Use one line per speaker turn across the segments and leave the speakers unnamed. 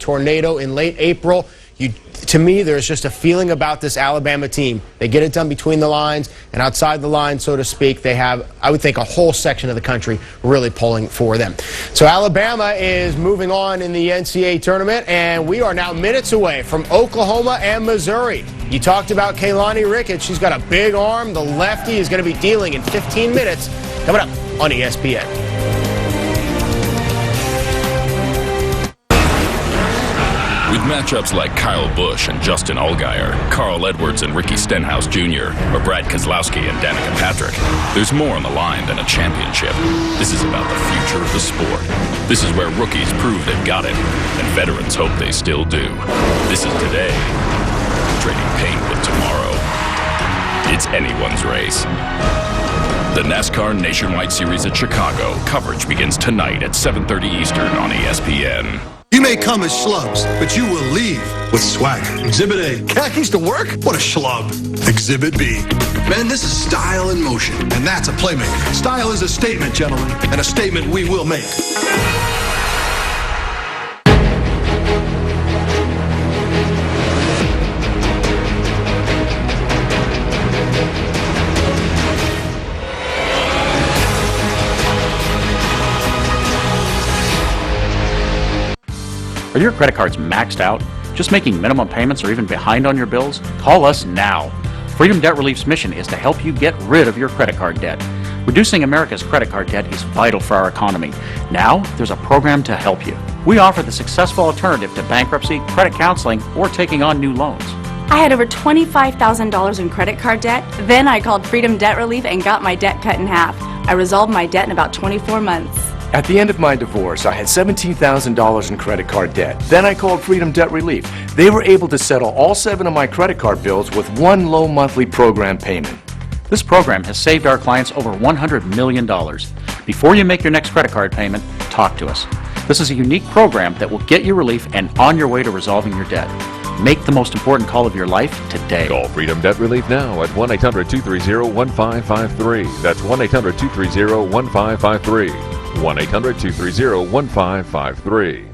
tornado in late April. To me, there's just a feeling about this Alabama team. They get it done between the lines and outside the lines, so to speak. They have, I would think, a whole section of the country really pulling for them. So Alabama is moving on in the NCAA tournament, and we are now minutes away from Oklahoma and Missouri. You talked about Kaylani Ricketts. She's got a big arm. The lefty is going to be dealing in 15 minutes. Coming up on ESPN.
With matchups like Kyle Busch and Justin Allgaier, Carl Edwards and Ricky Stenhouse Jr., or Brad Keselowski and Danica Patrick, there's more on the line than a championship. This is about the future of the sport. This is where rookies prove they've got it, and veterans hope they still do. This is today, trading pain with tomorrow. It's anyone's race. The NASCAR Nationwide Series at Chicago. Coverage begins tonight at 7:30 Eastern on ESPN.
You may come as schlubs, but you will leave with swagger. Exhibit A, khakis to work? What a schlub. Exhibit B, man, this is style in motion, and that's a playmaker. Style is a statement, gentlemen, and a statement we will make.
Are your credit cards maxed out? Just making minimum payments or even behind on your bills? Call us now. Freedom Debt Relief's mission is to help you get rid of your credit card debt. Reducing America's credit card debt is vital for our economy. Now, there's a program to help you. We offer the successful alternative to bankruptcy, credit counseling, or taking on new loans.
I had over $25,000 in credit card debt. Then I called Freedom Debt Relief and got my debt cut in half. I resolved my debt in about 24 months.
At the end of my divorce, I had $17,000 in credit card debt. Then I called Freedom Debt Relief. They were able to settle all 7 of my credit card bills with one low monthly program payment.
This program has saved our clients over $100 million. Before you make your next credit card payment, talk to us. This is a unique program that will get you relief and on your way to resolving your debt. Make the most important call of your life today.
Call Freedom Debt Relief now at 1-800-230-1553. That's 1-800-230-1553. 1-800-230-1553.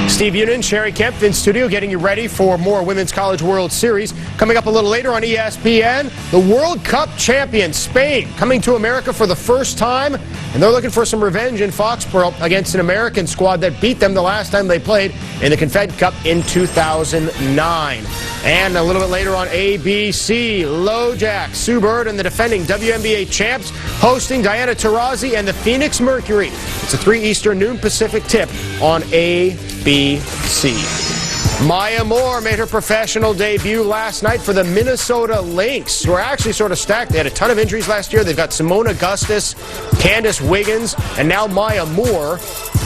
Steve Unin, Sherry Kemp in studio getting you ready for more Women's College World Series. Coming up a little later on ESPN, the World Cup champion Spain coming to America for the first time, and they're looking for some revenge in Foxborough against an American squad that beat them the last time they played in the Confed Cup in 2009. And a little bit later on ABC, LoJack, Sue Bird and the defending WNBA champs hosting Diana Taurasi and the Phoenix Mercury. It's a 3 Eastern, noon Pacific tip on ABC. Maya Moore made her professional debut last night for the Minnesota Lynx, who are actually sort of stacked. They had a ton of injuries last year. They've got Simone Augustus, Candace Wiggins, and now Maya Moore.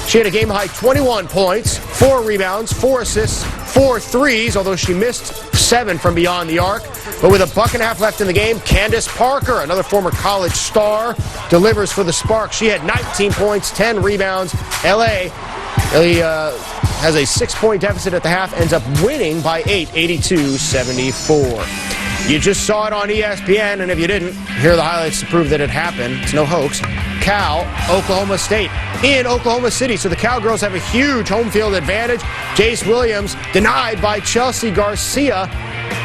She had a game-high 21 points, 4 rebounds, 4 assists, 4 threes, although she missed 7 from beyond the arc. But with a buck and a half left in the game, Candace Parker, another former college star, delivers for the Sparks. She had 19 points, 10 rebounds. LA has a 6-point deficit at the half, ends up winning by 8, 82-74. You just saw it on ESPN, and if you didn't, here are the highlights to prove that it happened. It's no hoax. Cal, Oklahoma State in Oklahoma City. So the Cowgirls have a huge home field advantage. Jace Williams denied by Chelsea Garcia.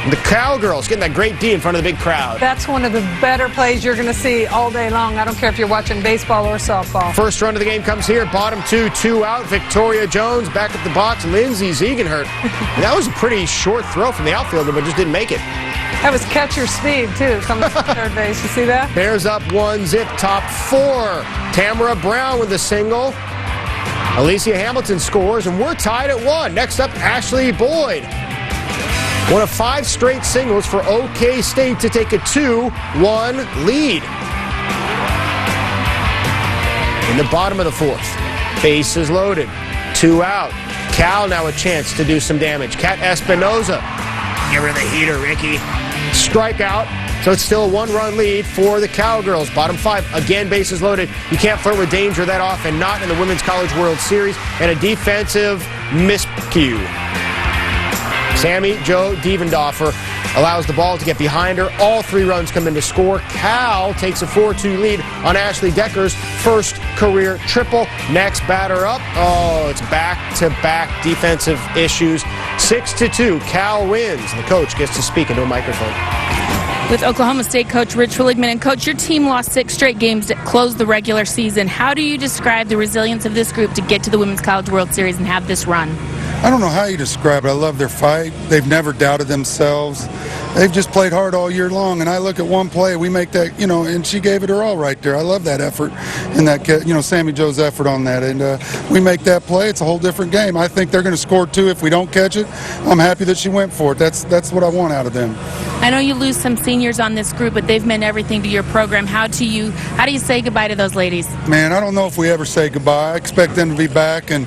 And the Cowgirls getting that great D in front of the big crowd.
That's one of the better plays you're going to see all day long. I don't care if you're watching baseball or softball.
First run of the game comes here. Bottom 2, 2 out. Victoria Jones back at the box. Lindsey Ziegenhurt. And that was a pretty short throw from the outfielder, but just didn't make it.
That was catcher speed, too, coming from third base. You see that?
Bears up 1-zip, top 4. Tamara Brown with the single. Alicia Hamilton scores, and we're tied at 1. Next up, Ashley Boyd. One of 5 straight singles for OK State to take a 2-1 lead. In the bottom of the 4th, bases loaded, 2 out. Cal now a chance to do some damage. Kat Espinoza, give her the heater, Ricky. Strikeout, so it's still a 1-run lead for the Cowgirls. Bottom 5, again bases loaded. You can't flirt with danger that often, not in the Women's College World Series. And a defensive miscue. Sammy Jo Dievendorfer allows the ball to get behind her. All 3 runs come in to score. Cal takes a 4-2 lead on Ashley Decker's first career triple. Next batter up. Oh, it's back-to-back defensive issues. 6-2. Cal wins. The coach gets to speak into a microphone.
With Oklahoma State coach Rich Willigman. And coach, your team lost 6 straight games to close the regular season. How do you describe the resilience of this group to get to the Women's College World Series and have this run?
I don't know how you describe it. I love their fight. They've never doubted themselves. They've just played hard all year long. And I look at one play, we make that, and she gave it her all right there. I love that effort and that, Sammy Joe's effort on that. And we make that play, it's a whole different game. I think they're going to score 2 if we don't catch it. I'm happy that she went for it. That's what I want out of them.
I know you lose some seniors on this group, but they've meant everything to your program. How do you say goodbye to those ladies? Man,
I don't know if we ever say goodbye. I expect them to be back and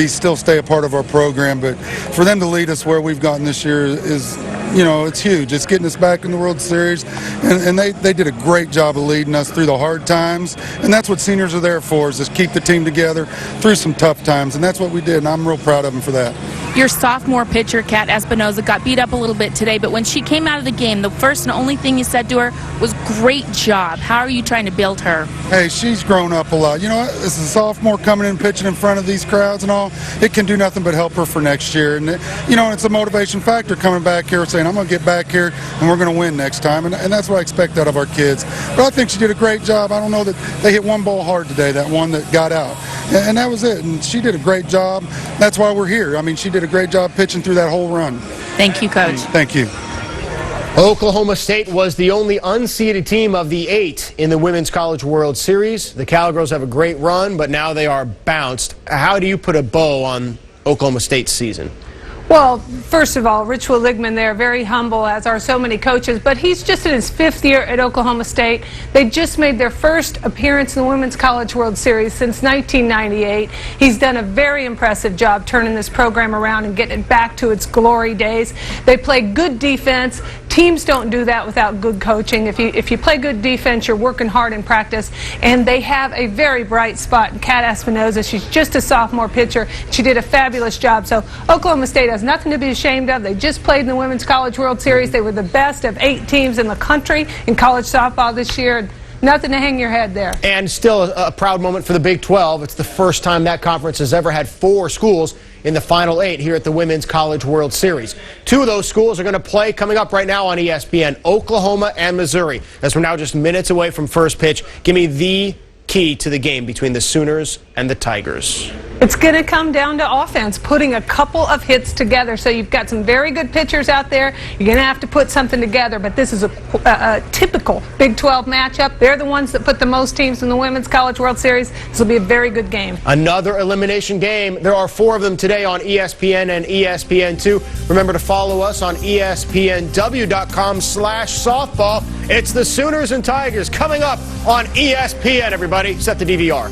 still stay a part of our program. But for them to lead us where we've gotten this year is, it's huge. It's getting us back in the World Series. And they did a great job of leading us through the hard times. And that's what seniors are there for, is just keep the team together through some tough times. And that's what we did. And I'm real proud of them for that.
Your sophomore pitcher, Kat Espinoza, got beat up a little bit today, but when she came out of the game, the first and only thing you said to her was, great job. How are you trying to build her?
Hey, she's grown up a lot. As a sophomore coming in pitching in front of these crowds and all, it can do nothing but help her for next year. And, it's a motivation factor coming back here saying, I'm going to get back here and we're going to win next time. And that's what I expect out of our kids. But I think she did a great job. I don't know that they hit one ball hard today, that one that got out. And that was it. And she did a great job. That's why we're here. She did a great job pitching through that whole run.
Thank you, Coach.
Thank you.
Oklahoma State was the only unseeded team of the 8 in the Women's College World Series. The Cowgirls have a great run, but now they are bounced. How do you put a bow on Oklahoma State's season?
Well, first of all, Rich Willigman there, very humble, as are so many coaches, but he's just in his 5th year at Oklahoma State. They just made their first appearance in the Women's College World Series since 1998. He's done a very impressive job turning this program around and getting it back to its glory days. They play good defense. Teams don't do that without good coaching. If you play good defense, you're working hard in practice, and they have a very bright spot in Kat Espinoza. She's just a sophomore pitcher. She did a fabulous job. So Oklahoma State has nothing to be ashamed of. They just played in the Women's College World Series. They were the best of 8 teams in the country in college softball this year. Nothing to hang your head there.
And still a proud moment for the Big 12. It's the first time that conference has ever had 4 schools in the Final 8 here at the Women's College World Series. 2 of those schools are going to play coming up right now on ESPN, Oklahoma and Missouri. As we're now just minutes away from first pitch, give me the key to the game between the Sooners and the Tigers.
It's going to come down to offense, putting a couple of hits together. So you've got some very good pitchers out there. You're going to have to put something together, but this is a typical Big 12 matchup. They're the ones that put the most teams in the Women's College World Series. This will be a very good game. Another elimination game. There are 4 of them today on ESPN and ESPN2. Remember to follow us on ESPNW.com/softball. It's the Sooners and Tigers coming up on ESPN, everybody. Set the DVR.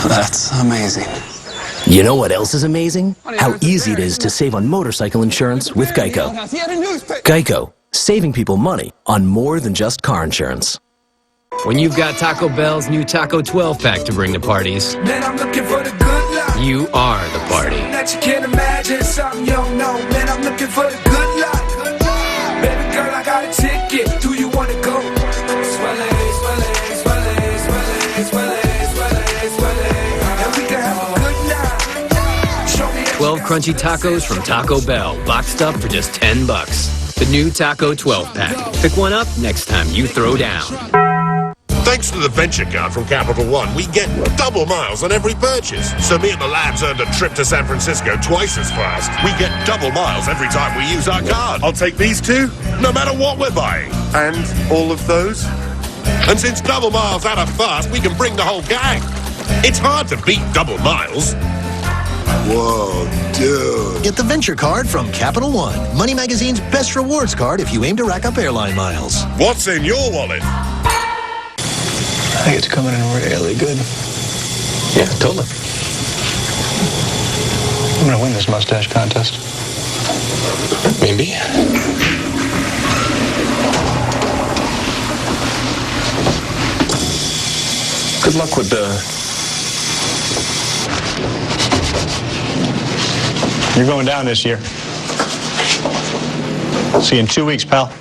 That's amazing. You know what else is amazing? How easy it is to save on motorcycle insurance with Geico. Geico, saving people money on more than just car insurance.
When you've got Taco Bell's new Taco 12-pack to bring to parties,
Man, I'm looking for the good life.
you are the party.
That you can't imagine, something you don't know. Man, I'm looking for the good life. Baby girl, I got a ticket. Do you want to go? Swelle, swelle, swelle, swelle, swelle, swelle, swelle. And we can have a good night. Show me that
12 crunchy tacos from Taco Bell, boxed up for just $10. The new Taco 12-pack. Pick one up next time you throw down.
Thanks to the Venture Card from Capital One, we get double miles on every purchase. So me and the lads earned a trip to San Francisco twice as fast. We get double miles every time we use our card. I'll take these 2, no matter what we're buying. And all of those? And since double miles add up fast, we can bring the whole gang. It's hard to beat double miles.
Whoa, dude. Get the Venture Card from Capital One. Money Magazine's best rewards card if you aim to rack up airline miles.
What's in your wallet?
I get to come in really good. Yeah, totally.
I'm going to win this mustache contest.
Maybe. Good luck with the...
You're going down this year. See you in 2 weeks, pal.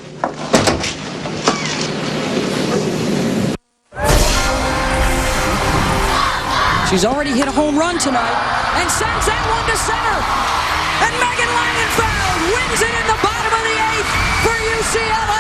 She's already hit a home run tonight and sends that one to center. And Megan Langenfeld wins it in the bottom of the 8th for UCLA.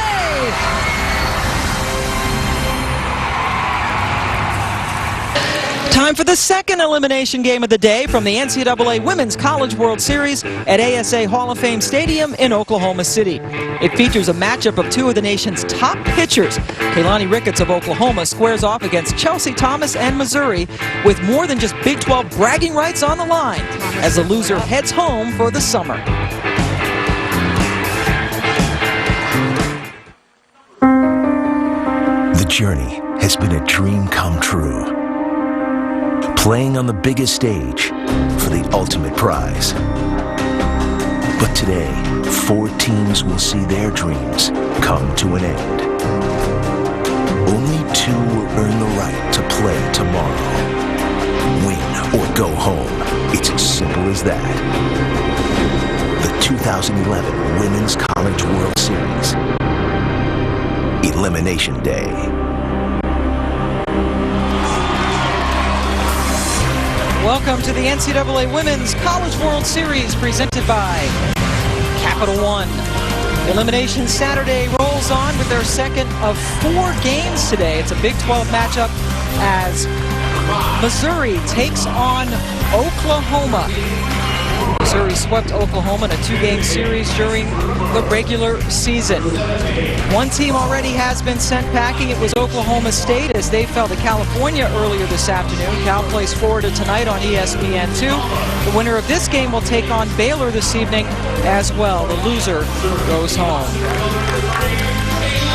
Time for the second elimination game of the day from the NCAA Women's College World Series at ASA Hall of Fame Stadium in Oklahoma City. It features a matchup of two of the nation's top pitchers. Keilani Ricketts of Oklahoma squares off against Chelsea Thomas and Missouri with more than just Big 12 bragging rights on the line as the loser heads home for the summer.
The journey has been a dream come true. Playing on the biggest stage for the ultimate prize. But today, 4 teams will see their dreams come to an end. Only 2 will earn the right to play tomorrow. Win or go home. It's as simple as that. The 2011 Women's College World Series. Elimination Day.
Welcome to the NCAA Women's College World Series presented by Capital One. Elimination Saturday rolls on with their second of 4 games today. It's a Big 12 matchup as Missouri takes on Oklahoma. Missouri swept Oklahoma in a 2-game series during the regular season. One team already has been sent packing. It was Oklahoma State as they fell to California earlier this afternoon. Cal plays Florida tonight on ESPN2. The winner of this game will take on Baylor this evening as well. The loser goes home.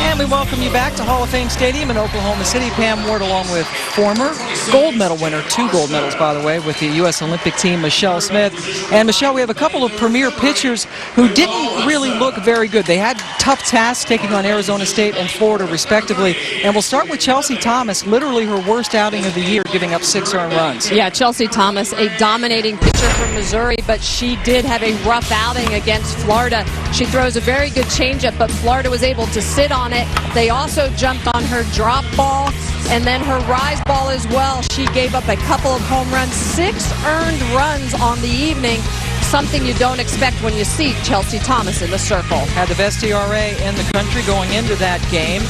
And we welcome you back to Hall of Fame Stadium in Oklahoma City. Pam Ward along with former gold medal winner, 2 gold medals by the way, with the U.S. Olympic team, Michelle Smith. And Michelle, we have a couple of premier pitchers who didn't really look very good. They had tough tasks taking on Arizona State and Florida respectively. And we'll start with Chelsea Thomas, literally her worst outing of the year, giving up 6 earned runs.
Yeah, Chelsea Thomas, a dominating pitcher from Missouri, but she did have a rough outing against Florida. She throws a very good changeup, but Florida was able to sit on it. They also jumped on her drop ball and then her rise ball as well. She gave up a couple of home runs, 6 earned runs on the evening, something you don't expect when you see Chelsea Thomas in the circle.
Had the best ERA in the country going into that game.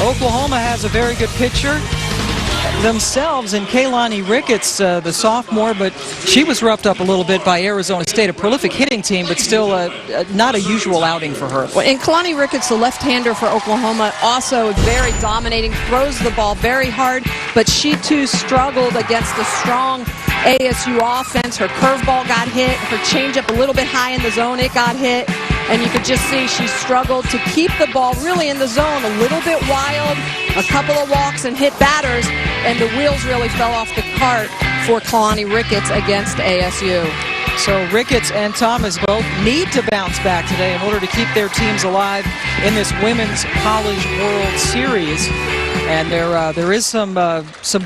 Oklahoma has a very good pitcher themselves in Keilani Ricketts, the sophomore, but she was roughed up a little bit by Arizona State, a prolific hitting team, but still not a usual outing for her.
Well, and Keilani Ricketts, the left-hander for Oklahoma, also very dominating, throws the ball very hard, but she too struggled against the strong ASU offense. Her curveball got hit, her changeup a little bit high in the zone, it got hit. And you could just see she struggled to keep the ball really in the zone, a little bit wild, a couple of walks and hit batters, and the wheels really fell off the cart for Keilani Ricketts against ASU.
So Ricketts and Thomas both need to bounce back today in order to keep their teams alive in this Women's College World Series. And there is some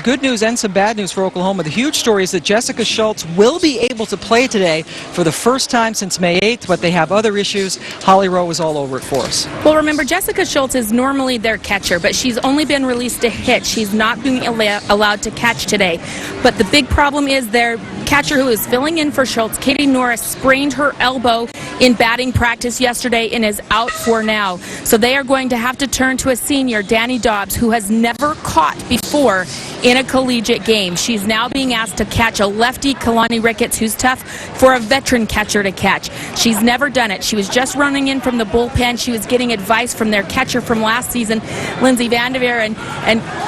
good news and some bad news for Oklahoma. The huge story is that Jessica Schultz will be able to play today for the first time since May 8th, but they have other issues. Holly Rowe is all over it for us.
Well, remember, Jessica Schultz is normally their catcher, but she's only been released to hit. She's not being allowed to catch today. But the big problem is their catcher who is filling in for Schultz, Katie Norris, sprained her elbow in batting practice yesterday and is out for now. So they are going to have to turn to a senior, Danny Dobbs, who has never caught before in a collegiate game. She's now being asked to catch a lefty, Keilani Ricketts, who's tough for a veteran catcher to catch. She's never done it. She was just running in from the bullpen. She was getting advice from their catcher from last season, Lindsay Vandeveer, and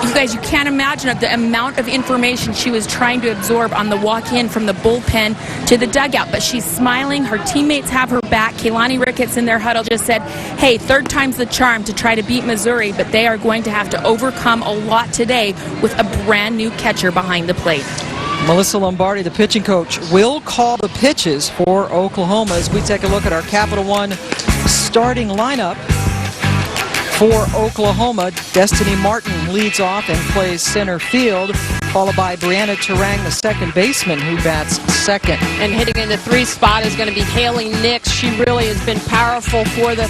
you guys, you can't imagine the amount of information she was trying to absorb on the walk-in from the bullpen to the dugout. But she's smiling. Her teammates have her back. Keilani Ricketts in their huddle just said, hey, 3rd time's the charm to try to beat Missouri, but they are going to have to overcome a lot today with a brand new catcher behind the plate.
Melissa Lombardi, the pitching coach, will call the pitches for Oklahoma as we take a look at our Capital One starting lineup for Oklahoma. Destiny Martin leads off and plays center field, followed by Brianna Terang, the second baseman, who bats second.
And hitting in the 3 spot is going to be Haley Nix. She really has been powerful for the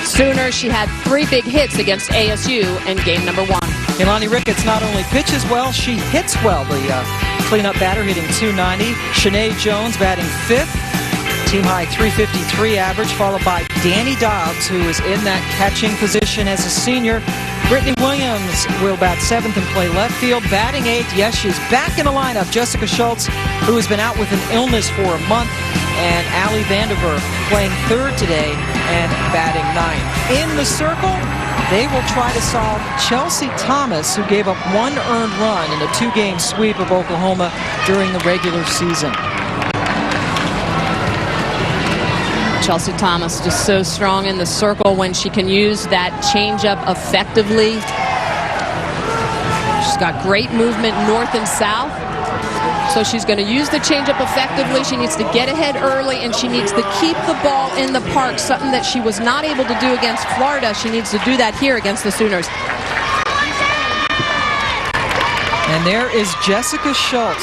Sooners. She had 3 big hits against ASU in game number 1.
Ilani Ricketts not only pitches well, she hits well. The cleanup batter hitting .290. Shanae Jones batting 5th. Team high .353 average, followed by Danny Dobbs, who is in that catching position as a senior. Brittany Williams will bat 7th and play left field. Batting 8th, yes, she's back in the lineup. Jessica Schultz, who has been out with an illness for a month. And Allie Vandiver playing 3rd today and batting 9th. In the circle, they will try to solve Chelsea Thomas, who gave up 1 earned run in a 2-game sweep of Oklahoma during the regular season.
Chelsea Thomas just so strong in the circle when she can use that changeup effectively. She's got great movement north and south. So she's going to use the changeup effectively. She needs to get ahead early, and she needs to keep the ball in the park, something that she was not able to do against Florida. She needs to do that here against the Sooners.
And there is Jessica Schultz.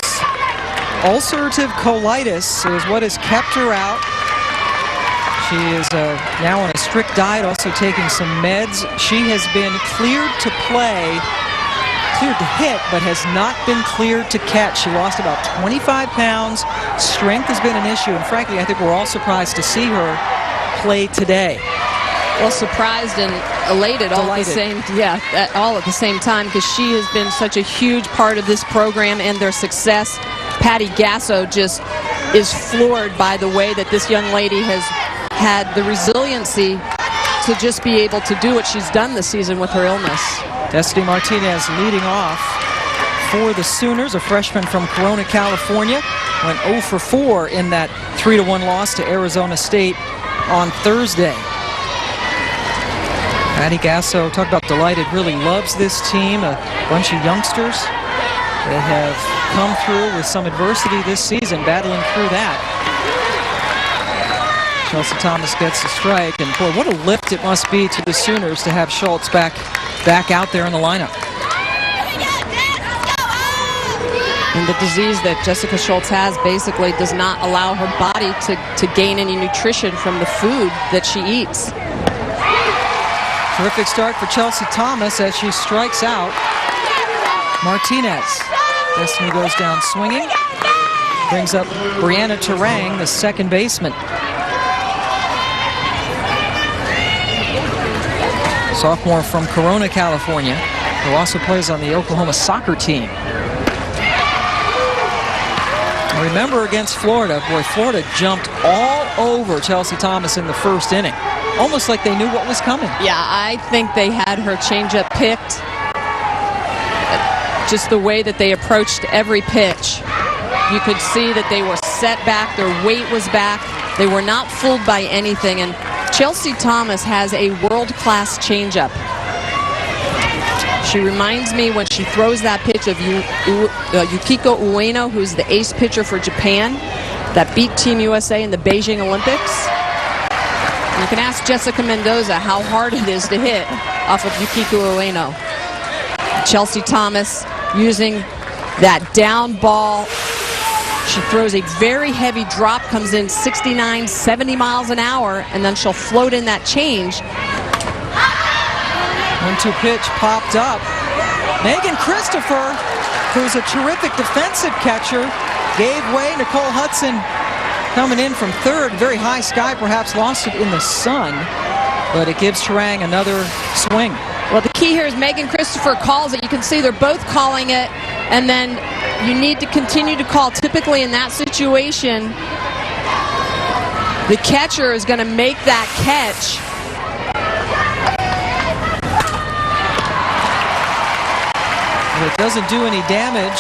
Ulcerative colitis is what has kept her out. She is now on a strict diet, also taking some meds. She has been cleared to play, cleared to hit, but has not been cleared to catch. She lost about 25 pounds. Strength has been an issue, and frankly, I think we're all surprised to see her play today.
Well, surprised and elated all at the same, all at the same time, because she has been such a huge part of this program and their success. Patty Gasso just is floored by the way that this young lady has had the resiliency to just be able to do what she's done this season with her illness.
Destiny Martinez leading off for the Sooners, a freshman from Corona, California. Went 0 for 4 in that 3-1 loss to Arizona State on Thursday. Patty Gasso, talk about delighted, really loves this team. A bunch of youngsters that have come through with some adversity this season, battling through that. Chelsea Thomas gets the strike, and boy, what a lift it must be to the Sooners to have Schultz back out there in the lineup.
And the disease that Jessica Schultz has basically does not allow her body to gain any nutrition from the food that she eats.
Terrific start for Chelsea Thomas as she strikes out Martinez. Destiny goes down swinging. Brings up Brianna Terang, the second baseman. Sophomore from Corona, California, who also plays on the Oklahoma soccer team. Remember against Florida, boy, Florida jumped all over Chelsea Thomas in the first inning. Almost like they knew what was coming.
Yeah, I think they had her changeup picked. Just the way that they approached every pitch. You could see that they were set back, their weight was back. They were not fooled by anything, and Chelsea Thomas has a world-class changeup. She reminds me when she throws that pitch of Yukiko Ueno, who's the ace pitcher for Japan, that beat Team USA in the Beijing Olympics. You can ask Jessica Mendoza how hard it is to hit off of Yukiko Ueno. Chelsea Thomas using that down ball. She throws a very heavy drop, comes in 69, 70 miles an hour, and then she'll float in that change.
1-2 pitch popped up. Megan Christopher, who's a terrific defensive catcher, gave way. Nicole Hudson coming in from third. Very high sky, perhaps lost it in the sun, but it gives Terang another swing.
Well, the key here is Megan Christopher calls it. You can see they're both calling it, and then you need to continue to call. Typically in that situation, the catcher is going to make that catch.
It doesn't do any damage.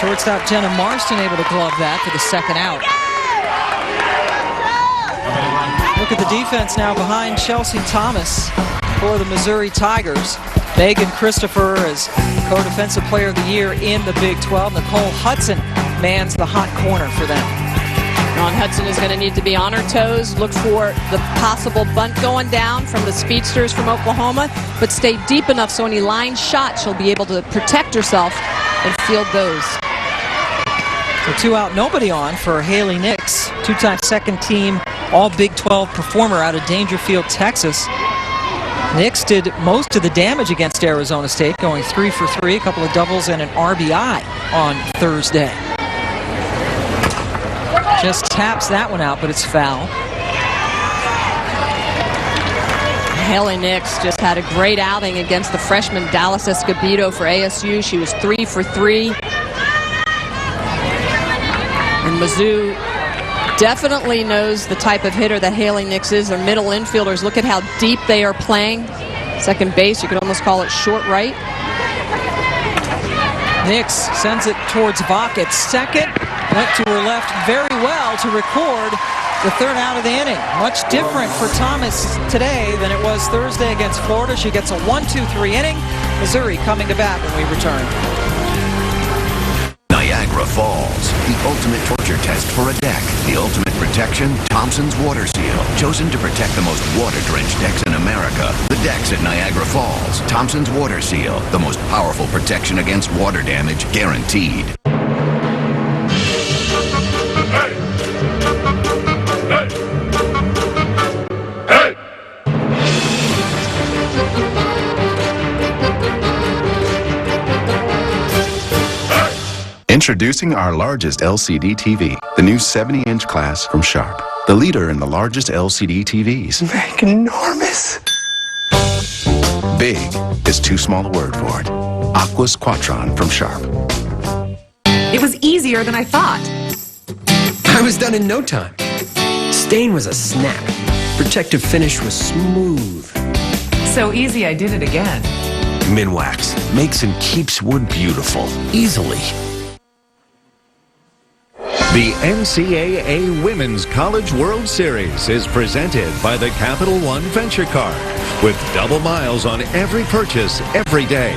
Shortstop Jenna Marston able to glove that for the second out. Look at the defense now behind Chelsea Thomas for the Missouri Tigers. Megan Christopher is co-defensive player of the year in the Big 12. Nicole Hudson mans the hot corner for them.
Dawn Hudson is going to need to be on her toes, look for the possible bunt going down from the speedsters from Oklahoma, but stay deep enough so any line shot she'll be able to protect herself and field those.
So 2 out, nobody on for Haley Nix, two-time second-team All Big 12 performer out of Dangerfield, Texas. Nix did most of the damage against Arizona State, going 3 for 3, a couple of doubles and an RBI on Thursday. Just taps that one out, but it's foul.
Haley Nix just had a great outing against the freshman Dallas Escobedo for ASU. She was 3 for 3. And Mizzou definitely knows the type of hitter that Haley Nix is. Their middle infielders, look at how deep they are playing. Second base, you could almost call it short right.
Nix sends it towards Vach at second. Went to her left very well to record the third out of the inning. Much different for Thomas today than it was Thursday against Florida. She gets a 1-2-3 inning. Missouri coming to bat when we return.
Niagara Falls, the ultimate torture test for a deck. The ultimate protection, Thompson's Water Seal. Chosen to protect the most water-drenched decks in America. The decks at Niagara Falls. Thompson's Water Seal. The most powerful protection against water damage, guaranteed.
Introducing our largest LCD TV, the new 70-inch class from Sharp, the leader in the largest LCD TVs. Enormous! Big is too small a word for it. Aquas Quatron from Sharp.
It was easier than I thought.
I was done in no time. Stain was a snap. Protective finish was smooth.
So easy I did it again.
Minwax makes and keeps wood beautiful, easily.
The NCAA Women's College World Series is presented by the Capital One Venture Card with double miles on every purchase every day.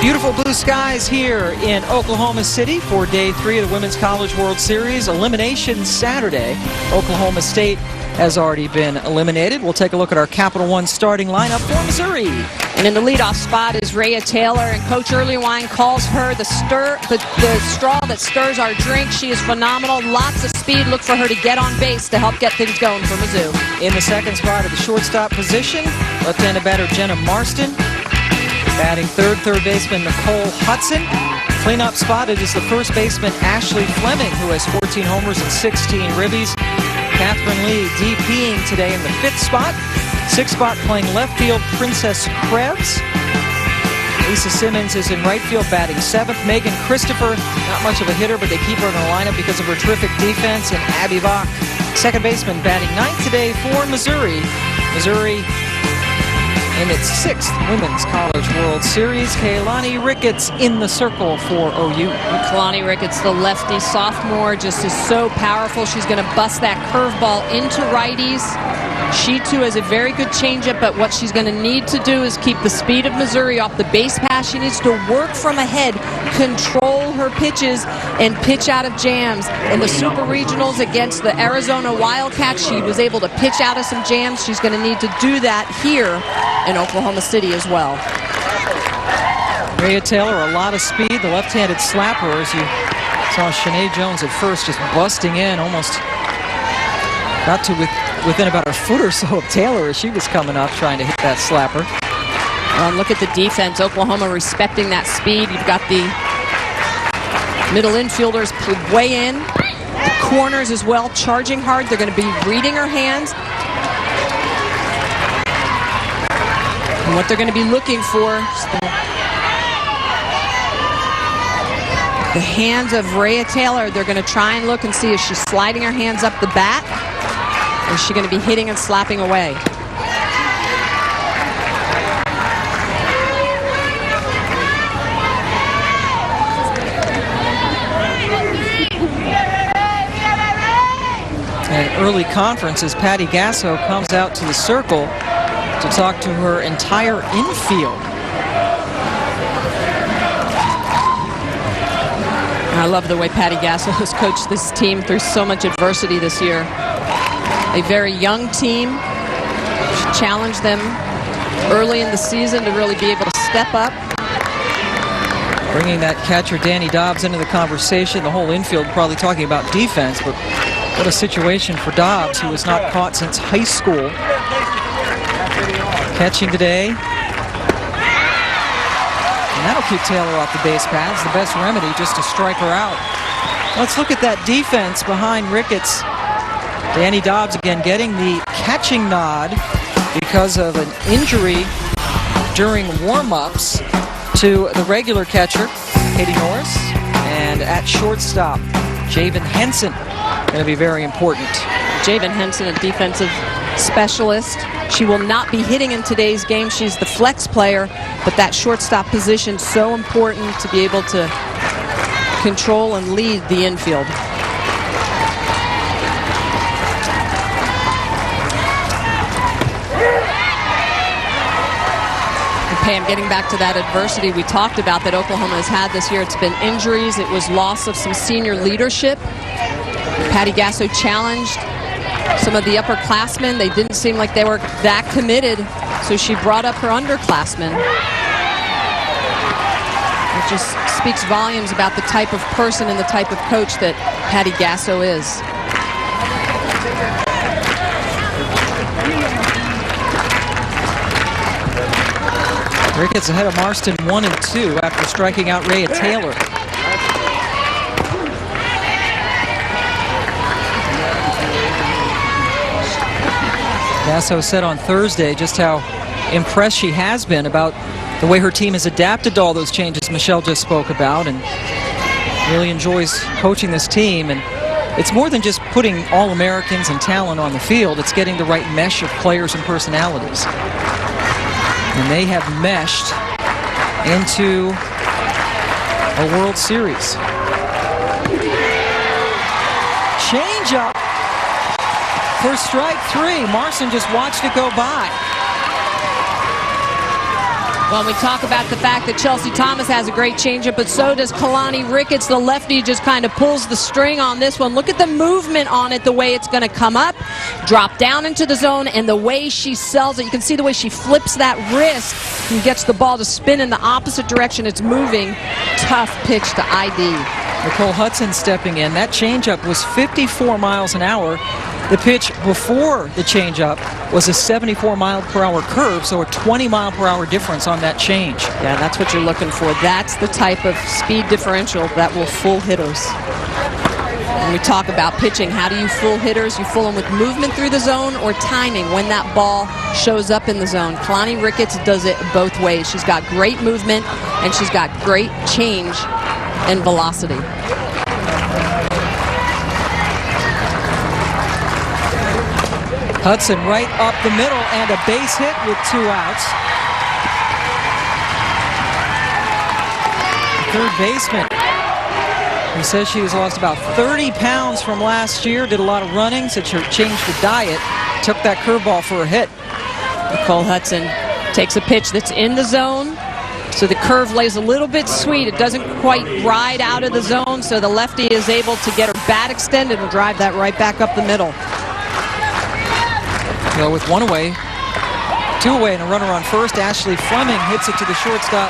Beautiful blue skies here in Oklahoma City for Day 3 of the Women's College World Series. Elimination Saturday. Oklahoma State has already been eliminated. We'll take a look at our Capital One starting lineup for Missouri.
And in the leadoff spot is Rhea Taylor, and Coach Earlywine calls her the straw that stirs our drink. She is phenomenal. Lots of speed. Look for her to get on base to help get things going for Mizzou.
In the second spot at the shortstop position, left-handed batter Jenna Marston. Batting third baseman Nicole Hudson. Cleanup spot, it is the first baseman Ashley Fleming, who has 14 homers and 16 ribbies. Catherine Lee DPing today in the fifth spot. Sixth spot playing left field Princess Krebs. Lisa Simmons is in right field batting seventh. Megan Christopher, not much of a hitter, but they keep her in the lineup because of her terrific defense. And Abby Vach, second baseman, batting ninth today for Missouri. Missouri in its sixth Women's College World Series. Kaylani Ricketts in the circle for OU.
Kalani Ricketts, the lefty sophomore, just is so powerful. She's going to bust that curveball into righties. She, too, has a very good changeup, but what she's going to need to do is keep the speed of Missouri off the base pass. She needs to work from ahead, control her pitches, and pitch out of jams. In the Super Regionals against the Arizona Wildcats, she was able to pitch out of some jams. She's going to need to do that here in Oklahoma City as well.
Rhea Taylor, a lot of speed, the left-handed slapper, as you saw Shanae Jones at first just busting in, almost got to within about a foot or so of Taylor as she was coming up trying to hit that slapper.
Look at the defense. Oklahoma respecting that speed. You've got the middle infielders way in. The corners as well, charging hard. They're going to be reading her hands. And what they're going to be looking for is the hands of Rhea Taylor. They're going to try and look and see if she's sliding her hands up the bat. Or is she going to be hitting and slapping away?
And early conference as Patty Gasso comes out to the circle to talk to her entire infield.
I love the way Patty Gasso has coached this team through so much adversity this year. A very young team. She challenged them early in the season to really be able to step up.
Bringing that catcher Danny Dobbs into the conversation. The whole infield probably talking about defense, but what a situation for Dobbs, who was not caught since high school. Catching today. And that'll keep Taylor off the base paths. The best remedy just to strike her out. Let's look at that defense behind Ricketts. Danny Dobbs again getting the catching nod because of an injury during warm-ups to the regular catcher, Katie Norris. And at shortstop, Javen Henson, going to be very important.
Javen Henson, a defensive specialist. She will not be hitting in today's game. She's the flex player, but that shortstop position so important to be able to control and lead the infield. Pam, getting back to that adversity we talked about that Oklahoma has had this year, it's been injuries, it was loss of some senior leadership. Patty Gasso challenged some of the upperclassmen. They didn't seem like they were that committed, so she brought up her underclassmen. It just speaks volumes about the type of person and the type of coach that Patty Gasso is.
Ricketts ahead of Marston 1-2 after striking out Rhea Taylor. Gasso said on Thursday just how impressed she has been about the way her team has adapted to all those changes Michelle just spoke about, and really enjoys coaching this team. And it's more than just putting All-Americans and talent on the field. It's getting the right mesh of players and personalities. And they have meshed into a World Series. Change up for strike three. Marston just watched it go by.
Well, we talk about the fact that Chelsea Thomas has a great changeup, but so does Kalani Ricketts. The lefty just kind of pulls the string on this one. Look at the movement on it, the way it's going to come up, drop down into the zone, and the way she sells it. You can see the way she flips that wrist and gets the ball to spin in the opposite direction it's moving. Tough pitch to ID.
Nicole Hudson stepping in. That changeup was 54 miles an hour. The pitch before the changeup was a 74-mile-per-hour curve, so a 20-mile-per-hour difference on that change.
Yeah, that's what you're looking for. That's the type of speed differential that will fool hitters. When we talk about pitching, how do you fool hitters? You fool them with movement through the zone or timing when that ball shows up in the zone. Kalani Ricketts does it both ways. She's got great movement, and she's got great change and velocity.
Hudson right up the middle and a base hit with 2 outs. Third baseman, he says she has lost about 30 pounds from last year, did a lot of running, said she changed the diet, took that curveball for a hit.
Nicole Hudson takes a pitch that's in the zone, so the curve lays a little bit sweet. It doesn't quite ride out of the zone, so the lefty is able to get her bat extended and drive that right back up the middle.
So with 1 away, 2 away, and a runner on first, Ashley Fleming hits it to the shortstop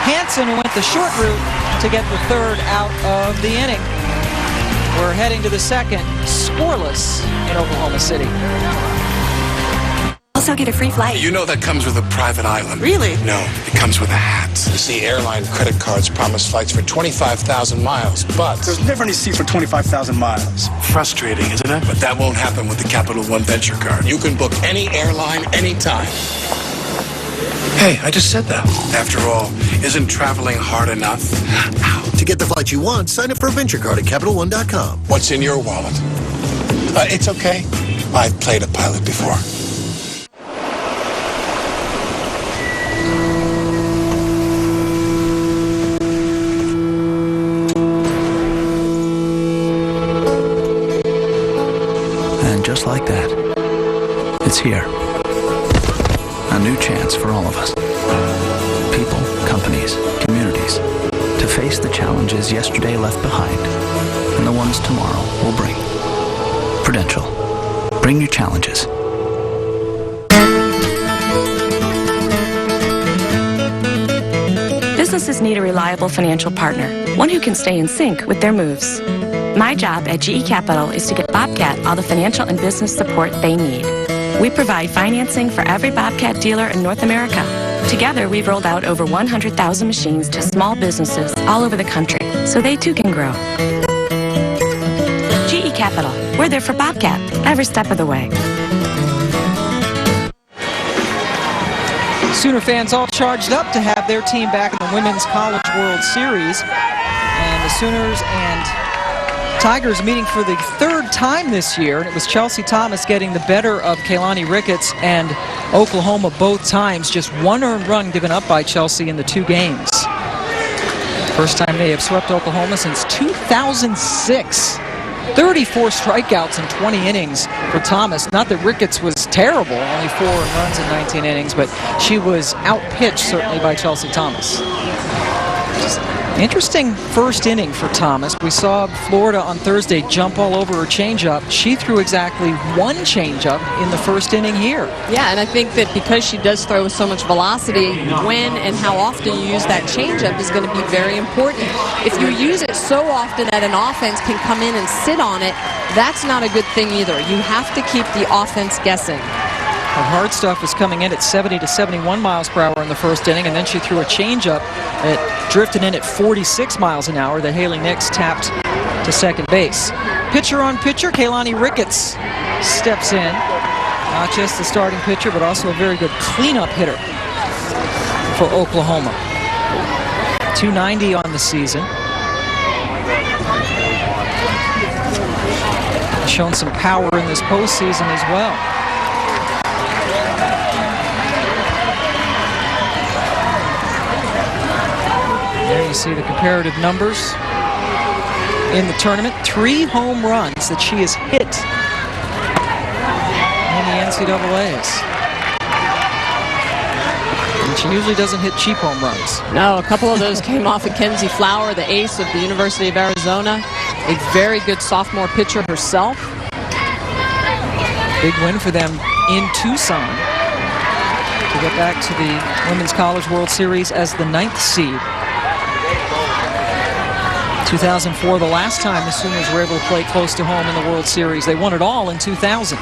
Hansen, who went the short route to get the third out of the inning. We're heading to the second, scoreless in Oklahoma City.
Also get a free flight.
You know that comes with a private island.
Really?
No, it comes with a hat. You see, airline credit cards promise flights for 25,000 miles, but
There's never any seats for 25,000 miles.
frustrating, isn't it? But that won't happen with the Capital One Venture Card. You can book any airline, anytime. Hey, I just said that. After all, isn't traveling hard enough? Ow.
To get the flight you want, sign up for a venture card at CapitalOne.com.
What's in your wallet? It's okay. I've played a pilot before.
just like that. It's here. A new chance for all of us. People, companies, communities, to face the challenges yesterday left behind and the ones tomorrow will bring. Prudential. Bring your challenges.
Businesses need a reliable financial partner, one who can stay in sync with their moves. My job at GE Capital is to get Bobcat all the financial and business support they need. We provide financing for every Bobcat dealer in North America. Together, we've rolled out over 100,000 machines to small businesses all over the country, so they too can grow. GE Capital, we're there for Bobcat every step of the way.
Sooner fans all charged up to have their team back in the Women's College World Series. And the Sooners and Tigers meeting for the third time this year. And it was Chelsea Thomas getting the better of Kaylani Ricketts and Oklahoma both times. Just one earned run given up by Chelsea in the two games. First time they have swept Oklahoma since 2006. 34 strikeouts in 20 innings for Thomas. Not that Ricketts was terrible, only 4 earned runs in 19 innings, but she was outpitched certainly by Chelsea Thomas. Interesting first inning for Thomas. We saw Florida on Thursday jump all over her changeup. She threw exactly one changeup in the first inning here.
Yeah, and I think that because she does throw with so much velocity, when and how often you use that changeup is going to be very important. If you use it so often that an offense can come in and sit on it, that's not a good thing either. You have to keep the offense guessing.
Her hard stuff was coming in at 70 to 71 miles per hour in the first inning, and then she threw a changeup that drifted in at 46 miles an hour that Haley Nix tapped to second base. Pitcher on pitcher, Kaylani Ricketts steps in. Not just the starting pitcher, but also a very good cleanup hitter for Oklahoma. .290 on the season. Shown some power in this postseason as well. There you see the comparative numbers in the tournament. 3 home runs that she has hit in the NCAAs. And she usually doesn't hit cheap home runs.
No, a couple of those came off of Kenzie Flower, the ace of the University of Arizona. A very good sophomore pitcher herself.
Big win for them in Tucson to get back to the Women's College World Series as the 9th seed. 2004, the last time the Sooners were able to play close to home in the World Series. They won it all in 2000.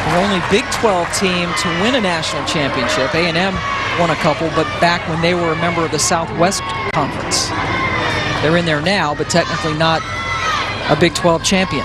The only Big 12 team to win a national championship. A&M won a couple, but back when they were a member of the Southwest Conference. They're in there now, but technically not a Big 12 champion.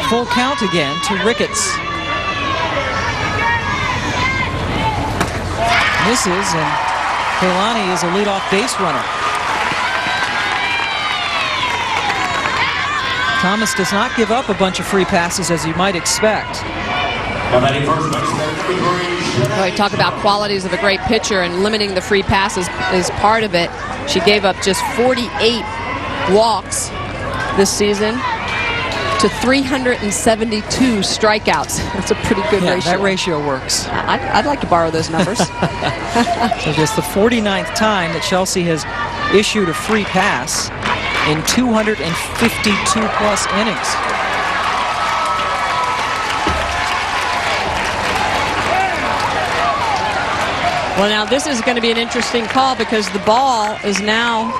Full count again to Ricketts. Misses, and Kaylani is a leadoff base runner. Thomas does not give up a bunch of free passes as you might expect.
Well, you talk about qualities of a great pitcher, and limiting the free passes is part of it. She gave up just 48 walks this season to 372 strikeouts. That's a pretty good ratio.
That ratio works.
I'd like to borrow those numbers.
So just the 49th time that Chelsea has issued a free pass in 252 plus innings.
Well, now this is going to be an interesting call because the ball is now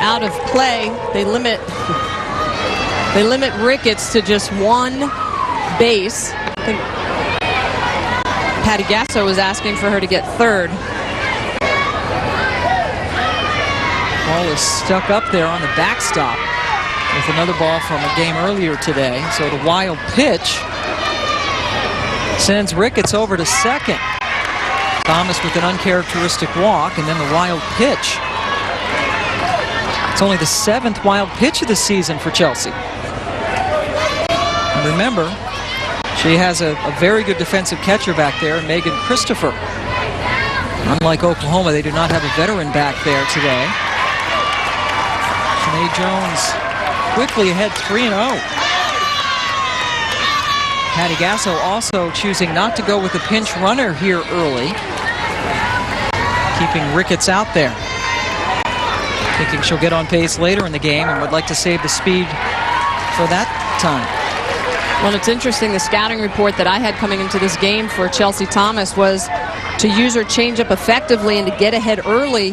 out of play. They limit Ricketts to just one base. I think Patty Gasso was asking for her to get third.
Ball is stuck up there on the backstop with another ball from a game earlier today. So the wild pitch sends Ricketts over to second. Thomas with an uncharacteristic walk, and then the wild pitch. It's only the 7th wild pitch of the season for Chelsea. And remember, she has a very good defensive catcher back there, Megan Christopher. Unlike Oklahoma, they do not have a veteran back there today. Shanae Jones quickly ahead 3-0. Patty Gasso also choosing not to go with a pinch runner here early, keeping Ricketts out there. Thinking she'll get on pace later in the game and would like to save the speed for that time.
Well, it's interesting, the scouting report that I had coming into this game for Chelsea Thomas was to use her changeup effectively and to get ahead early.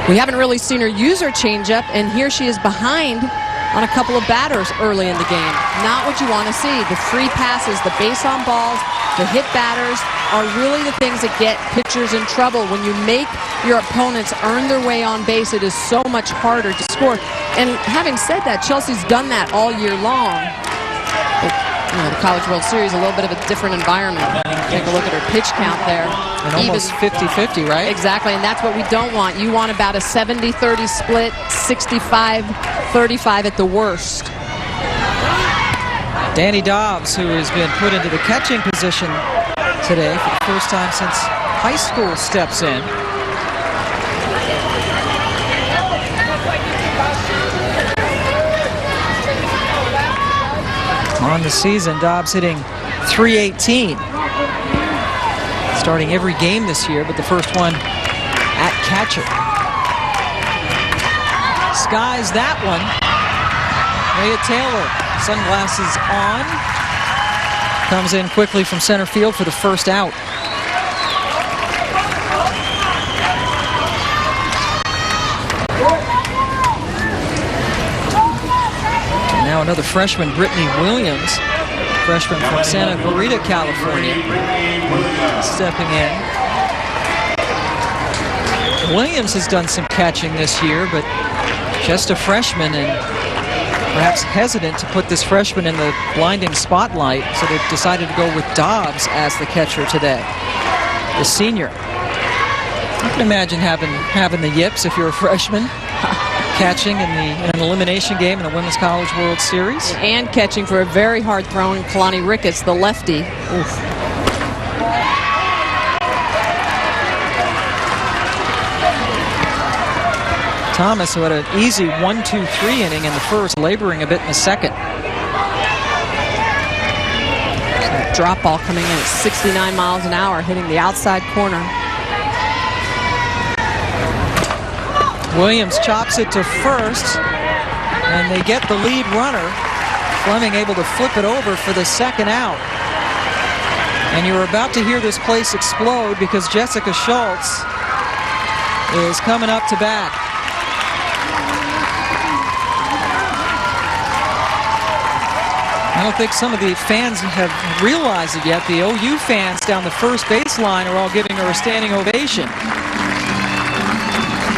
We haven't really seen her use her changeup, and here she is behind on a couple of batters early in the game. Not what you want to see. The free passes, the base on balls, the hit batters are really the things that get pitchers in trouble. When you make your opponents earn their way on base, it is so much harder to score. And having said that, Chelsea's done that all year long. But, you know, the College World Series, a little bit of a different environment. Take a look at her pitch count there.
And almost 50-50, right?
Exactly, and that's what we don't want. You want about a 70-30 split, 65-35 at the worst.
Danny Dobbs, who has been put into the catching position today for the first time since high school, steps in. On the season, Dobbs hitting .318. Starting every game this year, but the first one at catcher. Skies that one. Rhea Taylor, sunglasses on. Comes in quickly from center field for the first out. And now another freshman, Brittany Williams. Freshman from Santa Clarita, California, stepping in. Williams has done some catching this year, but just a freshman and perhaps hesitant to put this freshman in the blinding spotlight, so they've decided to go with Dobbs as the catcher today, the senior. You can imagine having the yips if you're a freshman. Catching in an elimination game in the Women's College World Series.
And catching for a very hard-thrown Kalani Ricketts, the lefty. Oof.
Thomas, who had an easy 1-2-3 inning in the first, laboring a bit in the second.
Drop ball coming in at 69 miles an hour, hitting the outside corner.
Williams chops it to first, and they get the lead runner. Fleming able to flip it over for the second out. And you're about to hear this place explode because Jessica Schultz is coming up to bat. I don't think some of the fans have realized it yet. The OU fans down the first baseline are all giving her a standing ovation.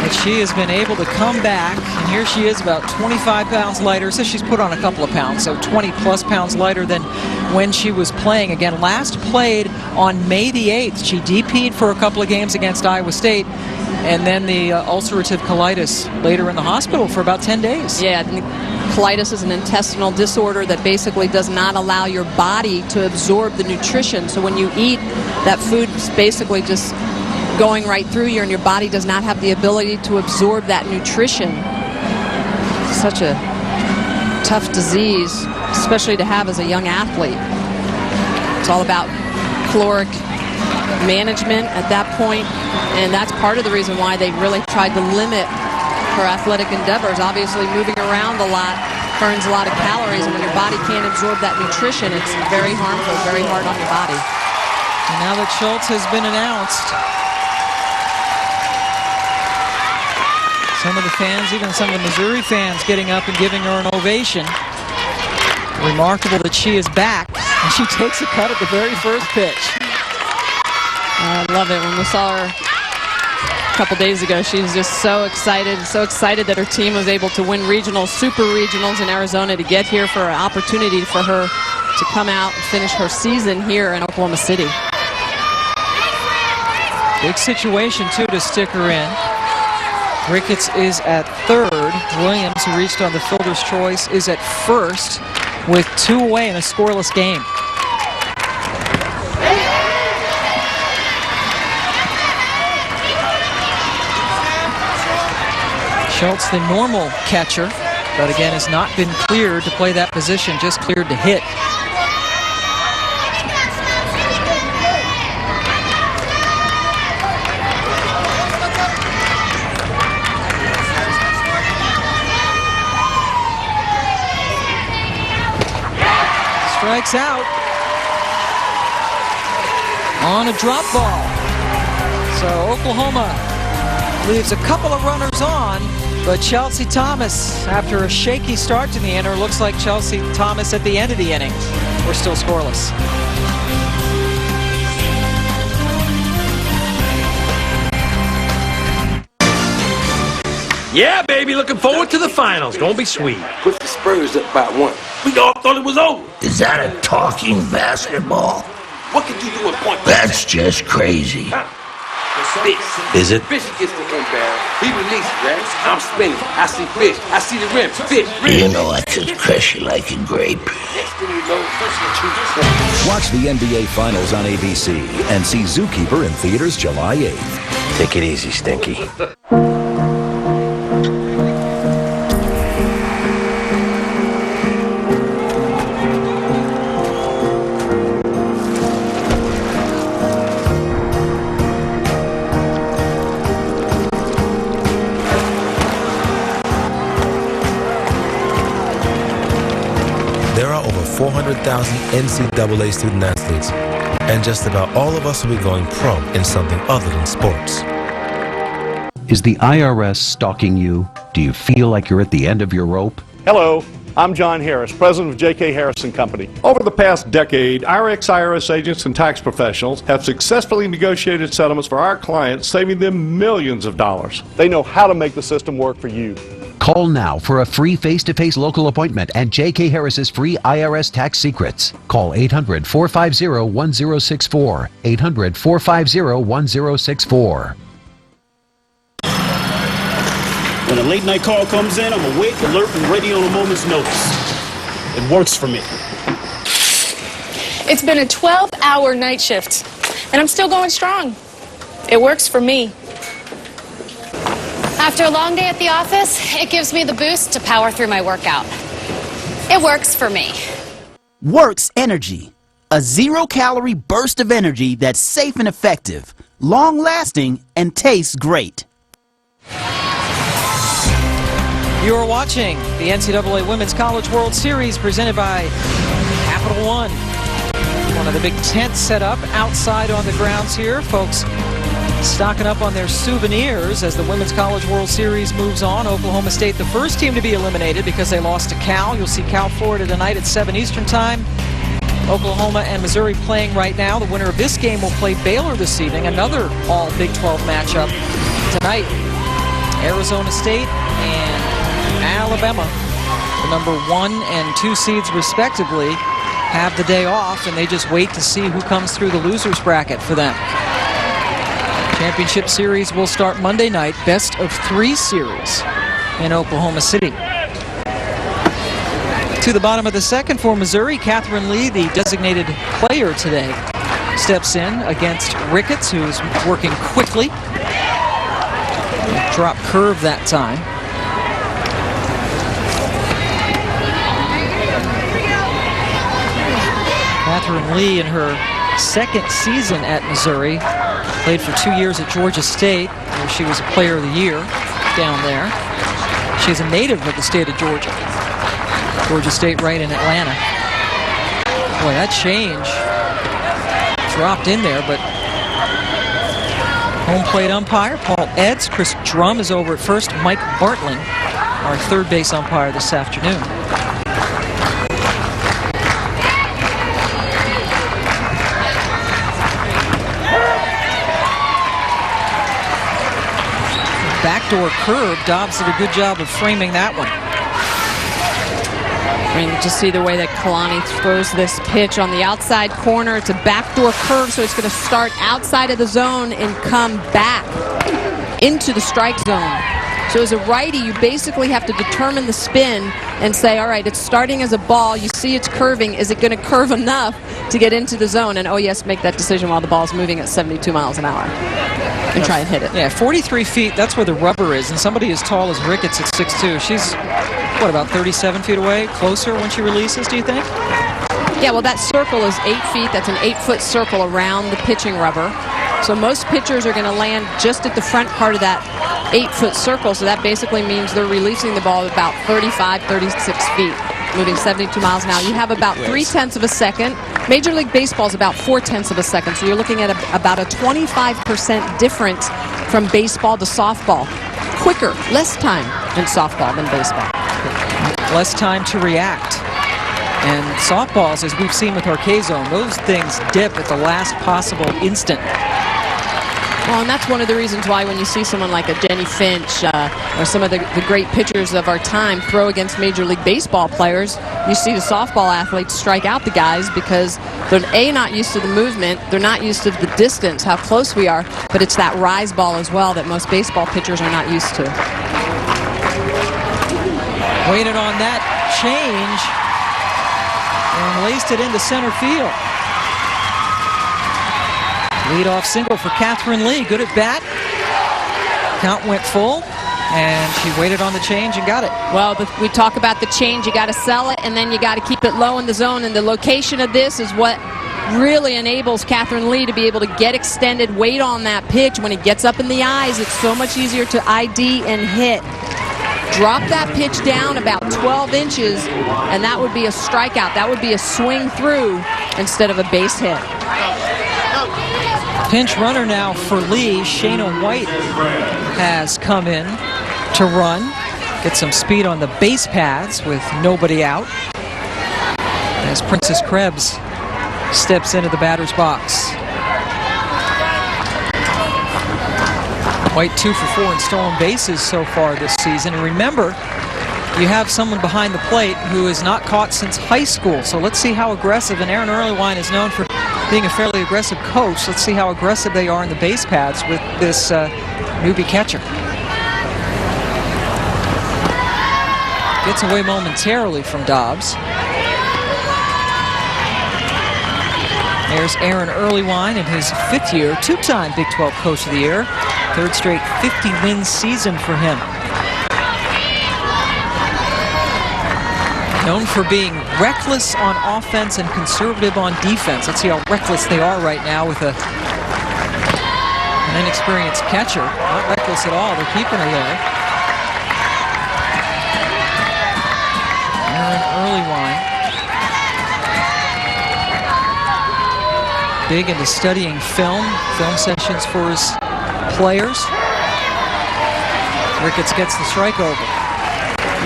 But she has been able to come back, and here she is about 25 pounds lighter. So she's put on a couple of pounds, so 20-plus pounds lighter than when she was playing. Again, last played on May the 8th. She DP'd for a couple of games against Iowa State, and then the ulcerative colitis later in the hospital for about 10 days.
Yeah, colitis is an intestinal disorder that basically does not allow your body to absorb the nutrition. So when you eat, that food is basically just going right through you, and your body does not have the ability to absorb that nutrition. Such a tough disease, especially to have as a young athlete. It's all about caloric management at that point, and that's part of the reason why they really tried to limit her athletic endeavors. Obviously, moving around a lot burns a lot of calories, and when your body can't absorb that nutrition, it's very harmful, very hard on your body.
And now that Schultz has been announced, some of the fans, even some of the Missouri fans, getting up and giving her an ovation. Remarkable that she is back, and she takes a cut at the very first pitch.
I love it. When we saw her a couple days ago, she was just so excited that her team was able to win regionals, super regionals in Arizona, to get here for an opportunity for her to come out and finish her season here in Oklahoma City.
Big situation, too, to stick her in. Ricketts is at third. Williams, who reached on the fielder's choice, is at first with 2 away in a scoreless game. Schultz, the normal catcher, but again has not been cleared to play that position, just cleared to hit. Strikes out on a drop ball. So Oklahoma leaves a couple of runners on, but Chelsea Thomas, after a shaky start to the inning, looks like Chelsea Thomas at the end of the inning. We're still scoreless.
Yeah, baby, looking forward to the finals. Gonna be sweet.
Put the Spurs up by 1. We all thought it was over.
Is that a talking basketball?
What could you do in point?
That's just crazy.
Fish.
Is it?
Fish gets the inbound. He releases, right? I'm spinning. I see fish. I see the rim. Fish.
You know I could crush you like a grape.
Next thing you know, fish is 2.
Watch the NBA Finals on ABC and see Zookeeper in theaters July 8th.
Take it easy, Stinky.
There are over 400,000 NCAA student athletes, and just about all of us will be going pro in something other than sports.
Is the IRS stalking you? Do you feel like you're at the end of your rope?
Hello, I'm John Harris, president of J.K. Harrison Company. Over the past decade, our ex-IRS agents and tax professionals have successfully negotiated settlements for our clients, saving them millions of dollars. They know how to make the system work for you.
Call now for a free face-to-face local appointment and J.K. Harris's free IRS tax secrets. Call 800-450-1064. 800-450-1064.
When a late night call comes in, I'm awake, alert, and ready on a moment's notice. It works for me.
It's been a 12-hour night shift, and I'm still going strong. It works for me.
After a long day at the office, it gives me the boost to power through my workout. It works for me.
Works Energy. A zero-calorie burst of energy that's safe and effective, long-lasting, and tastes great.
You are watching the NCAA Women's College World Series presented by Capital One. One of the big tents set up outside on the grounds here. Folks stocking up on their souvenirs as the Women's College World Series moves on. Oklahoma State, the first team to be eliminated because they lost to Cal. You'll see Cal, Florida tonight at 7 Eastern Time. Oklahoma and Missouri playing right now. The winner of this game will play Baylor this evening. Another all Big 12 matchup tonight. Arizona State and Alabama, the number 1 and 2 seeds respectively, have the day off, and they just wait to see who comes through the losers bracket for them. Championship series will start Monday night, best of 3 series in Oklahoma City. To the bottom of the second for Missouri, Catherine Lee, the designated player today, steps in against Ricketts, who's working quickly. Drop curve that time. Catherine Lee in her second season at Missouri. Played for 2 years at Georgia State, where she was a player of the year down there. She's a native of the state of Georgia. Georgia State right in Atlanta. Boy, that change dropped in there, but home plate umpire Paul Eds. Chris Drum is over at first. Mike Bartling, our third base umpire this afternoon. Backdoor curve. Dobbs did a good job of framing that one.
I mean, just see the way that Kalani throws this pitch on the outside corner. It's a backdoor curve, so it's going to start outside of the zone and come back into the strike zone. So as a righty, you basically have to determine the spin and say, all right, it's starting as a ball. You see it's curving. Is it going to curve enough to get into the zone? And, oh, yes, make that decision while the ball's moving at 72 miles an hour and try and hit it.
Yeah, 43 feet, that's where the rubber is. And somebody as tall as Ricketts at 6'2", she's, what, about 37 feet away? Closer when she releases, do you think?
Yeah, well, that circle is 8 feet. That's an 8-foot circle around the pitching rubber. So most pitchers are going to land just at the front part of that 8-foot circle. So that basically means they're releasing the ball at about 35, 36 feet, moving 72 miles an hour. You have about 0.3 of a second. Major League Baseball is about 0.4 of a second. So you're looking at about a 25% difference from baseball to softball. Quicker, less time in softball than baseball.
Less time to react. And softballs, as we've seen with our K-zone, those things dip at the last possible instant.
Well, and that's one of the reasons why when you see someone like a Jenny Finch or some of the great pitchers of our time throw against Major League Baseball players, you see the softball athletes strike out the guys because they're, A, not used to the movement, they're not used to the distance, how close we are, but it's that rise ball as well that most baseball pitchers are not used to.
Waited on that change and laced it into center field. Leadoff single for Catherine Lee. Good at bat. Count went full, and she waited on the change and got it.
Well, we talk about the change. You got to sell it, and then you got to keep it low in the zone. And the location of this is what really enables Catherine Lee to be able to get extended, wait on that pitch. When it gets up in the eyes, it's so much easier to ID and hit. Drop that pitch down about 12 inches, and that would be a strikeout. That would be a swing through instead of a base hit.
Pinch runner now for Lee. Shayna White has come in to run. Get some speed on the base paths with nobody out. As Princess Krebs steps into the batter's box. White 2 for 4 in stolen bases so far this season. And remember, you have someone behind the plate who is not caught since high school. So let's see how aggressive, and Erin Earlywine is known for being a fairly aggressive coach. Let's see how aggressive they are in the base paths with this newbie catcher. Gets away momentarily from Dobbs. There's Erin Earlywine in his 5th year, 2-time Big 12 Coach of the Year. 3rd straight 50-win season for him. Known for being reckless on offense and conservative on defense. Let's see how reckless they are right now with an inexperienced catcher. Not reckless at all. They're keeping her there. Erin Earlywine. Big into studying film sessions for his players. Ricketts gets the strike over.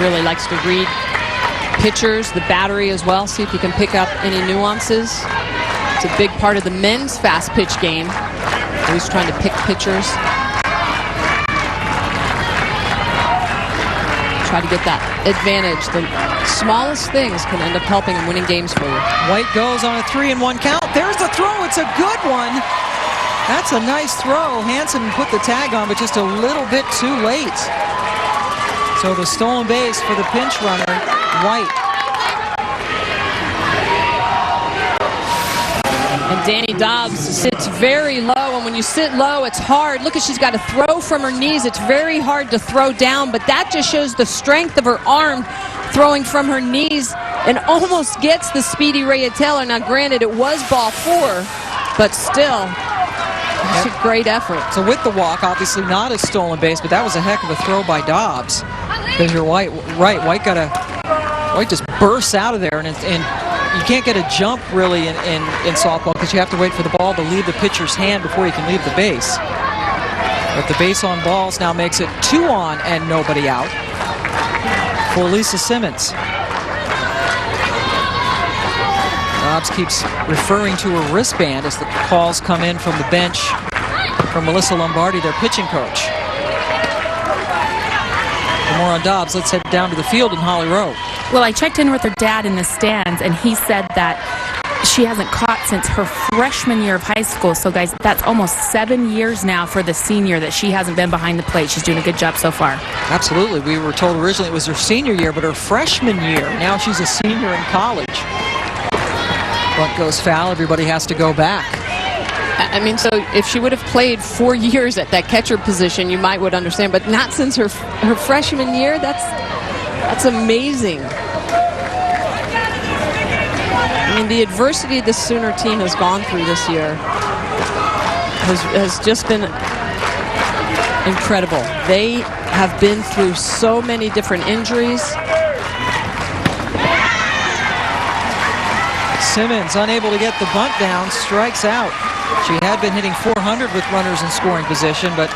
Really likes to read pitchers, the battery as well, see if you can pick up any nuances. It's a big part of the men's fast pitch game. Always trying to pick pitchers. Try to get that advantage. The smallest things can end up helping and winning games for you.
White goes on a 3-1 count. There's the throw. It's a good one. That's a nice throw. Hansen put the tag on, but just a little bit too late. So the stolen base for the pinch runner, White.
And Danny Dobbs sits very low, and when you sit low, it's hard. Look, she's got to throw from her knees. It's very hard to throw down, but that just shows the strength of her arm throwing from her knees and almost gets the speedy Rhea Taylor. Now, granted, it was ball 4, but still, it's a great effort.
So with the walk, obviously not a stolen base, but that was a heck of a throw by Dobbs. Because you're right, White just bursts out of there, and you can't get a jump really in softball because you have to wait for the ball to leave the pitcher's hand before you can leave the base. But the base on balls now makes it 2 on and nobody out for Lisa Simmons. Dobbs keeps referring to her wristband as the calls come in from the bench from Melissa Lombardi, their pitching coach. For more on Dobbs, let's head down to the field in Holly Rowe.
Well, I checked in with her dad in the stands, and he said that she hasn't caught since her freshman year of high school. So, guys, that's almost 7 years now for the senior that she hasn't been behind the plate. She's doing a good job so far.
Absolutely. We were told originally it was her senior year, but her freshman year. Now she's a senior in college. Bunt goes foul. Everybody has to go back.
I mean, so if she would have played 4 years at that catcher position, you would understand, but not since her freshman year. That's amazing. I mean, the adversity the Sooner team has gone through this year has just been incredible. They have been through so many different injuries.
Simmons, unable to get the bunt down, strikes out. She had been hitting .400 with runners in scoring position, but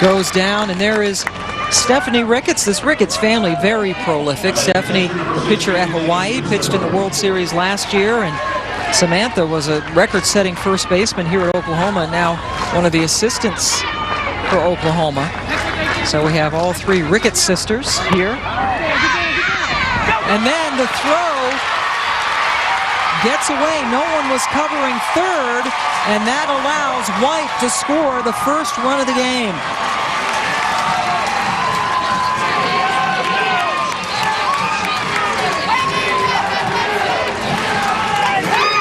goes down, and there is Stephanie Ricketts. This Ricketts family, very prolific. Stephanie, the pitcher at Hawaii, pitched in the World Series last year, and Samantha was a record-setting first baseman here at Oklahoma, and now one of the assistants for Oklahoma. So we have all three Ricketts sisters here. And then the throw gets away. No one was covering third, and that allows White to score the first run of the game.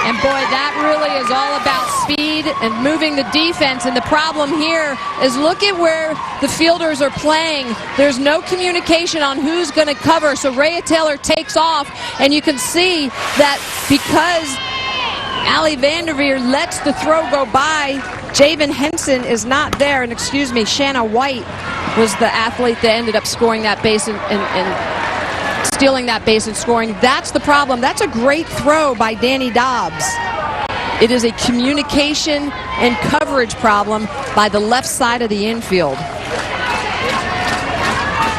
And boy, that really is all about speed and moving the defense. And the problem here is look at where the fielders are playing. There's no communication on who's going to cover. So Rhea Taylor takes off, and you can see that because Allie Vanderveer lets the throw go by, Javen Henson is not there. And excuse me, Shanna White was the athlete that ended up scoring that base and stealing that base and scoring. That's the problem. That's a great throw by Danny Dobbs. It is a communication and coverage problem by the left side of the infield.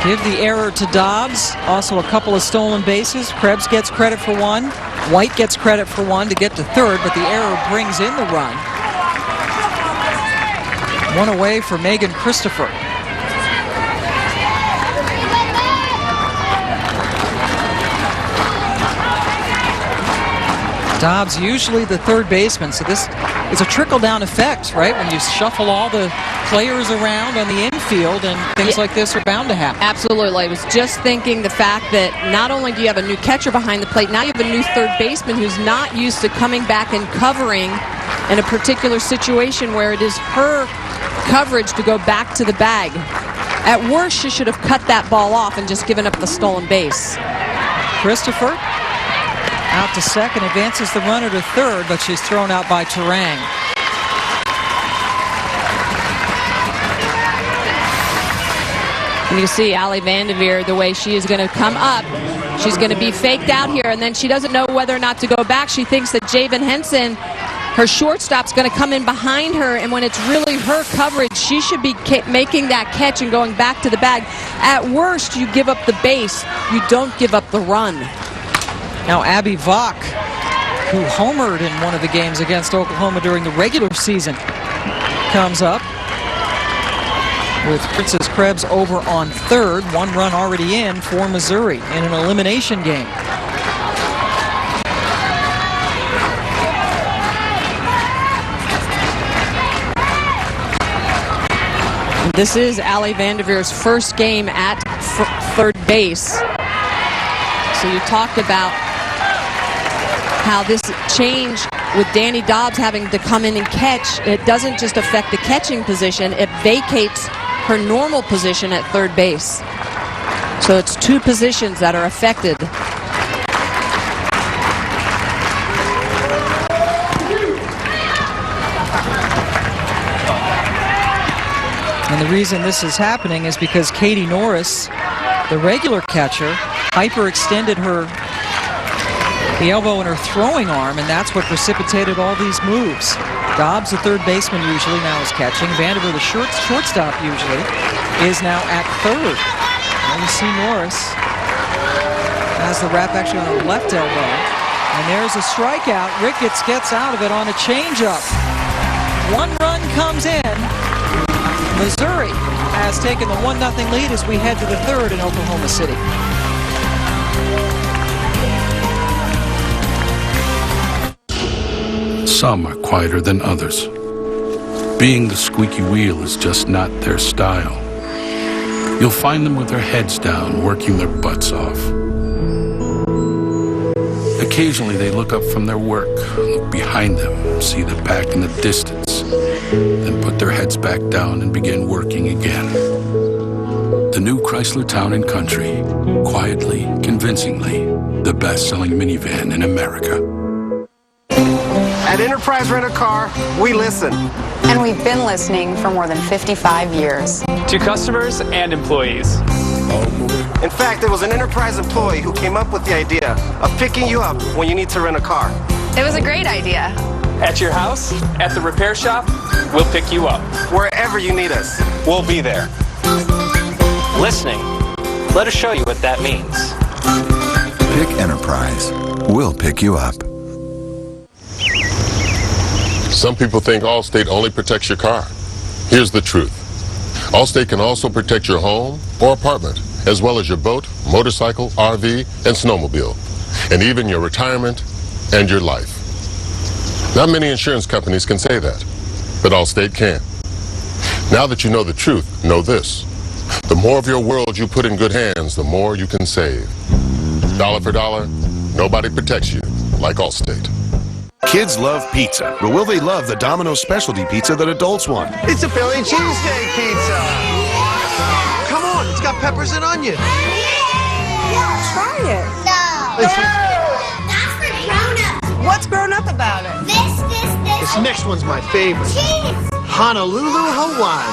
Give the error to Dobbs. Also a couple of stolen bases. Krebs gets credit for one. White gets credit for one to get to third, but the error brings in the run. One away for Megan Christopher. Dobbs usually the third baseman, so this is a trickle-down effect, right? When you shuffle all the players around on the infield, and things like this are bound to happen.
Absolutely. I was just thinking the fact that not only do you have a new catcher behind the plate, now you have a new third baseman who's not used to coming back and covering in a particular situation where it is her coverage to go back to the bag. At worst, she should have cut that ball off and just given up the stolen base.
Christopher out to second, advances the runner to third, but she's thrown out by Terang.
And you see Allie Vanderveer, the way she is going to come up. She's going to be faked out here, and then she doesn't know whether or not to go back. She thinks that Javen Henson, her shortstop's going to come in behind her, and when it's really her coverage, she should be making that catch and going back to the bag. At worst, you give up the base. You don't give up the run.
Now Abby Vach, who homered in one of the games against Oklahoma during the regular season, comes up with Princess Krebs over on third. One run already in for Missouri in an elimination game.
This is Allie Vanderveer's first game at third base. So you talked about how this change with Danny Dobbs having to come in and catch, it doesn't just affect the catching position, it vacates her normal position at third base. So it's two positions that are affected.
And the reason this is happening is because Katie Norris, the regular catcher, hyperextended the elbow in her throwing arm, and that's what precipitated all these moves. Dobbs, the third baseman, usually now is catching. Vanderveer, the shortstop, usually is now at third. And you see Norris has the wrap actually on her left elbow. And there's a strikeout. Ricketts gets out of it on a changeup. One run comes in. Missouri has taken the 1-0 lead as we head to the third in Oklahoma City.
Some are quieter than others. Being the squeaky wheel is just not their style. You'll find them with their heads down, working their butts off. Occasionally they look up from their work, look behind them, see the pack in the distance, then put their heads back down and begin working again. The new Chrysler Town & Country, quietly, convincingly, the best-selling minivan in America.
At Enterprise Rent-A-Car, we listen.
And we've been listening for more than 55 years.
To customers and employees.
In fact, there was an Enterprise employee who came up with the idea of picking you up when you need to rent a car.
It was a great idea.
At your house, at the repair shop, we'll pick you up.
Wherever you need us,
we'll be there. Listening. Let us show you what that means.
Pick Enterprise. We'll pick you up.
Some people think Allstate only protects your car. Here's the truth. Allstate can also protect your home or apartment, as well as your boat, motorcycle, RV, and snowmobile, and even your retirement and your life. Not many insurance companies can say that, but Allstate can. Now that you know the truth, know this. The more of your world you put in good hands, the more you can save. Dollar for dollar, nobody protects you like Allstate.
Kids love pizza, but will they love the Domino's specialty pizza that adults want?
It's a Philly cheesesteak pizza. Come on, it's got peppers and onions.
Try it. No. That's for grown-ups. What's grown-up about it? This.
This next one's my favorite.
Cheese.
Honolulu, Hawaii.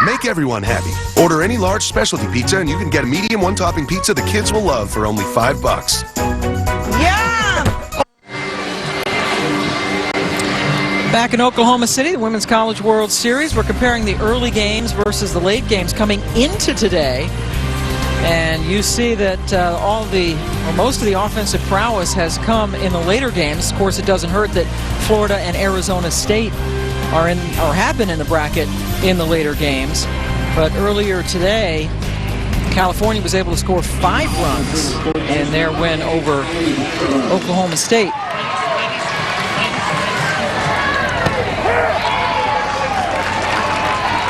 No.
Make everyone happy. Order any large specialty pizza and you can get a medium one-topping pizza the kids will love for only $5.
Back in Oklahoma City, the Women's College World Series, we're comparing the early games versus the late games coming into today. And you see that most of the offensive prowess has come in the later games. Of course, it doesn't hurt that Florida and Arizona State have been in the bracket in the later games. But earlier today, California was able to score 5 runs in their win over Oklahoma State.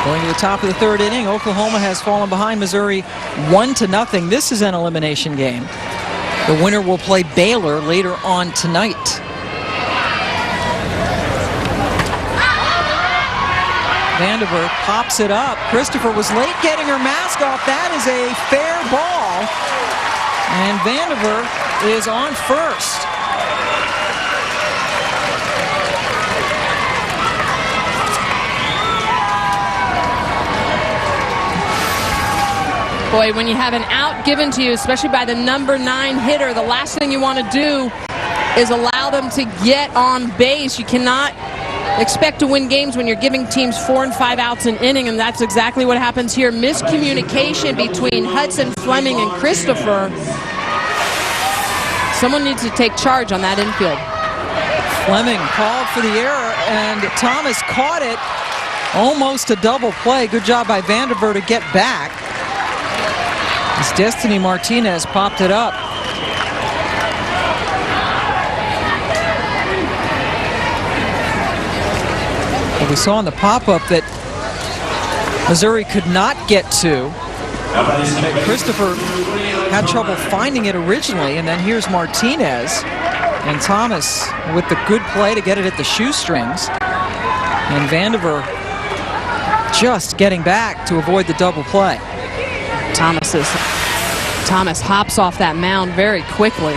Going to the top of the 3rd inning, Oklahoma has fallen behind Missouri 1-0. This is an elimination game. The winner will play Baylor later on tonight. Vandiver pops it up. Christopher was late getting her mask off. That is a fair ball. And Vandiver is on first.
Boy, when you have an out given to you, especially by the number 9 hitter, the last thing you want to do is allow them to get on base. You cannot expect to win games when you're giving teams 4 and 5 outs an inning, and that's exactly what happens here. Miscommunication between Hudson, Fleming, and Christopher. Someone needs to take charge on that infield.
Fleming called for the error, and Thomas caught it. Almost a double play. Good job by Vandiver to get back. As Destiny Martinez popped it up. Well, we saw in the pop-up that Missouri could not get to. Christopher had trouble finding it originally, and then here's Martinez. And Thomas with the good play to get it at the shoestrings. And Vandiver just getting back to avoid the double play.
Thomas hops off that mound very quickly.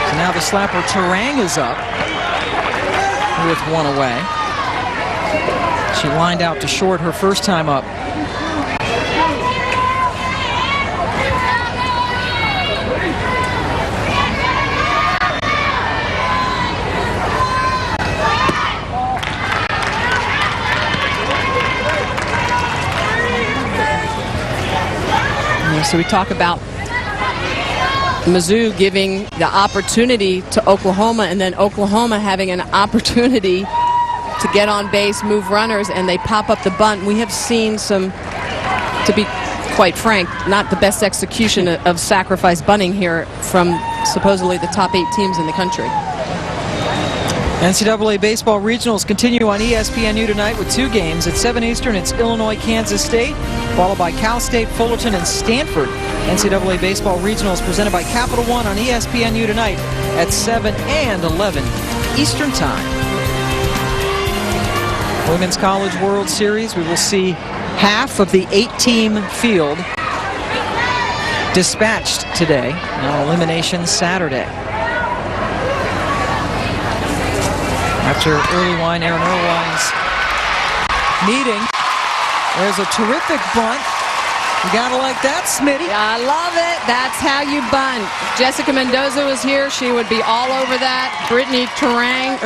So now the slapper Terang is up with 1 away. She lined out to short her first time up.
So we talk about Mizzou giving the opportunity to Oklahoma, and then Oklahoma having an opportunity to get on base, move runners, and they pop up the bunt. We have seen some, to be quite frank, not the best execution of sacrifice bunting here from supposedly the top 8 teams in the country.
NCAA baseball regionals continue on ESPNU tonight with 2 games. At 7 Eastern, it's Illinois, Kansas State, followed by Cal State, Fullerton, and Stanford. NCAA baseball regionals presented by Capital One on ESPNU tonight at 7 and 11 Eastern Time. Women's College World Series, we will see half of the 8-team field dispatched today on Elimination Saturday. After Aaron Irwine's meeting, there's a terrific bunt. You gotta like that, Smitty.
I love it. That's how you bunt. Jessica Mendoza was here. She would be all over that. Brianna Turang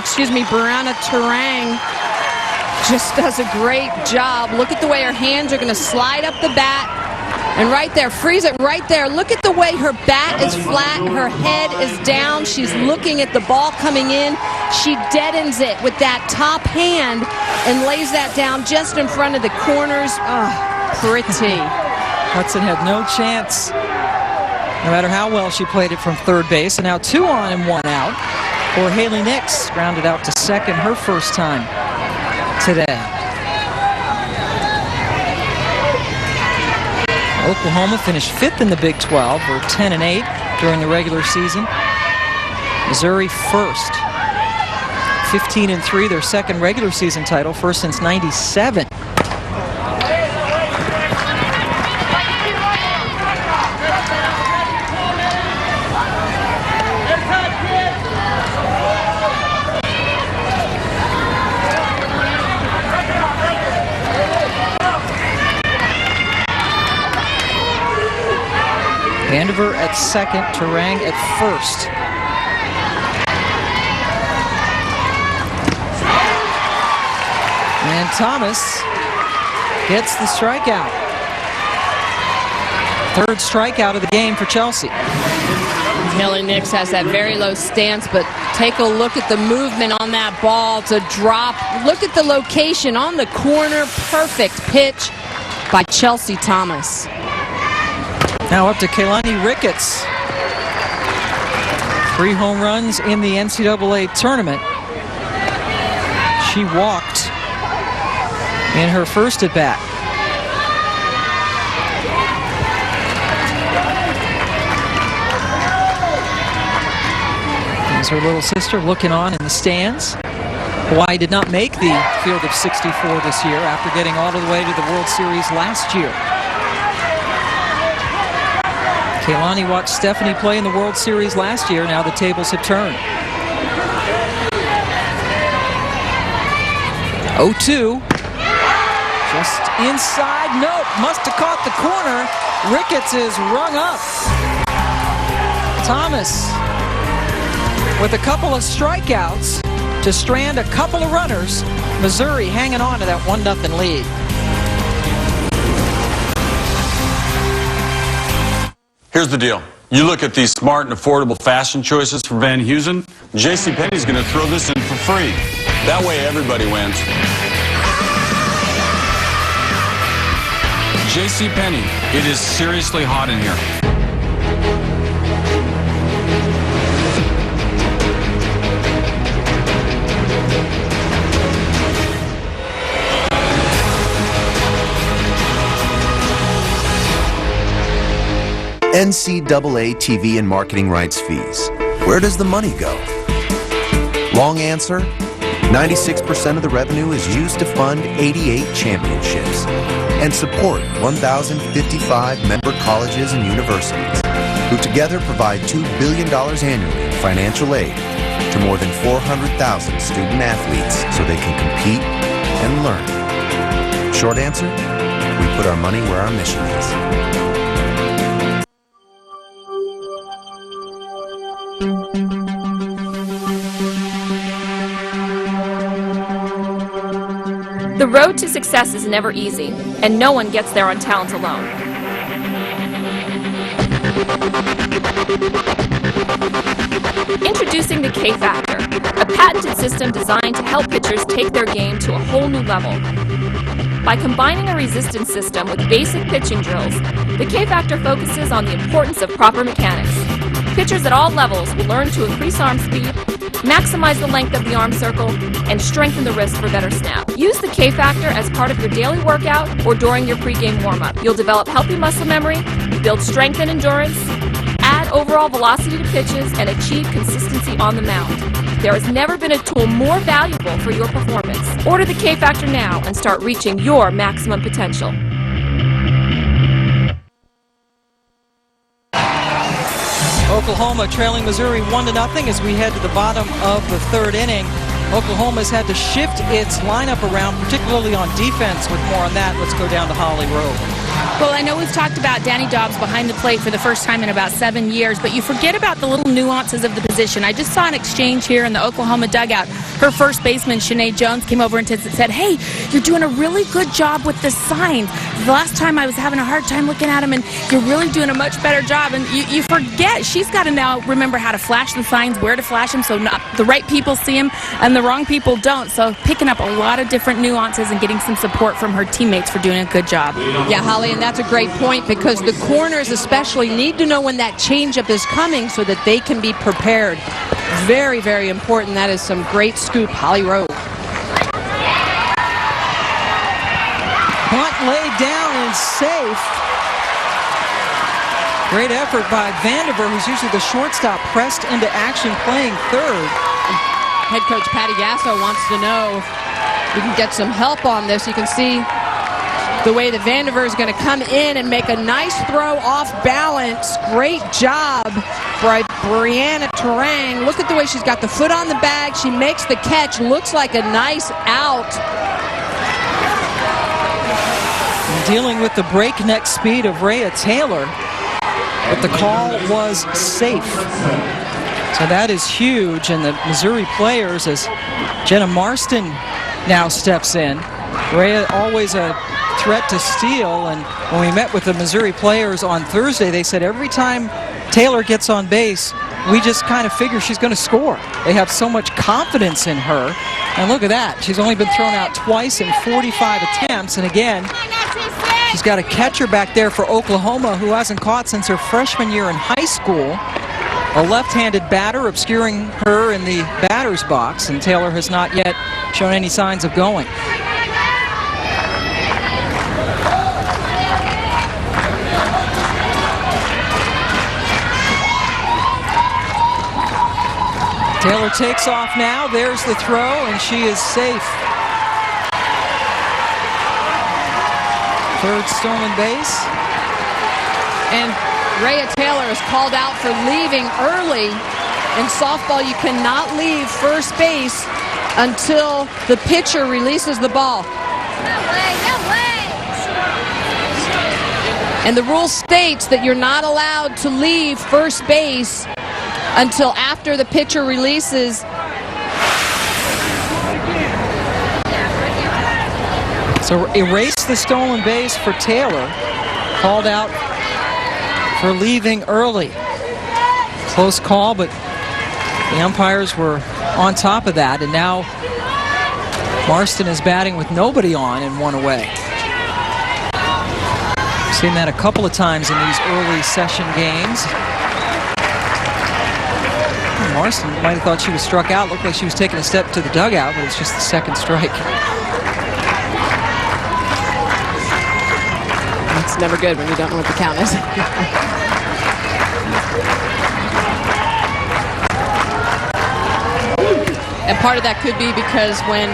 just does a great job. Look at the way her hands are going to slide up the bat. And right there, freeze it right there. Look at the way her bat is flat, her head is down. She's looking at the ball coming in. She deadens it with that top hand and lays that down just in front of the corners. Oh, pretty.
Hudson had no chance, no matter how well she played it from third base. And now 2 on and 1 out for Haley Nix, grounded out to second, her first time today. Oklahoma finished 5th in the Big 12. We're 10-8 during the regular season. Missouri first. 15-3, their second regular season title, first since '97. Vandiver at second, Turang at first. And Thomas gets the strikeout. Third strikeout of the game for Chelsea.
Haley Nix has that very low stance, but take a look at the movement on that ball to drop. Look at the location on the corner. Perfect pitch by Chelsea Thomas.
Now up to Kaylani Ricketts. 3 home runs in the NCAA tournament. She walked in her first at bat. There's her little sister looking on in the stands. Hawaii did not make the field of 64 this year after getting all the way to the World Series last year. Kaylani watched Stephanie play in the World Series last year. Now the tables have turned. 0-2. Just inside. Nope. Must have caught the corner. Ricketts is rung up. Thomas with a couple of strikeouts to strand a couple of runners. Missouri hanging on to that 1-0 lead.
Here's the deal. You look at these smart and affordable fashion choices from Van Heusen, JCPenney's going to throw this in for free. That way everybody wins. JCPenney, it is seriously hot in here.
NCAA TV and marketing rights fees. Where does the money go? Long answer, 96% of the revenue is used to fund 88 championships and support 1,055 member colleges and universities, who together provide $2 billion annually in financial aid to more than 400,000 student athletes so they can compete and learn. Short answer, we put our money where our mission is.
The road to success is never easy, and no one gets there on talent alone. Introducing the K Factor, a patented system designed to help pitchers take their game to a whole new level. By combining a resistance system with basic pitching drills, the K-Factor focuses on the importance of proper mechanics. Pitchers at all levels will learn to increase arm speed, maximize the length of the arm circle, and strengthen the wrist for better snap. Use the K-Factor as part of your daily workout or during your pregame warm-up. You'll develop healthy muscle memory, build strength and endurance, add overall velocity to pitches, and achieve consistency on the mound. There has never been a tool more valuable for your performance. Order the K-Factor now and start reaching your maximum potential.
Oklahoma trailing Missouri 1-0 as we head to the bottom of the third inning. Oklahoma's had to shift its lineup around, particularly on defense. With more on that, let's go down to Holly Rowe.
Well, I know we've talked about Danny Dobbs behind the plate for the first time in about 7 years, but you forget about the little nuances of the position. I just saw an exchange here in the Oklahoma dugout. Her first baseman, Shanae Jones, came over and said, "Hey, you're doing a really good job with the signs. The last time I was having a hard time looking at them, and you're really doing a much better job." And you forget she's got to now remember how to flash the signs, where to flash them, so not the right people see them and the wrong people don't. So picking up a lot of different nuances and getting some support from her teammates for doing a good job.
Yeah, Holly, and that's a great point because the corners especially need to know when that changeup is coming so that they can be prepared. Very, very important. That is some great scoop, Holly Rowe.
Bunt laid down and safe. Great effort by Vandiver, who's usually the shortstop, pressed into action playing third.
Head coach Patty Gasso wants to know if we can get some help on this. You can see the way that Vandiver is going to come in and make a nice throw off balance. Great job by Brianna Terang. Look at the way she's got the foot on the bag. She makes the catch. Looks like a nice out.
Dealing with the breakneck speed of Rhea Taylor, but the call was safe. So that is huge, and the Missouri players, as Jenna Marston now steps in. Rhea always a threat to steal, and when we met with the Missouri players on Thursday, they said every time Taylor gets on base, we just kind of figure she's going to score. They have so much confidence in her, and look at that. She's only been thrown out twice in 45 attempts, and again, she's got a catcher back there for Oklahoma who hasn't caught since her freshman year in high school. A left-handed batter obscuring her in the batter's box, and Taylor has not yet shown any signs of going. Taylor takes off now. There's the throw, and she is safe. Third stolen base.
And Rhea Taylor is called out for leaving early. In softball, you cannot leave first base until the pitcher releases the ball.
No way.
And the rule states that you're not allowed to leave first base until after the pitcher releases.
So erase the stolen base for Taylor. Called out for leaving early. Close call, but the umpires were on top of that, and now Marston is batting with nobody on and one away. Seen that a couple of times in these early session games. Marston might have thought she was struck out. Looked like she was taking a step to the dugout, but it's just the second strike.
It's never good when you don't know what the count is. And part of that could be because when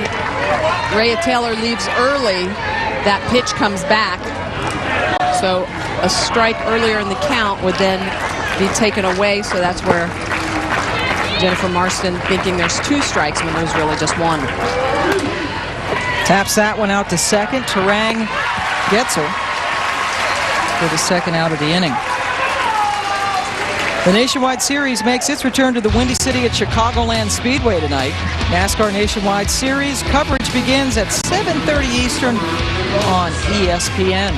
Rhea Taylor leaves early, that pitch comes back. So a strike earlier in the count would then be taken away, so that's where Jennifer Marston thinking there's two strikes when there's really just one.
Taps that one out to second. Terang gets her for the second out of the inning. The Nationwide Series makes its return to the Windy City at Chicagoland Speedway tonight. NASCAR Nationwide Series coverage begins at 7:30 Eastern on ESPN.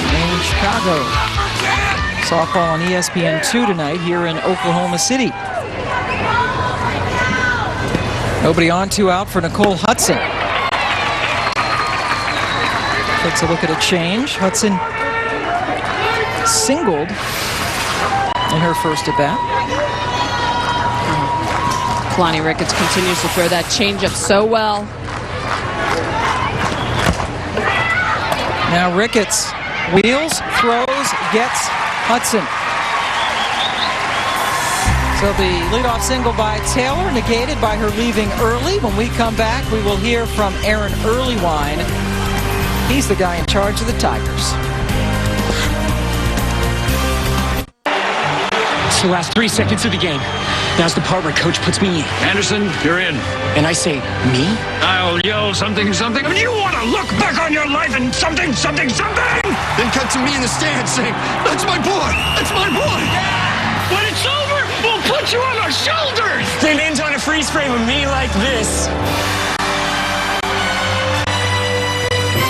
In Chicago. Softball on ESPN2 tonight here in Oklahoma City. Nobody on, two out for Nicole Hudson. takes a look at a change. Hudson singled in her first at bat.
Kalani Ricketts continues to throw that changeup so well.
Now Ricketts wheels, throws, gets Hudson. So the leadoff single by Taylor negated by her leaving early. When we come back, we will hear from Aaron Earlywine. He's the guy in charge of the Tigers.
It's the last 3 seconds of the game. Now's the part where coach puts me in.
Anderson, you're in.
And I say, me?
I'll yell something, something. I mean, you want to look back on your life and something, something, something!
Then cut to me in the stands saying, that's my boy! That's my boy!
Yeah! When it's over, we'll put you on our shoulders! Then ends on a freeze frame of me like this.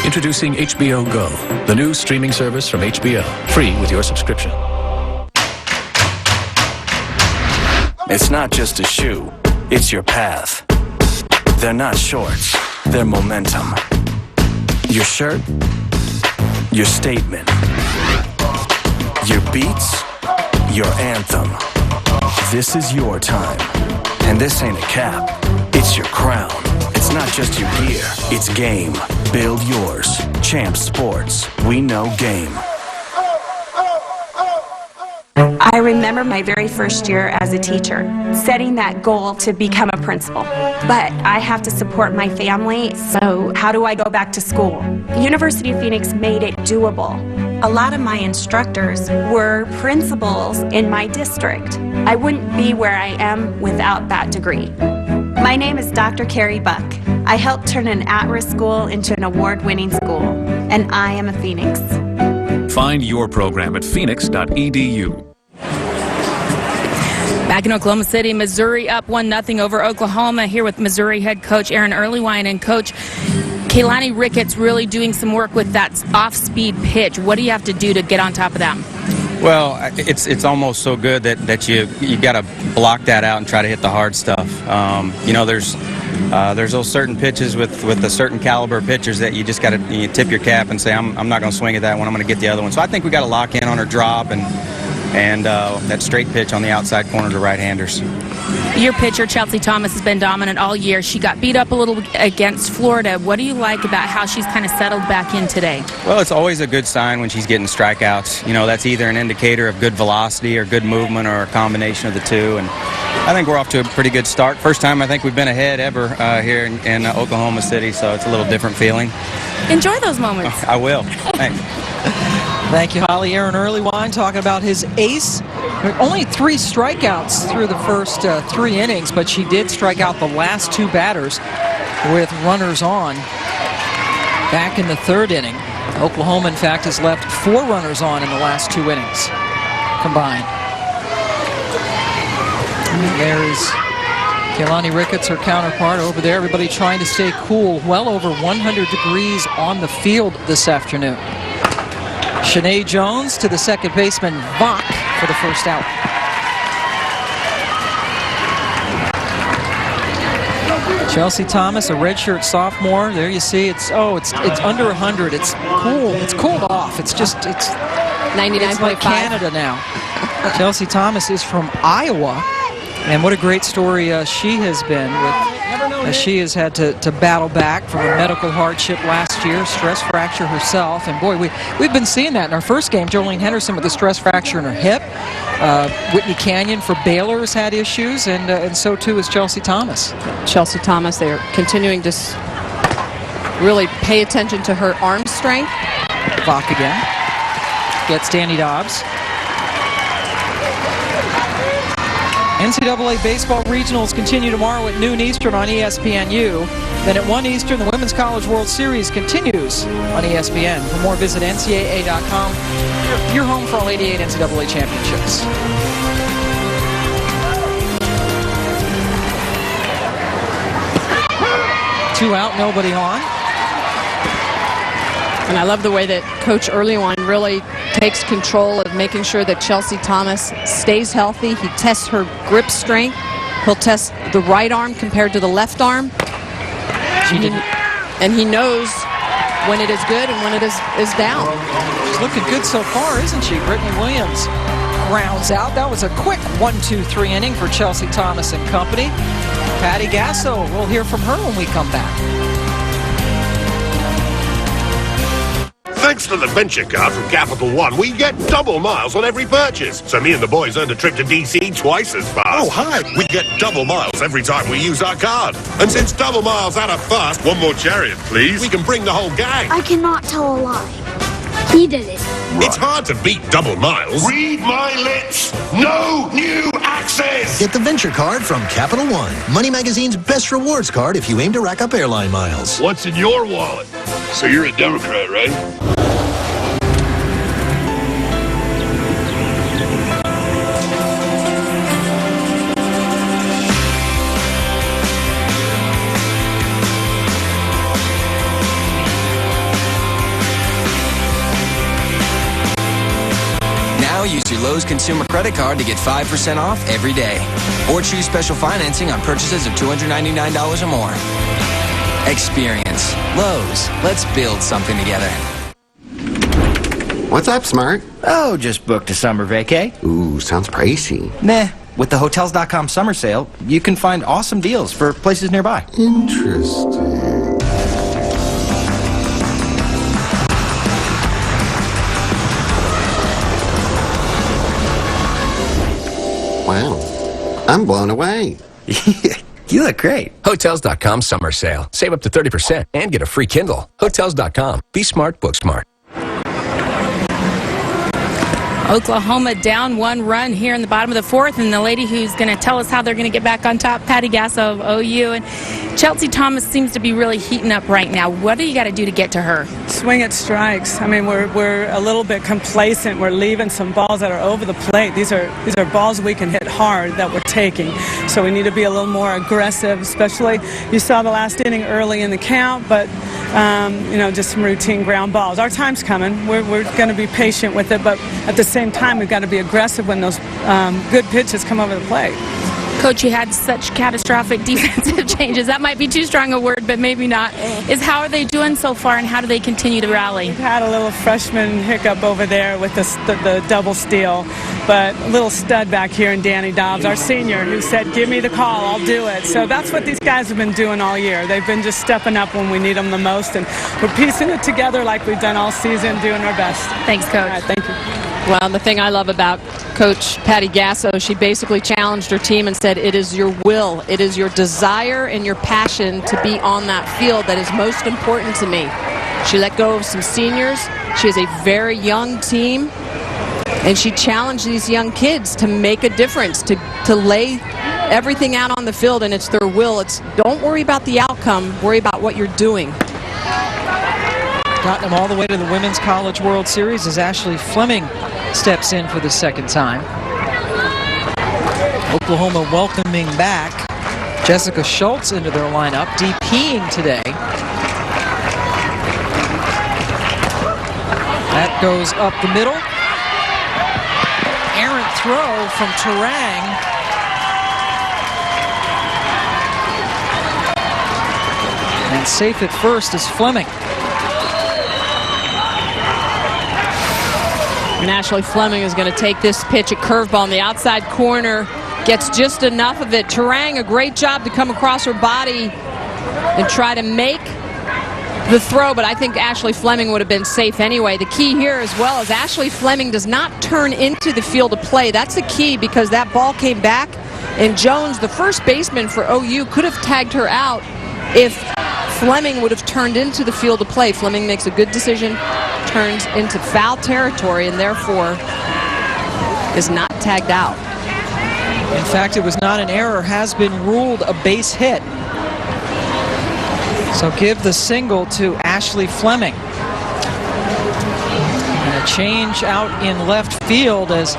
Introducing HBO Go, the new streaming service from HBO, free with your subscription.
It's not just a shoe, it's your path. They're not shorts, they're momentum. Your shirt, your statement. Your beats, your anthem. This is your time. And this ain't a cap, it's your crown. It's not just your gear, it's game. Build yours. Champ Sports. We know game.
I remember my very first year as a teacher, setting that goal to become a principal. But I have to support my family, so how do I go back to school? University of Phoenix made it doable. A lot of my instructors were principals in my district. I wouldn't be where I am without that degree. My name is Dr. Carrie Buck. I helped turn an at-risk school into an award-winning school, and I am a Phoenix.
Find your program at phoenix.edu.
Back in Oklahoma City, Missouri up 1-0 over Oklahoma. Here with Missouri head coach Aaron Earlywine and coach Kalani Ricketts really doing some work with that off-speed pitch. What do you have to do to get on top of that?
Well, it's almost so good that you got to block that out and try to hit the hard stuff. You know, there's those certain pitches with a certain caliber pitchers that you just got to tip your cap and say, I'm not going to swing at that one. I'm going to get the other one. So I think we got to lock in on her drop and that straight pitch on the outside corner to right-handers.
Your pitcher, Chelsea Thomas, has been dominant all year. She got beat up a little against Florida. What do you like about how she's kind of settled back in today?
Well, it's always a good sign when she's getting strikeouts. You know, that's either an indicator of good velocity or good movement or a combination of the two. And I think we're off to a pretty good start. First time I think we've been ahead ever here in Oklahoma City, so it's a little different feeling.
Enjoy those moments.
I will. Thanks.
Thank you, Holly. Aaron Earlywine talking about his ace. Only 3 strikeouts through the first 3 innings, but she did strike out the last 2 batters with runners on back in the 3rd inning. Oklahoma, in fact, has left 4 runners on in the last 2 innings combined. And there is Kalani Ricketts, her counterpart over there. Everybody trying to stay cool. Well over 100 degrees on the field this afternoon. Shanae Jones to the second baseman, Bach, for the first out. Chelsea Thomas, a redshirt sophomore. There you see it's under 100. It's cool. It's cooled off. It's
99.5.
It's like Canada now. Chelsea Thomas is from Iowa, and what a great story she has been with. She has had to battle back from a medical hardship last year, stress fracture herself. And boy, we've been seeing that in our first game. Jolene Henderson with a stress fracture in her hip. Whitney Canyon for Baylor has had issues, and so too is Chelsea Thomas.
Chelsea Thomas, they are continuing to really pay attention to her arm strength.
Bach again. Gets Danny Dobbs. NCAA Baseball Regionals continue tomorrow at noon Eastern on ESPNU. Then at 1 Eastern, the Women's College World Series continues on ESPN. For more, visit ncaa.com. Your home for all 88 NCAA championships. Two out, nobody on.
And I love the way that Coach Earlywine really takes control of making sure that Chelsea Thomas stays healthy. He tests her grip strength. He'll test the right arm compared to the left arm. And he knows when it is good and when it is down.
She's looking good so far, isn't she? Brittany Williams rounds out. That was a quick 1-2-3 inning for Chelsea Thomas and company. Patty Gasso, we'll hear from her when we come back.
Thanks to the Venture Card from Capital One, we get double miles on every purchase. So me and the boys earned a trip to DC twice as fast.
Oh, hi. We get double miles every time we use our card.
And since double miles add up fast, one more chariot, please. We can bring the whole gang.
I cannot tell a lie. He did it.
It's hard to beat double miles.
Read my lips. No new access.
Get the Venture Card from Capital One. Money Magazine's best rewards card if you aim to rack up airline miles.
What's in your wallet? So you're a Democrat, right?
Use your Lowe's consumer credit card to get 5% off every day. Or choose special financing on purchases of $299 or more. Experience. Lowe's. Let's build something together.
What's up, Smart?
Oh, just booked a summer vacay.
Ooh, sounds pricey.
Meh. With the Hotels.com summer sale, you can find awesome deals for places nearby.
Interesting. Wow, I'm blown away.
You look great.
Hotels.com summer sale. Save up to 30% and get a free Kindle. Hotels.com. Be smart, book smart.
Oklahoma down 1 run here in the bottom of the 4th, and the lady who's going to tell us how they're going to get back on top, Patty Gasso of OU. And Chelsea Thomas seems to be really heating up right now. What do you got to do to get to her?
Swing at strikes. I mean, we're a little bit complacent. We're leaving some balls that are over the plate. These are balls we can hit hard that we're taking. So we need to be a little more aggressive, especially you saw the last inning early in the count, but just some routine ground balls. Our time's coming. We're going to be patient with it, but at the same time, we've got to be aggressive when those good pitches come over the plate.
Coach, you had such catastrophic defensive changes. That might be too strong a word, but maybe not. How are they doing so far, and how do they continue to rally?
We've had a little freshman hiccup over there with the double steal, but a little stud back here in Danny Dobbs, our senior, who said, give me the call, I'll do it. So that's what these guys have been doing all year. They've been just stepping up when we need them the most, and we're piecing it together like we've done all season, doing our best.
Thanks, Coach.
All right, thank you.
Well, the thing I love about Coach Patty Gasso, she basically challenged her team and said, it is your will, it is your desire and your passion to be on that field that is most important to me. She let go of some seniors. She has a very young team, and she challenged these young kids to make a difference, to lay everything out on the field, and it's their will. It's don't worry about the outcome, worry about what you're doing.
Gotten them all the way to the Women's College World Series as Ashley Fleming steps in for the second time. Oklahoma welcoming back Jessica Schultz into their lineup, DPing today. That goes up the middle. Errant throw from Turang. And safe at first is Fleming.
And Ashley Fleming is going to take this pitch, a curveball in the outside corner, gets just enough of it. Turang, a great job to come across her body and try to make the throw, but I think Ashley Fleming would have been safe anyway. The key here as well is Ashley Fleming does not turn into the field of play. That's the key, because that ball came back, and Jones, the first baseman for OU, could have tagged her out if Fleming would have turned into the field of play. Fleming makes a good decision, turns into foul territory, and therefore is not tagged out.
In fact, it was not an error, has been ruled a base hit. So give the single to Ashley Fleming. And a change out in left field as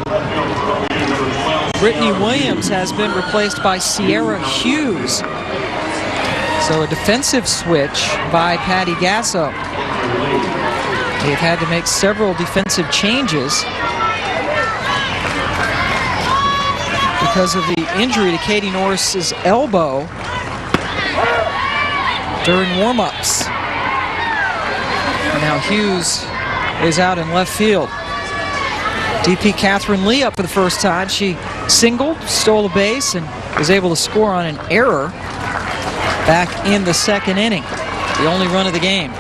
Brittany Williams has been replaced by Sierra Hughes. So a defensive switch by Patty Gasso. They've had to make several defensive changes because of the injury to Katie Norris's elbow during warm-ups. Now Hughes is out in left field. DP Catherine Lee up for the first time. She singled, stole a base, and was able to score on an error back in the second inning. The only run of the game.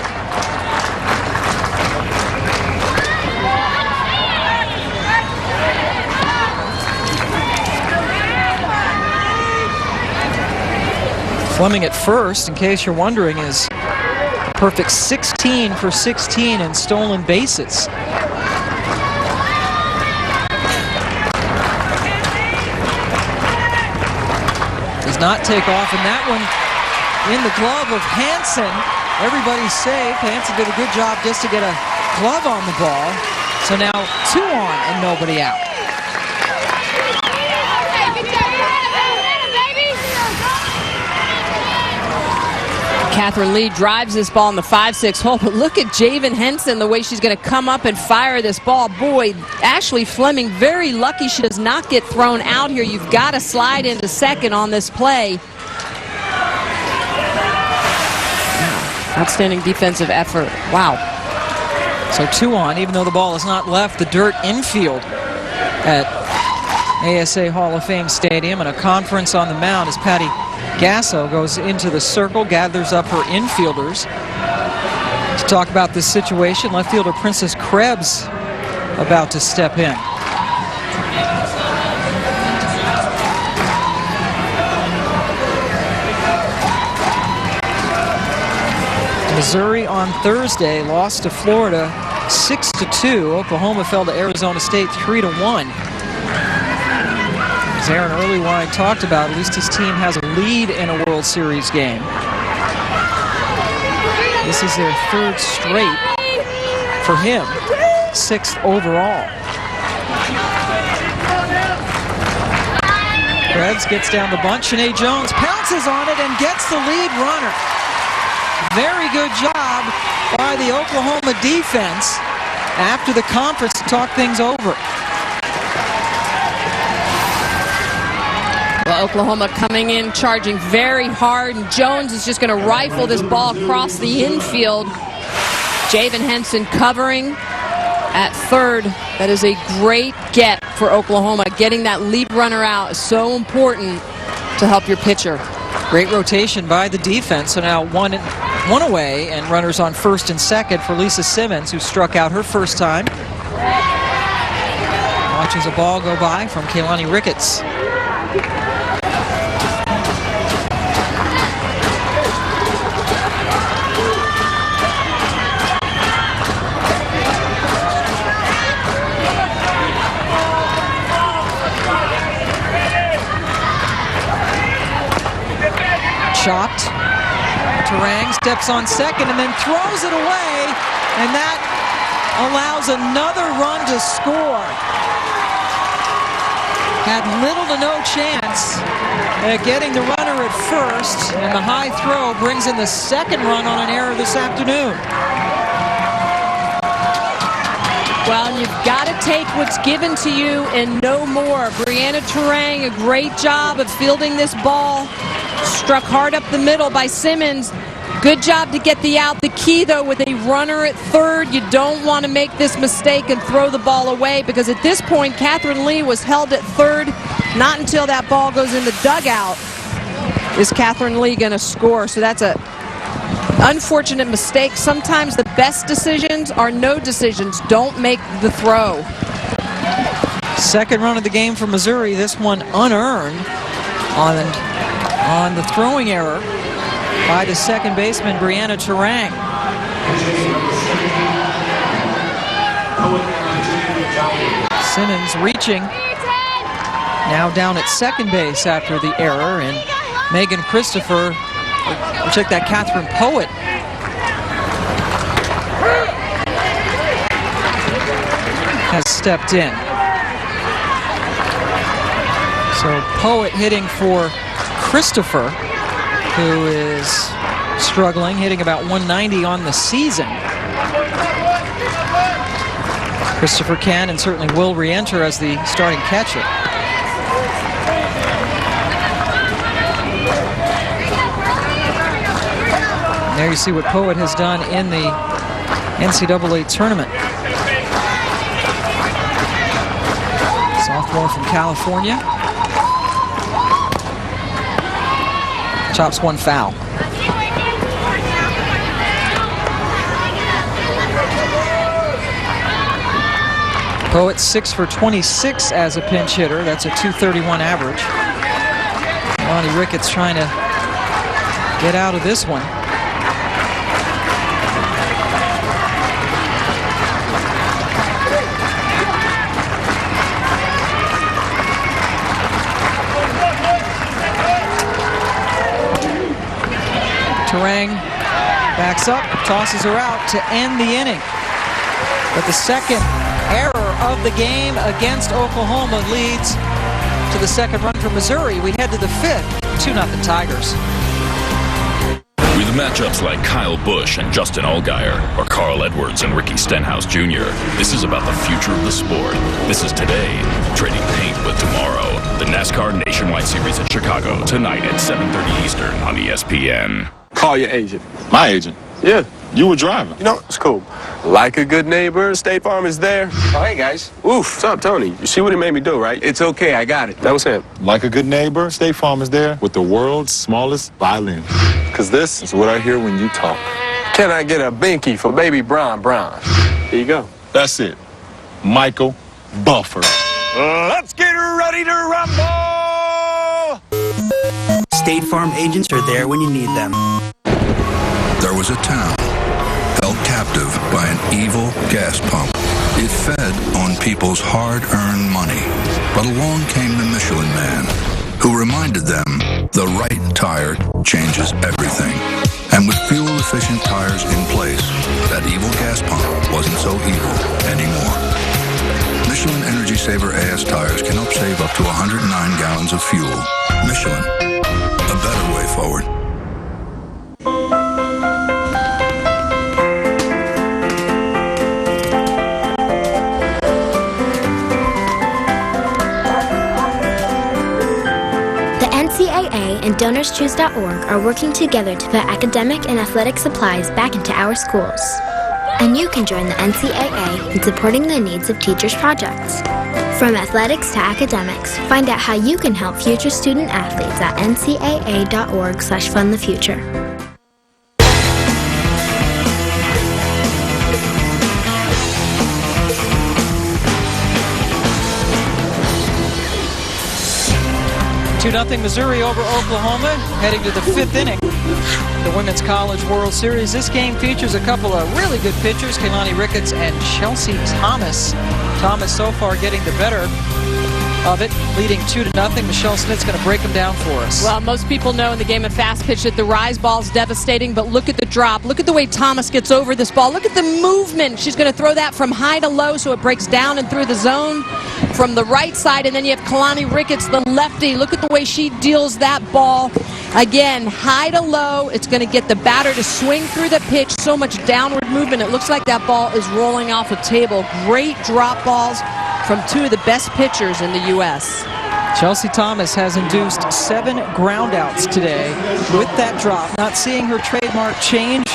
Fleming at first, in case you're wondering, is a perfect 16 for 16 in stolen bases. Does not take off, and that one in the glove of Hansen. Everybody's safe. Hansen did a good job just to get a glove on the ball. So now 2 on and nobody out.
Catherine Lee drives this ball in the 5-6 hole, but look at Javen Henson, the way she's going to come up and fire this ball. Boy, Ashley Fleming very lucky she does not get thrown out here. You've got to slide into second on this play. Outstanding defensive effort. Wow.
So 2 on, even though the ball has not left the dirt infield at ASA Hall of Fame Stadium, and a conference on the mound as Patty Gasso goes into the circle, gathers up her infielders. To talk about this situation, left fielder Princess Krebs about to step in. Missouri on Thursday lost to Florida 6-2. Oklahoma fell to Arizona State 3-1. As Aaron Earlywine talked about, at least his team has a lead in a World Series game. This is their 3rd straight for him, 6th overall. Krebs gets down the bunt. Shanae Jones pounces on it and gets the lead runner. Very good job by the Oklahoma defense after the conference to talk things over.
Well, Oklahoma coming in, charging very hard, and Jones is just going to rifle this ball across the infield. Javen Henson covering at third. That is a great get for Oklahoma. Getting that lead runner out is so important to help your pitcher.
Great rotation by the defense. So now one away, and runners on first and second for Lisa Simmons, who struck out her first time. Watches a ball go by from Kaylani Ricketts. Chopped. Terang steps on second and then throws it away, and that allows another run to score. Had little to no chance at getting the runner at first, and the high throw brings in the second run on an error this afternoon.
Well, you've got to take what's given to you and no more. Brianna Terang, a great job of fielding this ball. Struck hard up the middle by Simmons. Good job to get the out. The key, though, with a runner at third, you don't want to make this mistake and throw the ball away, because at this point, Catherine Lee was held at third. Not until that ball goes in the dugout is Catherine Lee going to score. So that's a unfortunate mistake. Sometimes the best decisions are no decisions. Don't make the throw.
Second run of the game for Missouri. This one unearned on the throwing error by the second baseman, Brianna Terang. Simmons reaching, now down at second base after the error, and Megan Christopher, or check that, Catherine Poet, has stepped in. So Poet hitting for Christopher, who is struggling, hitting about 190 on the season. Christopher can and certainly will re-enter as the starting catcher. And there you see what Poet has done in the NCAA tournament. Sophomore from California. Chops one foul. Poet 6 for 26 as a pinch hitter. That's a .231 average. Lonnie Ricketts trying to get out of this one. Terang backs up, tosses her out to end the inning. But the second error of the game against Oklahoma leads to the second run for Missouri. We head to the fifth, 2-0 Tigers.
With matchups like Kyle Busch and Justin Allgaier, or Carl Edwards and Ricky Stenhouse Jr., this is about the future of the sport. This is today, trading paint with tomorrow. The NASCAR Nationwide Series at Chicago, tonight at 7:30 Eastern on ESPN.
Call your agent.
My agent?
Yeah.
You were driving.
You know, it's cool. Like a good neighbor, State Farm is there. Oh, hey, guys. Oof, what's up, Tony? You see what he made me do, right? It's okay, I got it. That was him.
Like a good neighbor, State Farm is there with the world's smallest violin. Because this is what I hear when you talk.
Can I get a binky for baby Bron? Here you go.
That's it. Michael Buffer.
Let's get ready to rumble!
State Farm agents are there when you need them.
There was a town held captive by an evil gas pump. It fed on people's hard-earned money. But along came the Michelin Man, who reminded them the right tire changes everything. And with fuel-efficient tires in place, that evil gas pump wasn't so evil anymore. Michelin Energy Saver AS tires can help save up to 109 gallons of fuel. Michelin, a better way forward.
NCAA and DonorsChoose.org are working together to put academic and athletic supplies back into our schools. And you can join the NCAA in supporting the needs of teachers' projects. From athletics to academics, find out how you can help future student athletes at ncaa.org/fundthefuture.
Nothing Missouri over Oklahoma, heading to the fifth inning. The Women's College World Series. This game features a couple of really good pitchers, Keilani Ricketts and Chelsea Thomas. Thomas so far getting the better of it, leading 2-0. Michelle Smith's going to break them down for us.
Well, most people know in the game of fast pitch that the rise ball is devastating, but look at the drop. Look at the way Thomas gets over this ball. Look at the movement. She's going to throw that from high to low so it breaks down and through the zone from the right side, and then you have Keilani Ricketts, the lefty. Look at the way she deals that ball. Again, high to low. It's going to get the batter to swing through the pitch. So much downward movement. It looks like that ball is rolling off a table. Great drop balls from two of the best pitchers in the U.S.
Chelsea Thomas has induced 7 groundouts today with that drop. Not seeing her trademark change.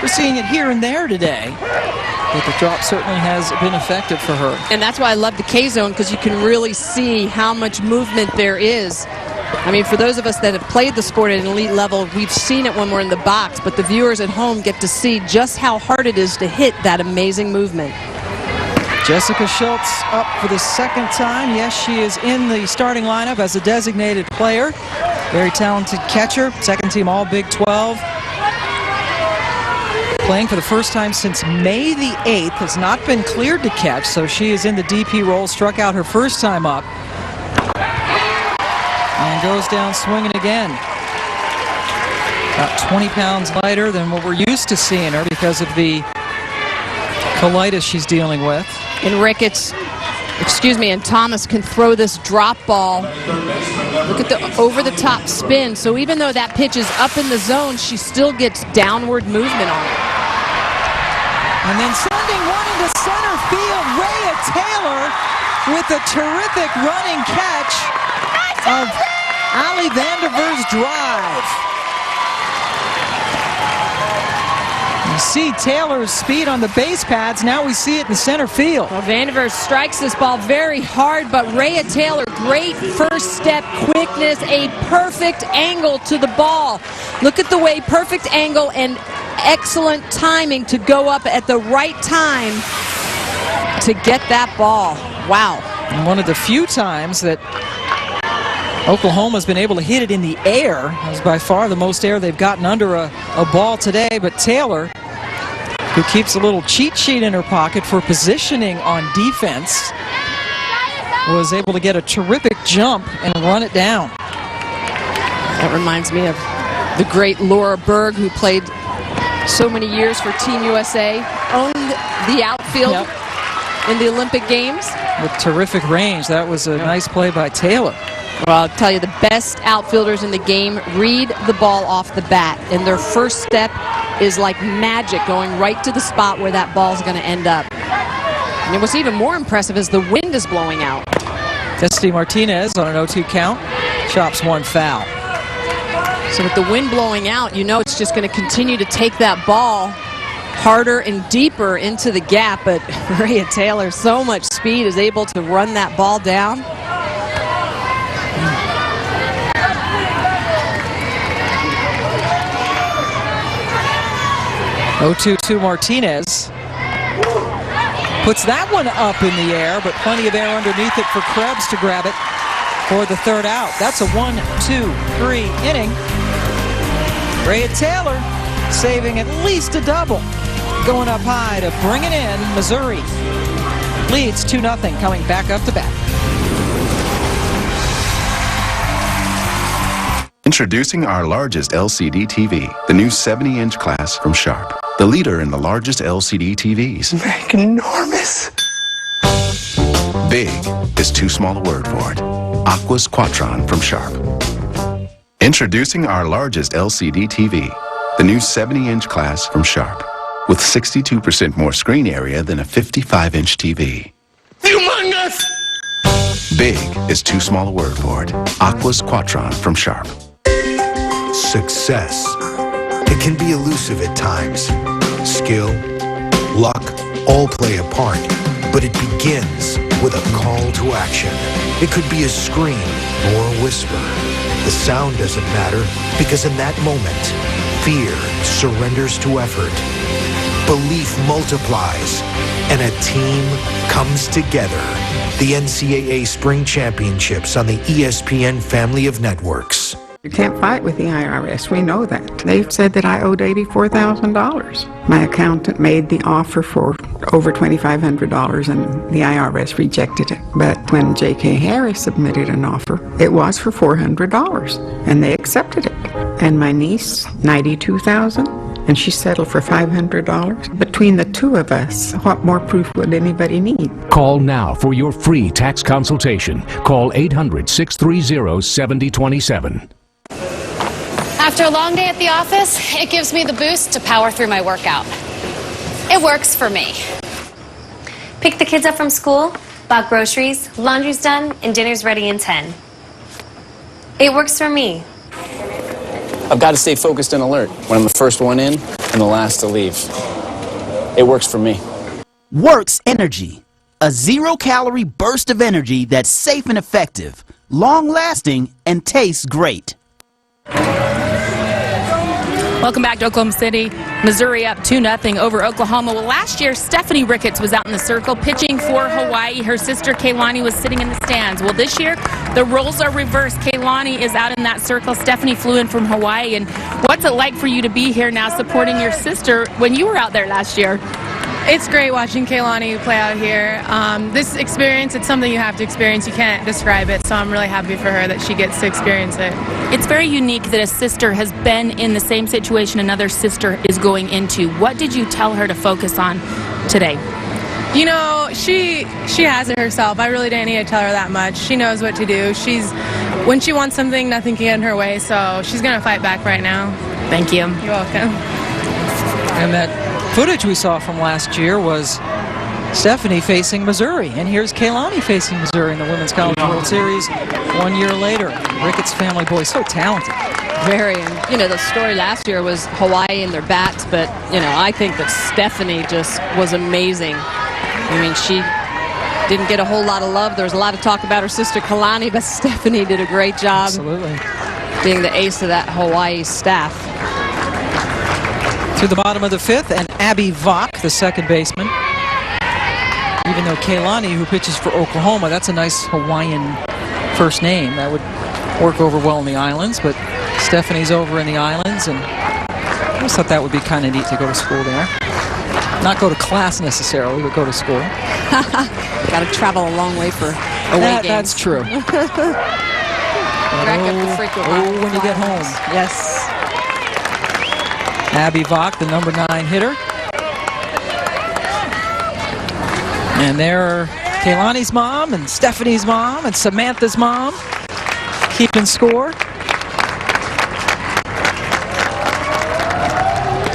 We're seeing it here and there today. But the drop certainly has been effective for her.
And that's why I love the K-Zone, because you can really see how much movement there is. I mean, for those of us that have played the sport at an elite level, we've seen it when we're in the box, but the viewers at home get to see just how hard it is to hit that amazing movement.
Jessica Schultz up for the second time. Yes, she is in the starting lineup as a designated player. Very talented catcher, second team all Big 12. Playing for the first time since May the 8th, has not been cleared to catch, so she is in the DP role, struck out her first time up. And goes down swinging again. About 20 pounds lighter than what we're used to seeing her because of the colitis she's dealing with.
And Ricketts, and Thomas can throw this drop ball. Look at the over-the-top spin. So even though that pitch is up in the zone, she still gets downward movement on it.
And then sending one into center field, Rhea Taylor with a terrific running catch of Ali Vanderveer's drive. You see Taylor's speed on the base pads. Now we see it in center field.
Well, Vandiver strikes this ball very hard, but Rhea Taylor, great first step quickness, a perfect angle to the ball. Look at the way, perfect angle and excellent timing to go up at the right time to get that ball. Wow.
And one of the few times that Oklahoma's been able to hit it in the air. That was by far the most air they've gotten under a ball today. But Taylor, who keeps a little cheat sheet in her pocket for positioning on defense, was able to get a terrific jump and run it down.
That reminds me of the great Laura Berg, who played so many years for Team USA, owned the outfield in the Olympic Games.
With terrific range. That was a nice play by Taylor.
Well, I'll tell you, the best outfielders in the game read the ball off the bat, and their first step is like magic, going right to the spot where that ball's going to end up. And what's even more impressive is the wind is blowing out.
Destiny Martinez on an 0-2 count, chops one foul.
So with the wind blowing out, you know it's just going to continue to take that ball harder and deeper into the gap, but Rhea Taylor, so much speed, is able to run that ball down.
To Martinez puts that one up in the air, but plenty of air underneath it for Krebs to grab it for the third out. That's a 1-2-3 inning. Rhea Taylor saving at least a double, going up high to bring it in. Missouri leads 2-0, coming back up to bat.
Introducing our largest LCD TV, the new 70-inch class from Sharp, the leader in the largest LCD TVs.
Enormous.
Big is too small a word for it. Aquas Quatron from Sharp. Introducing our largest LCD TV, the new 70-inch class from Sharp, with 62% more screen area than a 55-inch TV.
Humongous!
Big is too small a word for it. Aquas Quatron from Sharp.
Success. It can be elusive at times. Skill, luck, all play a part, but it begins with a call to action. It could be a scream or a whisper. The sound doesn't matter, because in that moment, fear surrenders to effort. Belief multiplies, and a team comes together. The NCAA Spring Championships on the ESPN family of networks.
You can't fight with the IRS. We know that. They've said that I owed $84,000. My accountant made the offer for over $2,500 and the IRS rejected it. But when J.K. Harris submitted an offer, it was for $400 and they accepted it. And my niece, $92,000, and she settled for $500. Between the two of us, what more proof would anybody need?
Call now for your free tax consultation. Call 800-630-7027.
After a long day at the office, it gives me the boost to power through my workout. It works for me.
Picked the kids up from school, bought groceries, laundry's done, and dinner's ready in 10. It works for me.
I've got to stay focused and alert when I'm the first one in and the last to leave. It works for me.
Works Energy, a zero-calorie burst of energy that's safe and effective, long-lasting, and tastes great.
Welcome back to Oklahoma City. Missouri up 2-0 over Oklahoma. Well, last year, Stephanie Ricketts was out in the circle pitching for Hawaii. Her sister, Kaylani, was sitting in the stands. Well, this year, the roles are reversed. Kaylani is out in that circle. Stephanie flew in from Hawaii. And what's it like for you to be here now supporting your sister when you were out there last year?
It's great watching Kaylani play out here. This experience, it's something you have to experience. You can't describe it, so I'm really happy for her that she gets to experience it.
It's very unique that a sister has been in the same situation another sister is going into. What did you tell her to focus on today?
You know, she has it herself. I really didn't need to tell her that much. She knows what to do. When she wants something, nothing can get in her way, so she's going to fight back right now.
Thank you.
You're welcome.
And that footage we saw from last year was Stephanie facing Missouri, and here's Kaylani facing Missouri in the Women's College World Series 1 year later. Ricketts family boy, so talented.
Very, and you know, the story last year was Hawaii and their bats, but you know, I think that Stephanie just was amazing. I mean, she didn't get a whole lot of love. There was a lot of talk about her sister Kalani, but Stephanie did a great job.
Absolutely.
Being the ace of that Hawaii staff.
To the bottom of the fifth, and Abby Vach, the second baseman. Even though Kaylani, who pitches for Oklahoma, that's a nice Hawaiian first name. That would work over well in the islands, but Stephanie's over in the islands, and I just thought that would be kind of neat to go to school there. Not go to class necessarily, but go to school.
Got to travel a long way for away games.
That's true.
Rack up the frequent
when you get home.
Yes.
Abby Vach, the number 9 hitter. And there are Kaylani's mom and Stephanie's mom and Samantha's mom keeping score.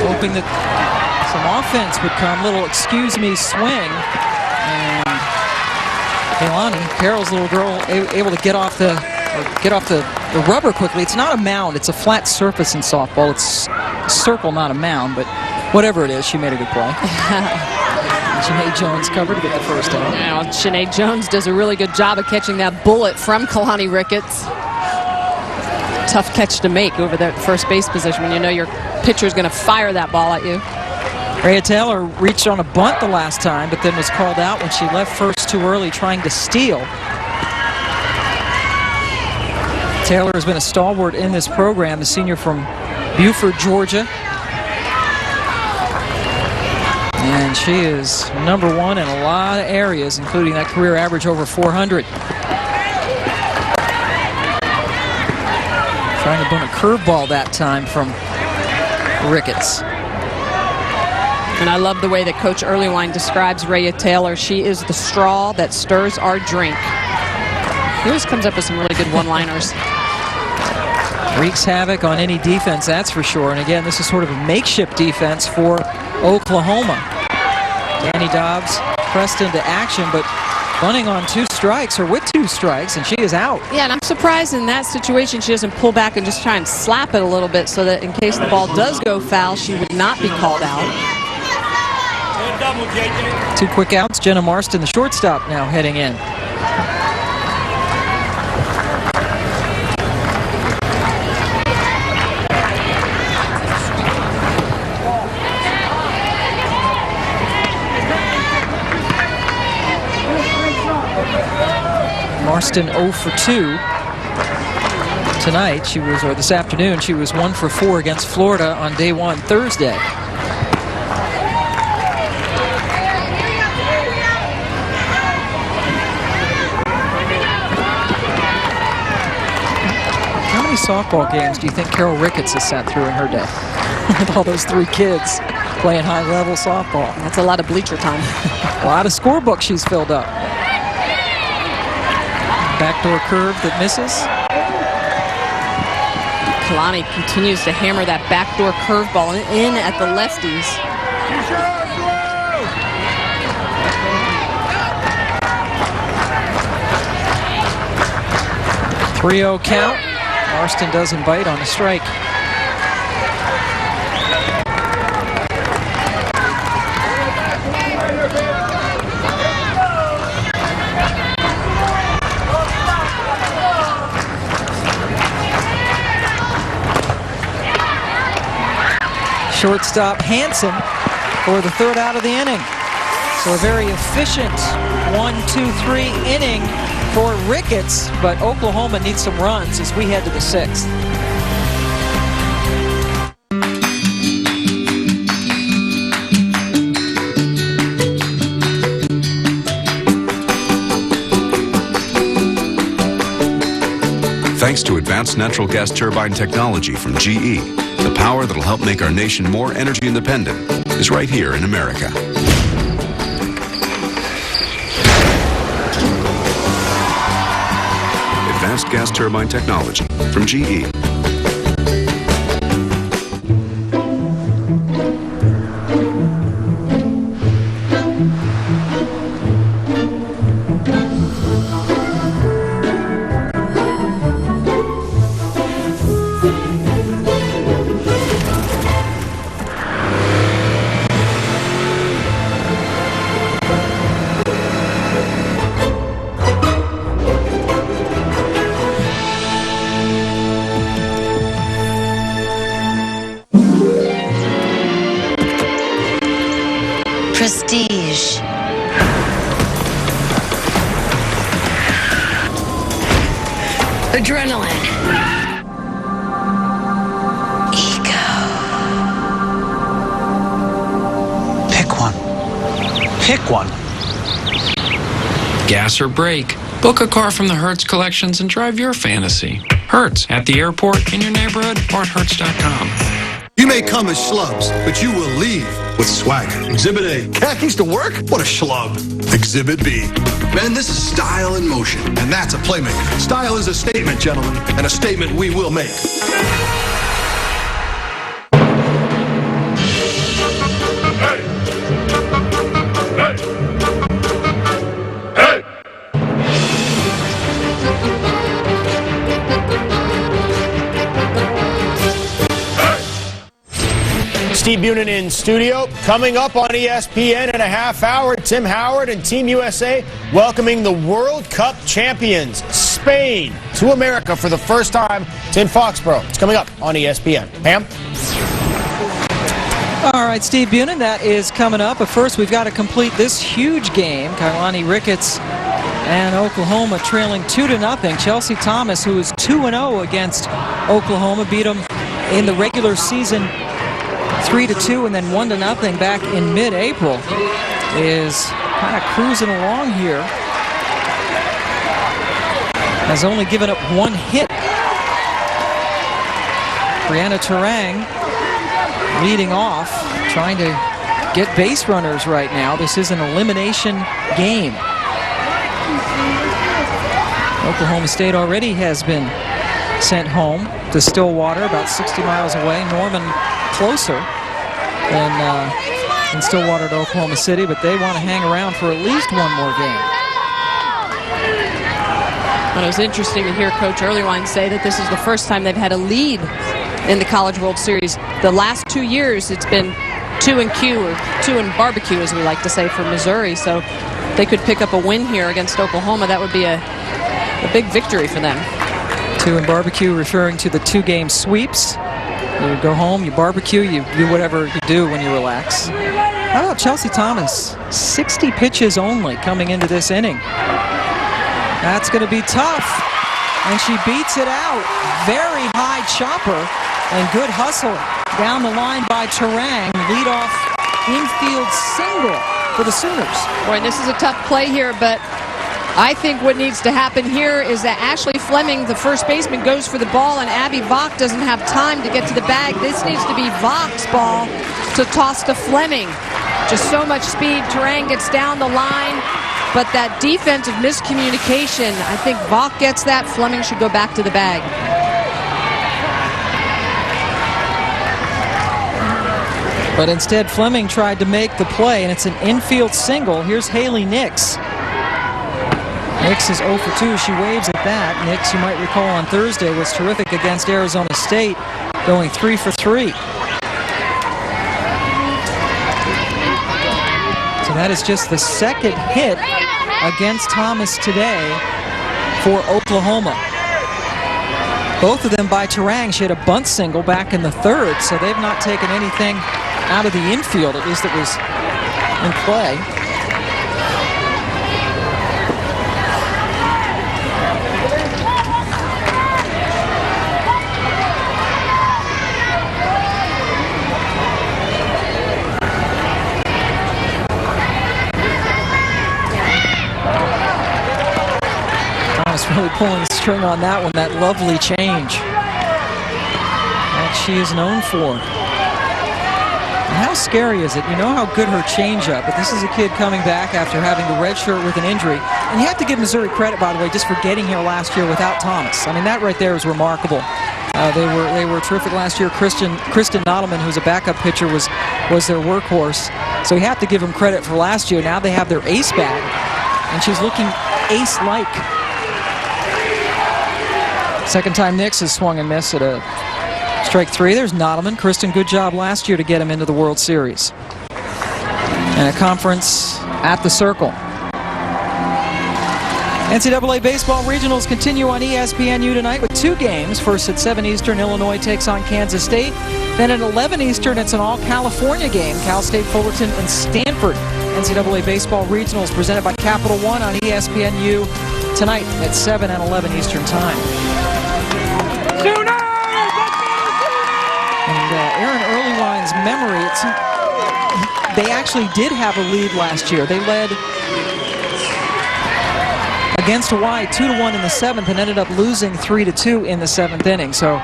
Hoping that some offense would come. Little excuse me swing. And Kaylani, Carol's little girl, able to get off the rubber quickly. It's not a mound. It's a flat surface in softball. It's a circle, not a mound. But whatever it is, she made a good play. Sinead Jones covered to get the first out.
Now, Sinead Jones does a really good job of catching that bullet from Kalani Ricketts. Tough catch to make over that first base position when you know your pitcher's going to fire that ball at you.
Rhea Taylor reached on a bunt the last time, but then was called out when she left first too early trying to steal. Taylor has been a stalwart in this program, the senior from Buford, Georgia. And she is number 1 in a lot of areas, including that career average over 400. Trying to bunt a curveball that time from Ricketts.
And I love the way that Coach Earlywine describes Rhea Taylor. She is the straw that stirs our drink. He always comes up with some really good one-liners.
Wreaks havoc on any defense, that's for sure. And again, this is sort of a makeshift defense for Oklahoma. Danny Dobbs pressed into action, but bunting on 2 strikes, or with 2 strikes, and she is out.
Yeah, and I'm surprised in that situation she doesn't pull back and just try and slap it a little bit so that in case the ball does go foul, she would not be called out.
2 quick outs. Jenna Marston, the shortstop, now heading in. Marston 0 for 2 tonight. Or this afternoon, she was 1 for 4 against Florida on day 1 Thursday. How many softball games do you think Carol Ricketts has sat through in her day? With all those 3 kids playing high-level softball.
That's a lot of bleacher time.
A lot of scorebooks she's filled up. Backdoor curve that misses.
Kalani continues to hammer that backdoor curveball in at the lefties.
3-0 count. Marston doesn't bite on a strike. Shortstop Hansen for the 3rd out of the inning. So a very efficient 1-2-3 inning for Ricketts, but Oklahoma needs some runs as we head to the 6th.
Thanks to advanced natural gas turbine technology from GE, the power that'll help make our nation more energy independent is right here in America. Advanced gas turbine technology from GE.
Prestige. Adrenaline. Ego.
Pick one. Pick one.
Gas or brake? Book a car from the Hertz Collections and drive your fantasy. Hertz, at the airport, in your neighborhood, or at Hertz.com.
You may come as schlubs, but you will leave with swagger. Exhibit A. Khakis to work? What a schlub. Exhibit B. Man, this is style in motion, and that's a playmaker. Style is a statement, gentlemen, and a statement we will make.
Steve Bunin in studio. Coming up on ESPN in a half hour, Tim Howard and Team USA welcoming the World Cup champions, Spain, to America for the first time. It's in Foxborough. It's coming up on ESPN. Pam?
All right, Steve Bunin, that is coming up. But first, we've got to complete this huge game. Kailani Ricketts and Oklahoma trailing 2-0. Chelsea Thomas, who is 2-0 against Oklahoma, beat them in the regular season 3-2 and then 1-0 back in mid-April, is kind of cruising along here. Has only given up one hit. Brianna Terang leading off, trying to get base runners right now. This is an elimination game. Oklahoma State already has been sent home to Stillwater, about 60 miles away. Norman closer in Stillwater to Oklahoma City, but they want to hang around for at least one more game.
Well, it was interesting to hear Coach Earlywine say that this is the first time they've had a lead in the College World Series. The last 2 years, it's been 2 and Q, or 2 and barbecue, as we like to say, for Missouri. So they could pick up a win here against Oklahoma. That would be a big victory for them.
2 and barbecue, referring to the 2-game sweeps. You go home, you barbecue, you do whatever you do when you relax. How about Chelsea Thomas? 60 pitches only coming into this inning. That's going to be tough. And she beats it out. Very high chopper and good hustle down the line by Terang. Leadoff infield single for the Sooners.
Boy, this is a tough play here, but I think what needs to happen here is that Ashley Fleming, the first baseman, goes for the ball, and Abby Vaught doesn't have time to get to the bag. This needs to be Vaught's ball to toss to Fleming. Just so much speed. Terang gets down the line, but that defensive miscommunication, I think Vaught gets that. Fleming should go back to the bag.
But instead, Fleming tried to make the play, and it's an infield single. Here's Haley Nix. Nix is 0 for 2. She waves at that. Nix, you might recall on Thursday, was terrific against Arizona State, going 3 for 3. So that is just the second hit against Thomas today for Oklahoma. Both of them by Terang. She had a bunt single back in the third, so they've not taken anything out of the infield, at least it was in play. Really pulling the string on that one, that lovely change that she is known for. And how scary is it? You know how good her changeup, but this is a kid coming back after having the red shirt with an injury. And you have to give Missouri credit, by the way, just for getting here last year without Thomas. I mean, that right there is remarkable. They were terrific last year. Kristen Nottleman, who's a backup pitcher, was their workhorse. So you have to give them credit for last year. Now they have their ace back, and she's looking ace-like. Second time Nix has swung and missed at a strike 3. There's Nottleman. Kristen, good job last year to get him into the World Series. And a conference at the Circle. NCAA Baseball Regionals continue on ESPNU tonight with 2 games. First at 7 Eastern, Illinois takes on Kansas State. Then at 11 Eastern, it's an all-California game. Cal State Fullerton and Stanford NCAA Baseball Regionals presented by Capital One on ESPNU tonight at 7 and 11 Eastern Time. And Aaron Earlywine's memory, they actually did have a lead last year. They led against Hawaii 2-1 in the 7th and ended up losing 3-2 in the 7th inning. So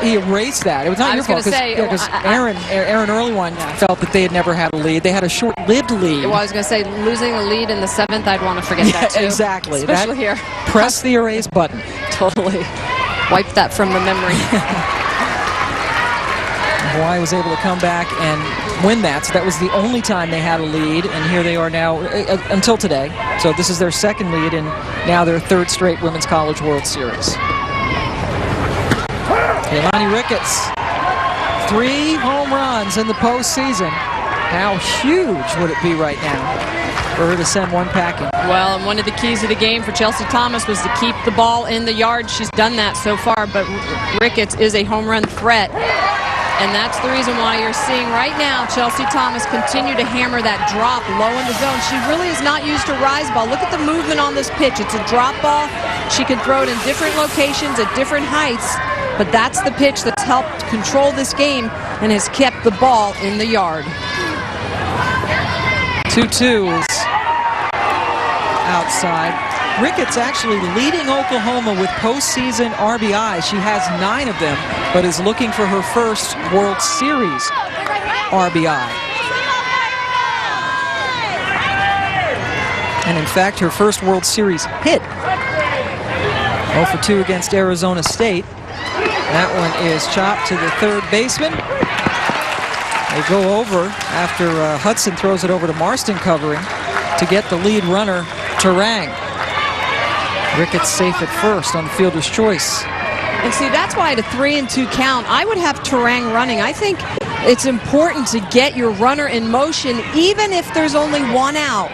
he erased that. It was not your fault because Aaron Earlywine felt that they had never had a lead. They had a short-lived lead.
Well, I was going to say, losing the lead in the 7th, I'd want to forget that too.
Exactly.
Especially here.
Press the erase button.
Totally. Wipe that from the memory.
Hawaii was able to come back and win that, so that was the only time they had a lead, and here they are now until today. So this is their second lead, and now their third straight Women's College World Series. Keilani Ricketts, 3 home runs in the postseason. How huge would it be right now for her to send one packing?
Well, and one of the keys of the game for Chelsea Thomas was to keep the ball in the yard. She's done that so far, but Ricketts is a home run threat. And that's the reason why you're seeing right now Chelsea Thomas continue to hammer that drop low in the zone. She really is not used to rise ball. Look at the movement on this pitch. It's a drop ball. She can throw it in different locations at different heights, but that's the pitch that's helped control this game and has kept the ball in the yard.
2-2 is outside. Ricketts actually leading Oklahoma with postseason RBIs. She has 9 of them, but is looking for her first World Series RBI. And in fact, her first World Series hit. 0 for 2 against Arizona State. That one is chopped to the third baseman. They go over after Hudson throws it over to Marston covering to get the lead runner, Turang. Ricketts safe at first on fielder's choice.
And see, that's why at a 3-2 count, I would have Turang running. I think it's important to get your runner in motion, even if there's only 1 out.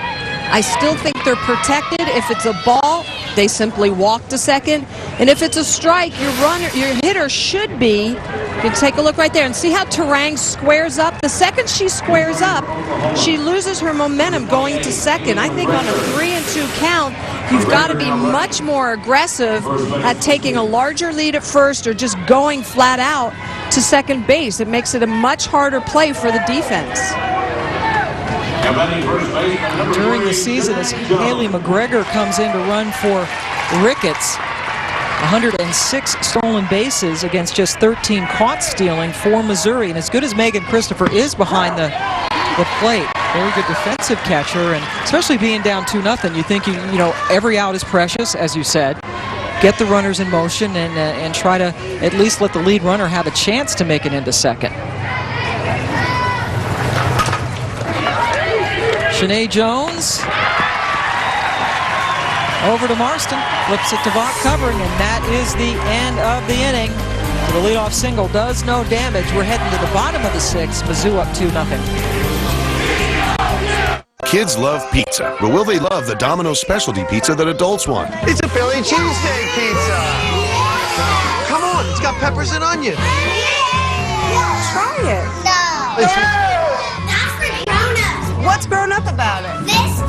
I still think they're protected. If it's a ball, they simply walk to second. And if it's a strike, your hitter should be, you can take a look right there and see how Turang squares up. The second she squares up, she loses her momentum going to second. I think on a 3-2 count, you've got to be much more aggressive at taking a larger lead at first or just going flat out to second base. It makes it a much harder play for the defense.
During the season, as Haley McGregor comes in to run for Ricketts, 106 stolen bases against just 13 caught stealing for Missouri. And as good as Megan Christopher is behind the plate, very good defensive catcher, and especially being down 2-0, you think you know every out is precious, as you said. Get the runners in motion and try to at least let the lead runner have a chance to make it into second. Shanae Jones over to Marston, flips it to Vaught covering, and that is the end of the inning. So the leadoff single does no damage. We're heading to the bottom of the 6th. Mizzou up 2-0.
Kids love pizza, but will they love the Domino's specialty pizza that adults want?
It's a Philly cheesesteak pizza. Come on, it's got peppers and onions.
Try it. No. That's for grown-ups. What's grown-up about it? This.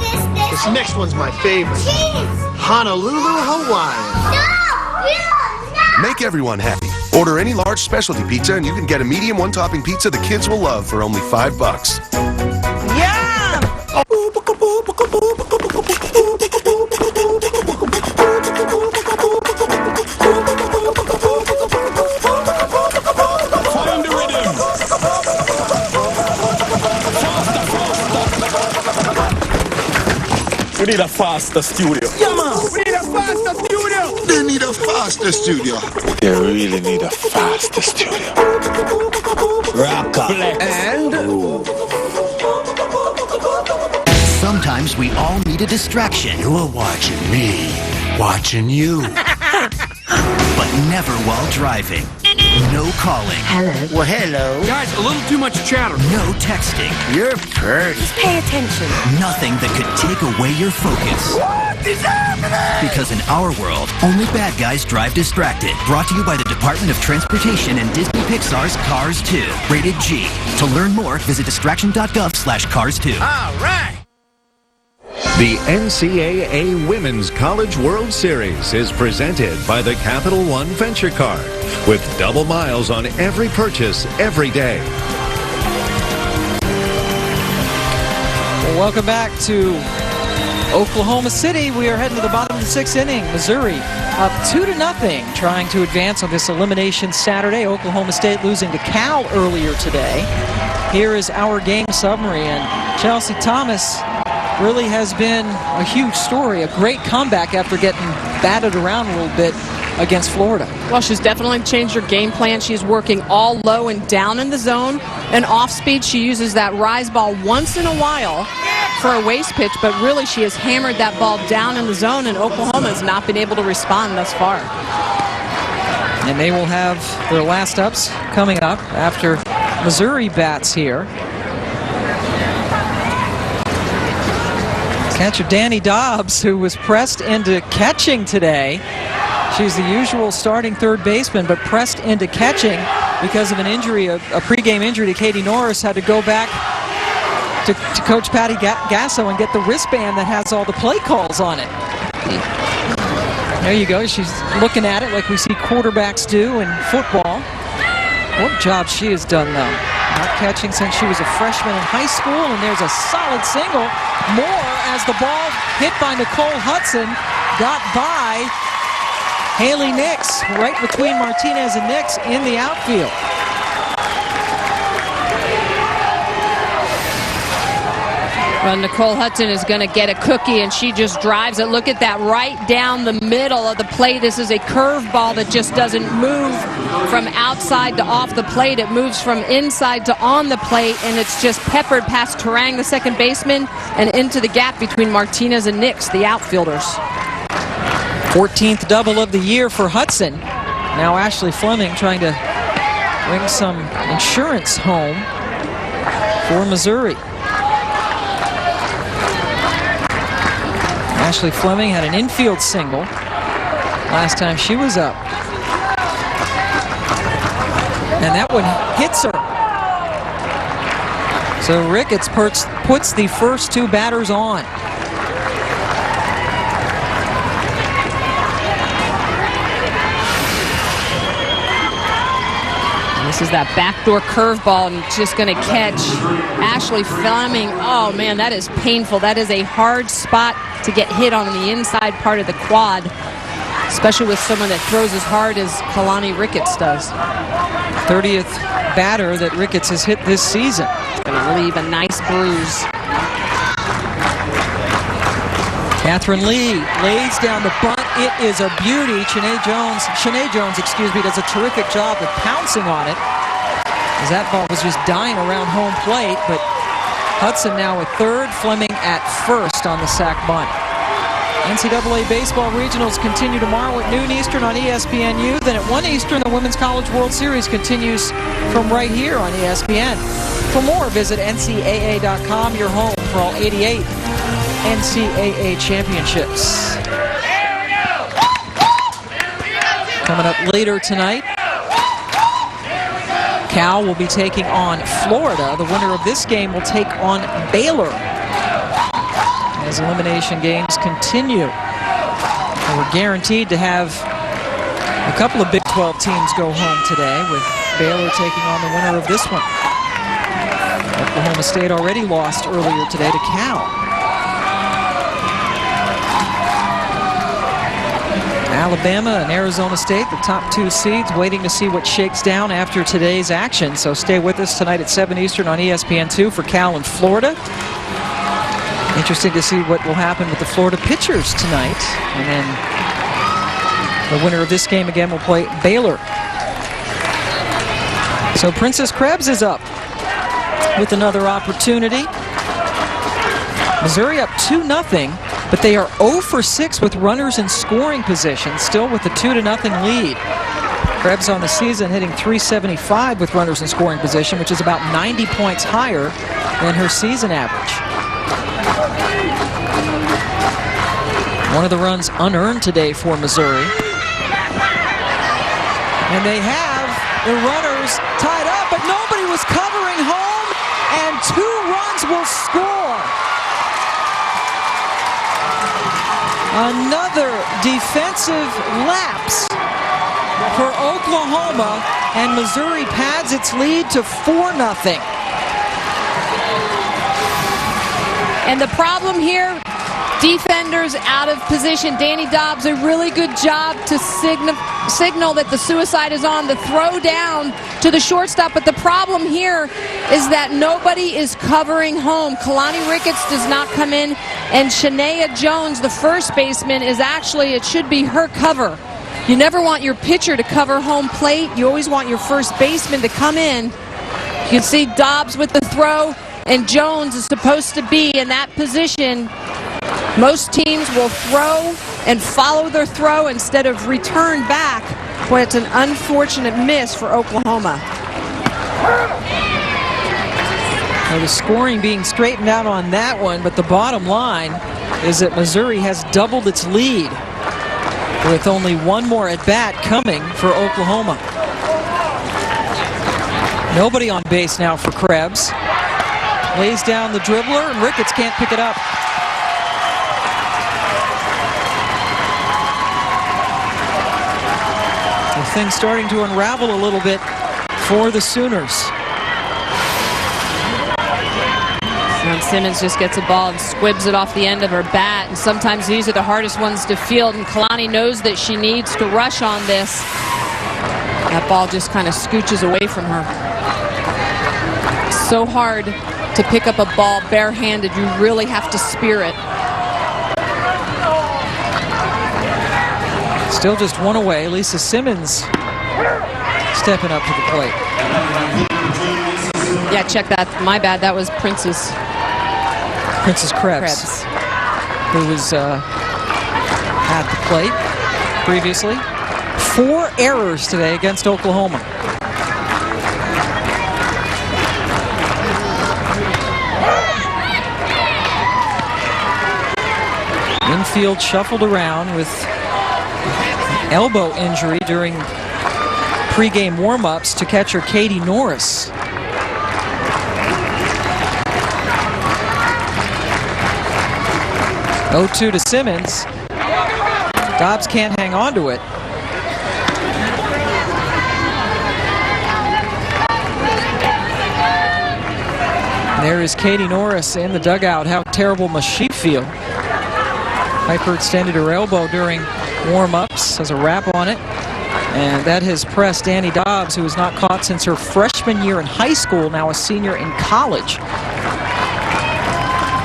This next one's my favorite.
Cheese.
Honolulu, Hawaii.
Make everyone happy. Order any large specialty pizza and you can get a medium 1-topping pizza the kids will love for only $5.
Yum!
Find the rhythm.
We need a faster studio.
Yeah, man. We need a faster studio.
They need a faster studio.
They really need a faster studio.
Rocker. And
sometimes we all need a distraction.
You're watching me, watching you.
But never while driving. No calling.
Hello.
well, hello.
Guys, a little too much chatter.
No texting.
You're pretty.
Just pay attention.
Nothing that could take away your focus.
What?
Because in our world, only bad guys drive distracted. Brought to you by the Department of Transportation and Disney Pixar's Cars 2. Rated G. To learn more, visit distraction.gov/Cars2.
All right.
The NCAA Women's College World Series is presented by the Capital One Venture Card with double miles on every purchase every day.
Welcome back to Oklahoma City. We are heading to the bottom of the 6th inning. Missouri up 2-0, trying to advance on this elimination Saturday. Oklahoma State losing to Cal earlier today. Here is our game summary, and Chelsea Thomas really has been a huge story, a great comeback after getting batted around a little bit against Florida.
Well, she's definitely changed her game plan. She's working all low and down in the zone. And off speed, she uses that rise ball once in a while for a waist pitch, but really she has hammered that ball down in the zone, and Oklahoma has not been able to respond thus far.
And they will have their last ups coming up after Missouri bats here. Catcher Danny Dobbs, who was pressed into catching today. She's the usual starting third baseman, but pressed into catching because of an injury, a pregame injury to Katie Norris. Had to go back to Coach Patty Gasso and get the wristband that has all the play calls on it. There you go. She's looking at it like we see quarterbacks do in football. What a job she has done, though. Not catching since she was a freshman in high school, and there's a solid single. More as the ball hit by Nicole Hudson got by Haley Nix, right between Martinez and Nix in the outfield.
Well, Nicole Hudson is going to get a cookie, and she just drives it. Look at that, right down the middle of the plate. This is a curveball that just doesn't move from outside to off the plate. It moves from inside to on the plate, and it's just peppered past Terang, the second baseman, and into the gap between Martinez and Nix, the outfielders.
14th double of the year for Hudson. Now Ashley Fleming trying to bring some insurance home for Missouri. Ashley Fleming had an infield single last time she was up. And that one hits her. So Ricketts puts the first two batters on.
This is that backdoor curveball, and just going to catch Ashley Fleming. Oh, man, that is painful. That is a hard spot to get hit on the inside part of the quad, especially with someone that throws as hard as Kalani Ricketts does.
30th batter that Ricketts has hit this season.
Going to leave a nice bruise.
Catherine Lee lays down the bunt. It is a beauty. Shanae Jones, does a terrific job of pouncing on it, as that ball was just dying around home plate. But Hudson now at third, Fleming at first on the sac bunt. NCAA Baseball Regionals continue tomorrow at noon Eastern on ESPNU. Then at 1 Eastern, the Women's College World Series continues from right here on ESPN. For more, visit NCAA.com, your home for all 88 NCAA championships. Coming up later tonight, Cal will be taking on Florida. The winner of this game will take on Baylor as elimination games continue. And we're guaranteed to have a couple of Big 12 teams go home today, with Baylor taking on the winner of this one. Oklahoma State already lost earlier today to Cal. Alabama and Arizona State, the top two seeds, waiting to see what shakes down after today's action. So stay with us tonight at 7 Eastern on ESPN2 for Cal and Florida. Interesting to see what will happen with the Florida pitchers tonight. And then the winner of this game again will play Baylor. So Princess Krebs is up with another opportunity. Missouri up 2-0. But they are 0 for 6 with runners in scoring position, still with a 2-0 lead. Krebs on the season hitting .375 with runners in scoring position, which is about 90 points higher than her season average. One of the runs unearned today for Missouri. And they have the runners tied up, but nobody was covering home, and 2 runs will score. Another defensive lapse for Oklahoma, and Missouri pads its lead to 4-0.
And the problem here, defenders out of position. Danny Dobbs, a really good job to signal that the suicide is on, the throw down to the shortstop. But the problem here is that nobody is covering home. Kalani Ricketts does not come in, and Shania Jones, the first baseman, is actually, it should be her cover. You never want your pitcher to cover home plate. You always want your first baseman to come in. You can see Dobbs with the throw, and Jones is supposed to be in that position. Most teams will throw and follow their throw instead of return back. Boy, it's an unfortunate miss for Oklahoma.
Well, the scoring being straightened out on that one, but the bottom line is that Missouri has doubled its lead with only one more at-bat coming for Oklahoma. Nobody on base now for Krebs. Lays down the dribbler, and Ricketts can't pick it up. The thing's starting to unravel a little bit for the Sooners.
And Simmons just gets a ball and squibs it off the end of her bat. And sometimes these are the hardest ones to field. And Kalani knows that she needs to rush on this. That ball just kind of scooches away from her. It's so hard to pick up a ball barehanded. You really have to spear it.
Still just one away. Lisa Simmons stepping up to the plate.
Yeah, check that. My bad. That was Princess Krebs. Who was
at the plate previously. 4 errors today against Oklahoma. Infield shuffled around with elbow injury during pregame warm-ups to catcher Katie Norris. Oh-2 to Simmons. Dobbs can't hang on to it. There is Katie Norris in the dugout. How terrible must she feel? Hyperextended her elbow during warm-ups, has a wrap on it. And that has pressed Danny Dobbs, who has not caught since her freshman year in high school, now a senior in college.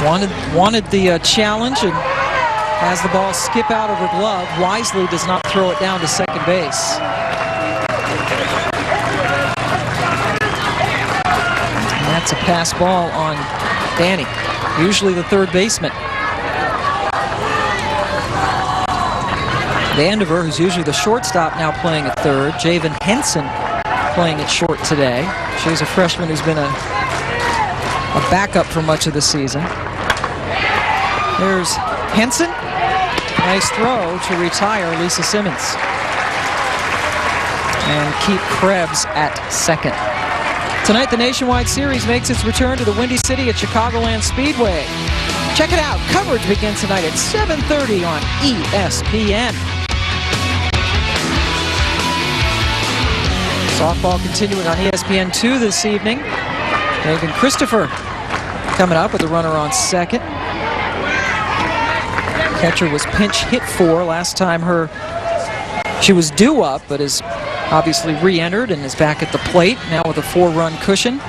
Wanted the challenge and has the ball skip out of her glove. Wisely does not throw it down to second base. And that's a pass ball on Danny, usually the third baseman. Vandiver, who's usually the shortstop, now playing at third. Javen Henson playing at short today. She's a freshman who's been a backup for much of the season. There's Henson. Nice throw to retire Lisa Simmons. And keep Krebs at second. Tonight, the Nationwide Series makes its return to the Windy City at Chicagoland Speedway. Check it out. Coverage begins tonight at 7:30 on ESPN. Softball continuing on ESPN2 this evening. Megan Christopher coming up with a runner on second. Catcher was pinch hit for last time she was due up, but is obviously re-entered and is back at the plate now with a 4-run cushion.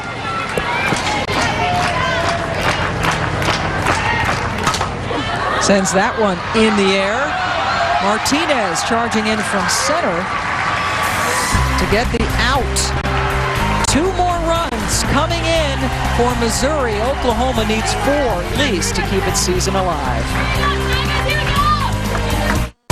Sends that one in the air. Martinez charging in from center to get the out. 2 more runs coming in for Missouri. Oklahoma needs 4 at least to keep its season alive.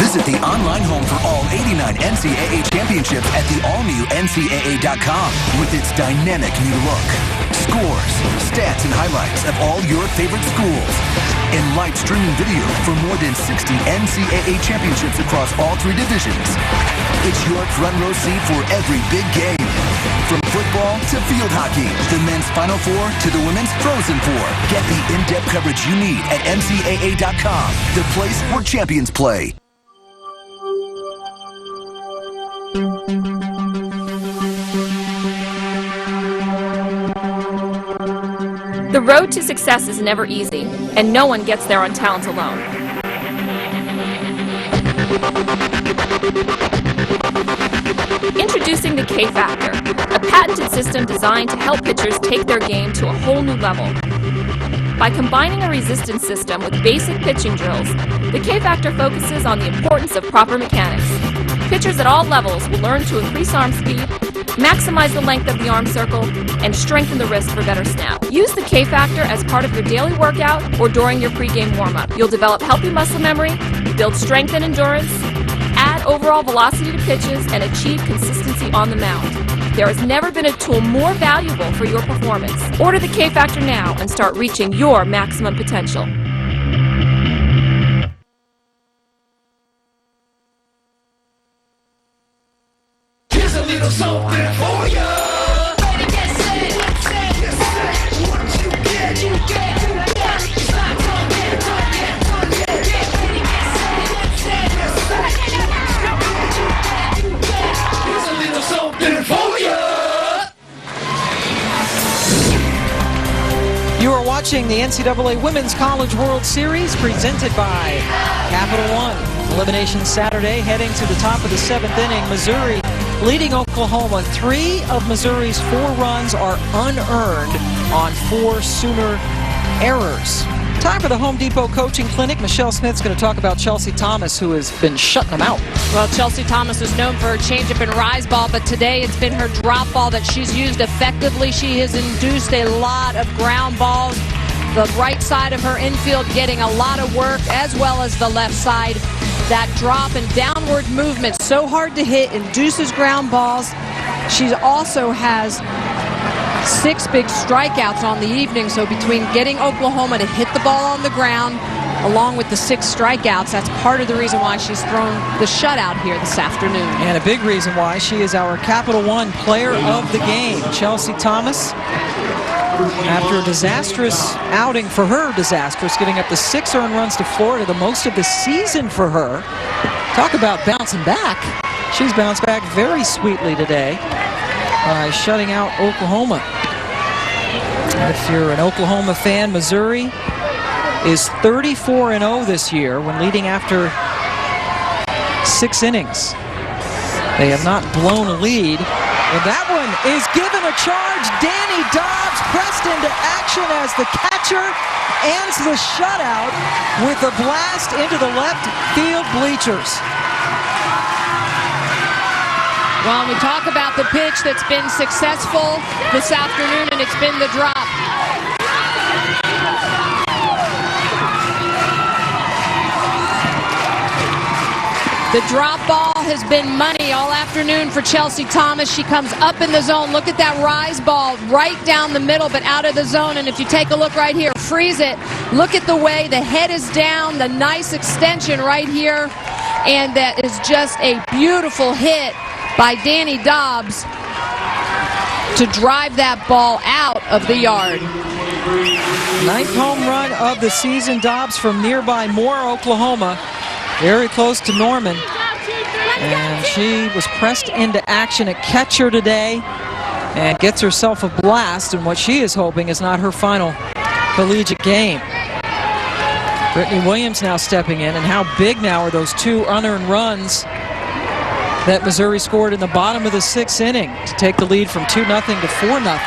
Visit the online home for all 89 NCAA championships at the all-new NCAA.com with its dynamic new look. Scores, stats, and highlights of all your favorite schools. And live streaming video for more than 60 NCAA championships across all 3 divisions. It's your front row seat for every big game. From football to field hockey, the men's Final Four to the women's Frozen Four. Get the in-depth coverage you need at NCAA.com, the place where champions play.
The road to success is never easy, and no one gets there on talent alone. Introducing the K Factor, a patented system designed to help pitchers take their game to a whole new level. By combining a resistance system with basic pitching drills, the K Factor focuses on the importance of proper mechanics. Pitchers at all levels will learn to increase arm speed, maximize the length of the arm circle, and strengthen the wrist for better snap. Use the K Factor as part of your daily workout or during your pregame warm-up. You'll develop healthy muscle memory, build strength and endurance, add overall velocity to pitches, and achieve consistency on the mound. There has never been a tool more valuable for your performance. Order the K Factor now and start reaching your maximum potential.
Here's a little something for you.
You are watching the NCAA Women's College World Series presented by Capital One. Elimination Saturday, heading to the top of the 7th inning. Missouri leading Oklahoma. 3 of Missouri's 4 runs are unearned on 4 Sooner errors. Time for the Home Depot Coaching Clinic. Michelle Smith's going to talk about Chelsea Thomas, who has been shutting them out.
Well, Chelsea Thomas is known for her changeup and rise ball, but today it's been her drop ball that she's used effectively. She has induced a lot of ground balls. The right side of her infield getting a lot of work, as well as the left side. That drop and downward movement, so hard to hit, induces ground balls. She also has 6 big strikeouts on the evening, so between getting Oklahoma to hit the ball on the ground along with the 6 strikeouts, that's part of the reason why she's thrown the shutout here this afternoon.
And a big reason why she is our Capital One Player of the Game. Chelsea Thomas, after a disastrous outing for her, giving up the 6 earned runs to Florida, the most of the season for her. Talk about bouncing back. She's bounced back very sweetly today by shutting out Oklahoma. If you're an Oklahoma fan, Missouri is 34-0 this year when leading after 6 innings. They have not blown a lead. And that one is given a charge. Danny Dobbs pressed into action as the catcher ends the shutout with a blast into the left field bleachers.
Well, we talk about the pitch that's been successful this afternoon, and it's been the drop. The drop ball has been money all afternoon for Chelsea Thomas. She comes up in the zone. Look at that rise ball right down the middle, but out of the zone. And if you take a look right here, freeze it. Look at the way the head is down, the nice extension right here. And that is just a beautiful hit by Danny Dobbs to drive that ball out of the yard.
9th home run of the season. Dobbs from nearby Moore, Oklahoma. Very close to Norman. And she was pressed into action at catcher today and gets herself a blast. And what she is hoping is not her final collegiate game. Brittany Williams now stepping in. And how big now are those 2 unearned runs that Missouri scored in the bottom of the 6th inning to take the lead from 2-0 to 4-0.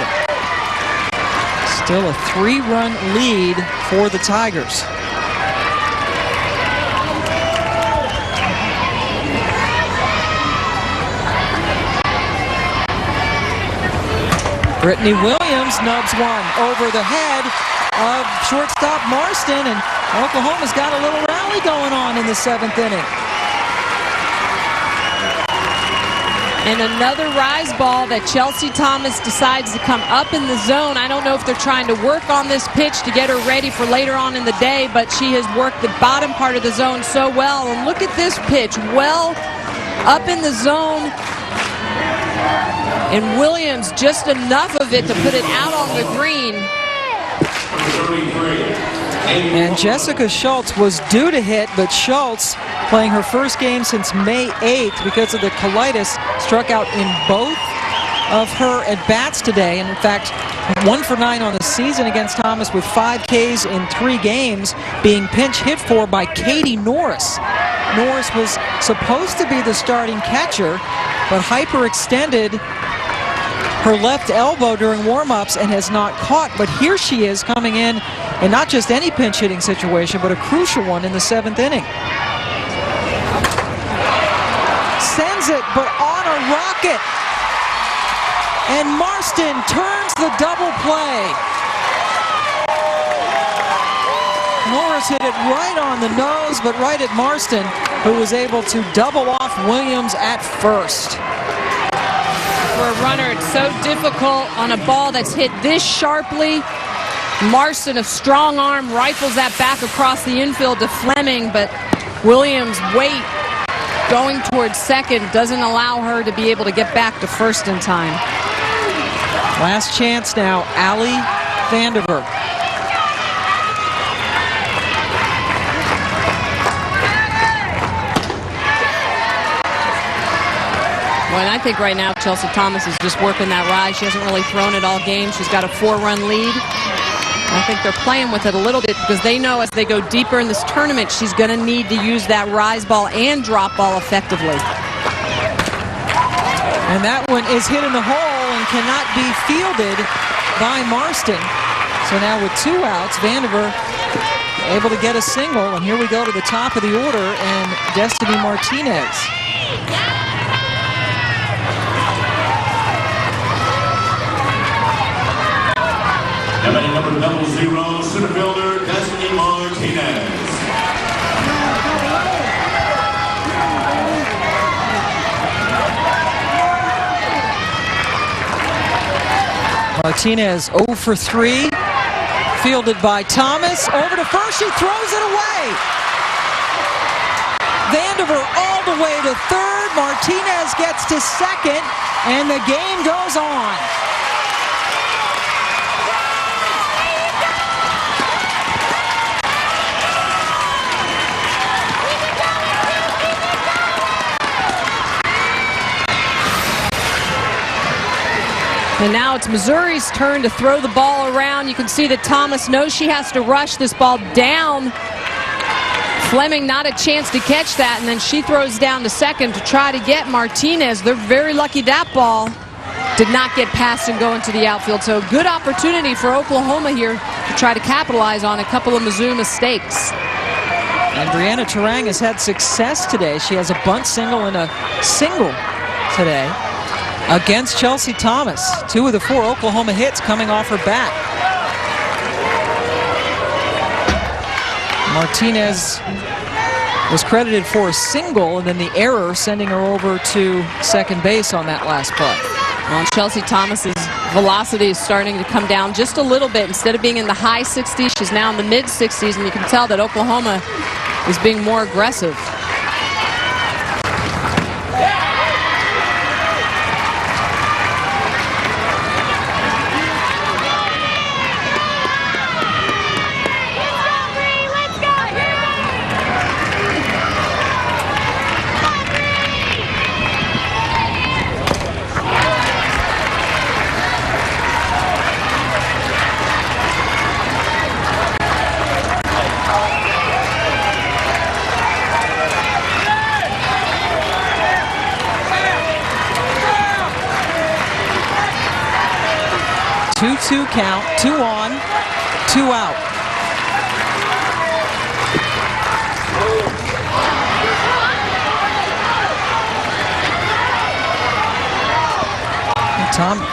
Still a 3-run lead for the Tigers. Brittany Williams nubs one over the head of shortstop Marston, and Oklahoma's got a little rally going on in the 7th inning.
And another rise ball that Chelsea Thomas decides to come up in the zone. I don't know if they're trying to work on this pitch to get her ready for later on in the day, but she has worked the bottom part of the zone so well. And look at this pitch, well up in the zone. And Williams, just enough of it to put it out on the green.
And Jessica Schultz was due to hit, but Schultz, playing her first game since May 8th because of the colitis, struck out in both of her at-bats today. And in fact, 1 for 9 on the season against Thomas with 5 Ks in 3 games, being pinch hit for by Katie Norris. Norris was supposed to be the starting catcher, but hyperextended her left elbow during warm-ups and has not caught. But here she is coming in not just any pinch hitting situation, but a crucial one in the 7th inning. Sends it, but on a rocket. And Marston turns the double play. Norris hit it right on the nose, but right at Marston, who was able to double off Williams at first.
For a runner, it's so difficult on a ball that's hit this sharply. Marston, a strong arm, rifles that back across the infield to Fleming, but Williams' weight going towards second doesn't allow her to be able to get back to first in time.
Last chance now, Allie Vandiver.
Well, and I think right now Chelsea Thomas is just working that rise. She hasn't really thrown it all game. She's got a 4-run lead. And I think they're playing with it a little bit because they know as they go deeper in this tournament, she's going to need to use that rise ball and drop ball effectively.
And that one is hit in the hole and cannot be fielded by Marston. So now with 2 outs, Vandiver able to get a single. And here we go to the top of the order and Destiny Martinez.
Number 00, center fielder Destiny Martinez.
Martinez 0 for 3, fielded by Thomas. Over to first, she throws it away. Vandiver all the way to third. Martinez gets to second, and the game goes on.
And now it's Missouri's turn to throw the ball around. You can see that Thomas knows she has to rush this ball down. Fleming not a chance to catch that, and then she throws down to second to try to get Martinez. They're very lucky that ball did not get past and go into the outfield. So good opportunity for Oklahoma here to try to capitalize on a couple of Mizzou mistakes.
And Brianna Terang has had success today. She has a bunt single and a single today against Chelsea Thomas. 2 of the 4 Oklahoma hits coming off her bat. Martinez was credited for a single, and then the error sending her over to second base on that last play.
Well, Chelsea Thomas's velocity is starting to come down just a little bit. Instead of being in the high 60s, she's now in the mid 60s, and you can tell that Oklahoma is being more aggressive.
Two count, 2 on, 2 out.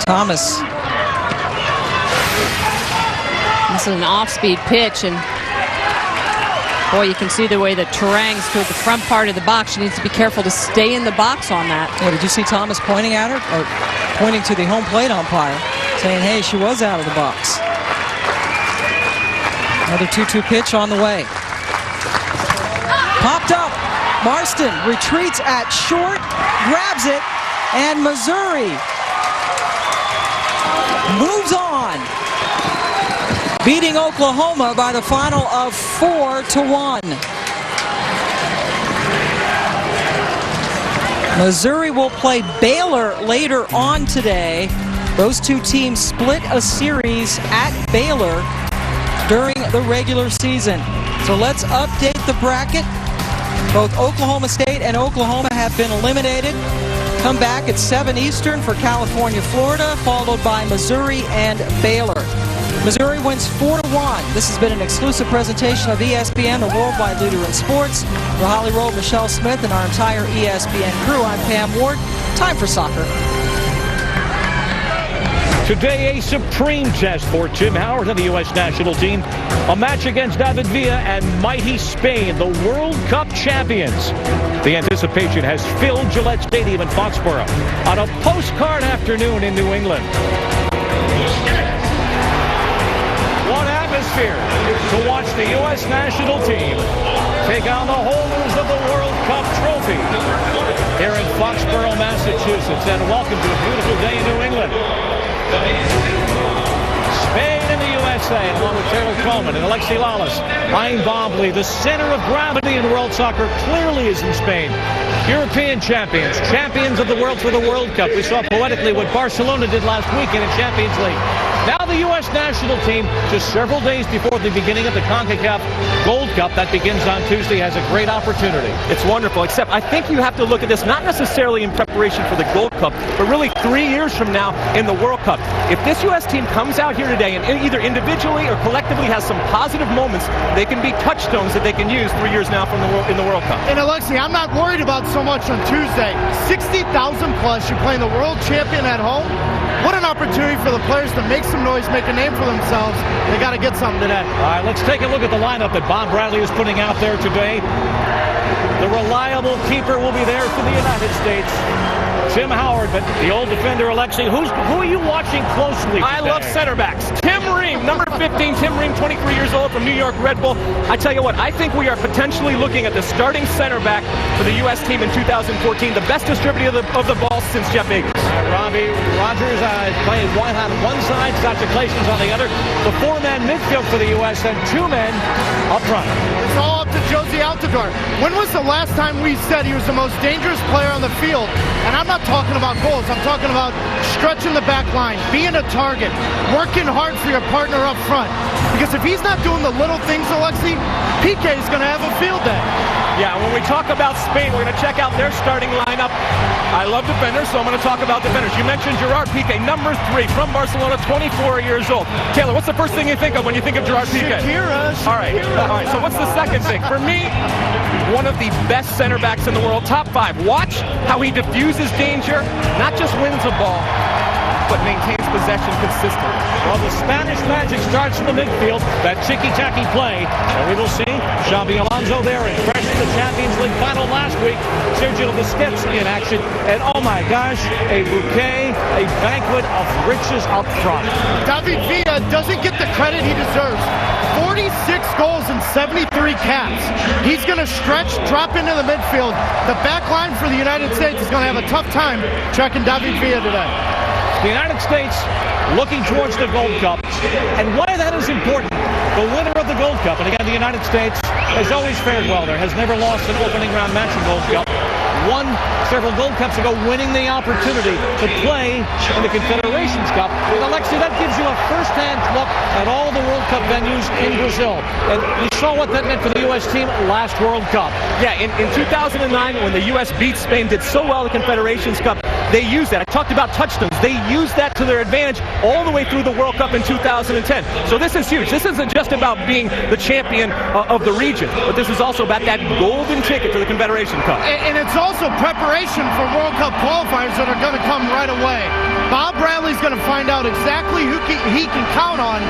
Thomas.
This is an off-speed pitch, and Boy, you can see the way that Terang's toward the front part of the box. She needs to be careful to stay in the box on that.
Yeah, did you see Thomas pointing at her? Or pointing to the home plate umpire, saying, hey, she was out of the box. Another 2-2 pitch on the way. Popped up. Marston retreats at short, grabs it, and Missouri moves on, beating Oklahoma by the final of 4-1. Missouri will play Baylor later on today. Those two teams split a series at Baylor during the regular season. So let's update the bracket. Both Oklahoma State and Oklahoma have been eliminated. Come back at 7 Eastern for California, Florida, followed by Missouri and Baylor. Missouri wins 4-1. This has been an exclusive presentation of ESPN, the worldwide leader in sports. For Holly Roll, Michelle Smith, and our entire ESPN crew, I'm Pam Ward. Time for soccer.
Today, a supreme test for Tim Howard and the U.S. national team. A match against David Villa and mighty Spain, the World Cup champions. The anticipation has filled Gillette Stadium in Foxborough on a postcard afternoon in New England. What atmosphere to watch the U.S. national team take on the holders of the World Cup trophy here in Foxborough, Massachusetts. And welcome to a beautiful day in New England. Spain and the USA, along with Terrell Coleman and Alexi Lalas. Ryan Bobley, the center of gravity in world soccer, clearly is in Spain. European champions, champions of the world for the World Cup. We saw poetically what Barcelona did last weekend in Champions League. Now the U.S. national team, just several days before the beginning of the CONCACAF Gold Cup that begins on Tuesday, has a great opportunity.
It's wonderful, except I think you have to look at this not necessarily in preparation for the Gold Cup, but really 3 years from now in the World Cup. If this U.S. team comes out here today and either individually or collectively has some positive moments, they can be touchstones that they can use 3 years now from in the World Cup.
And Alexi, I'm not worried about so much on Tuesday. 60,000 plus, you're playing the world champion at home. What an opportunity for the players to make some noise, make a name for themselves. They got to get something today.
All right, let's take a look at the lineup that Bob Bradley is putting out there today. The reliable keeper will be there for the United States, Tim Howard, but the old defender, Alexi. Who are you watching closely today?
I love center backs. Tim Ream, number 15, Tim Ream, 23 years old from New York Red Bull. I tell you what, I think we are potentially looking at the starting center back for the U.S. team in 2014, the best distributor of the ball since Jeff Akins.
Robbie Rogers playing one on one side, Sacha Claessens on the other. The four-man midfield for the U.S. and two men up front.
It's all up to Josie Altidore. When was the last time we said he was the most dangerous player on the field? And I'm not talking about goals. I'm talking about stretching the back line, being a target, working hard for your partner up front. Because if he's not doing the little things, Alexi, PK is going to have a field day.
Yeah, when we talk about Spain, we're going to check out their starting lineup. I love defenders, so I'm going to talk about defenders. You mentioned Gerard Piqué, number 3 from Barcelona, 24 years old. Taylor, what's the first thing you think of when you think of Gerard Piqué?
Shakira.
All right. So what's the second thing? For me, one of the best center backs in the world, top 5. Watch how he diffuses danger, not just wins a ball, but maintains possession consistently.
Well, the Spanish magic starts in the midfield, that ticky-tacky play, and we will see Xabi Alonso there in fresh in the Champions League final last week. Sergio Busquets in action, and oh my gosh, a bouquet, a banquet of riches up front.
David Villa doesn't get the credit he deserves. 46 goals and 73 caps. He's going to stretch, drop into the midfield. The back line for the United States is going to have a tough time tracking David Villa today.
The United States looking towards the Gold Cup, and why that is important. The winner of the Gold Cup, and again, the United States has always fared well there, has never lost an opening round match in Gold Cup. Won several Gold Cups ago, winning the opportunity to play in the Confederations Cup. And Alexi, that gives you a first-hand look at all the World Cup venues in Brazil. And we saw what that meant for the U.S. team last World Cup.
Yeah, in 2009, when the U.S. beat Spain, did so well in the Confederations Cup, they used that. I talked about touchdowns. They used that to their advantage all the way through the World Cup in 2010. So this is huge. This isn't just about being the champion of the region, but this is also about that golden ticket to the Confederation Cup.
And it's also preparation for World Cup qualifiers that are going to come right away. Bob Bradley Finally, he's going to find out exactly who he can count on.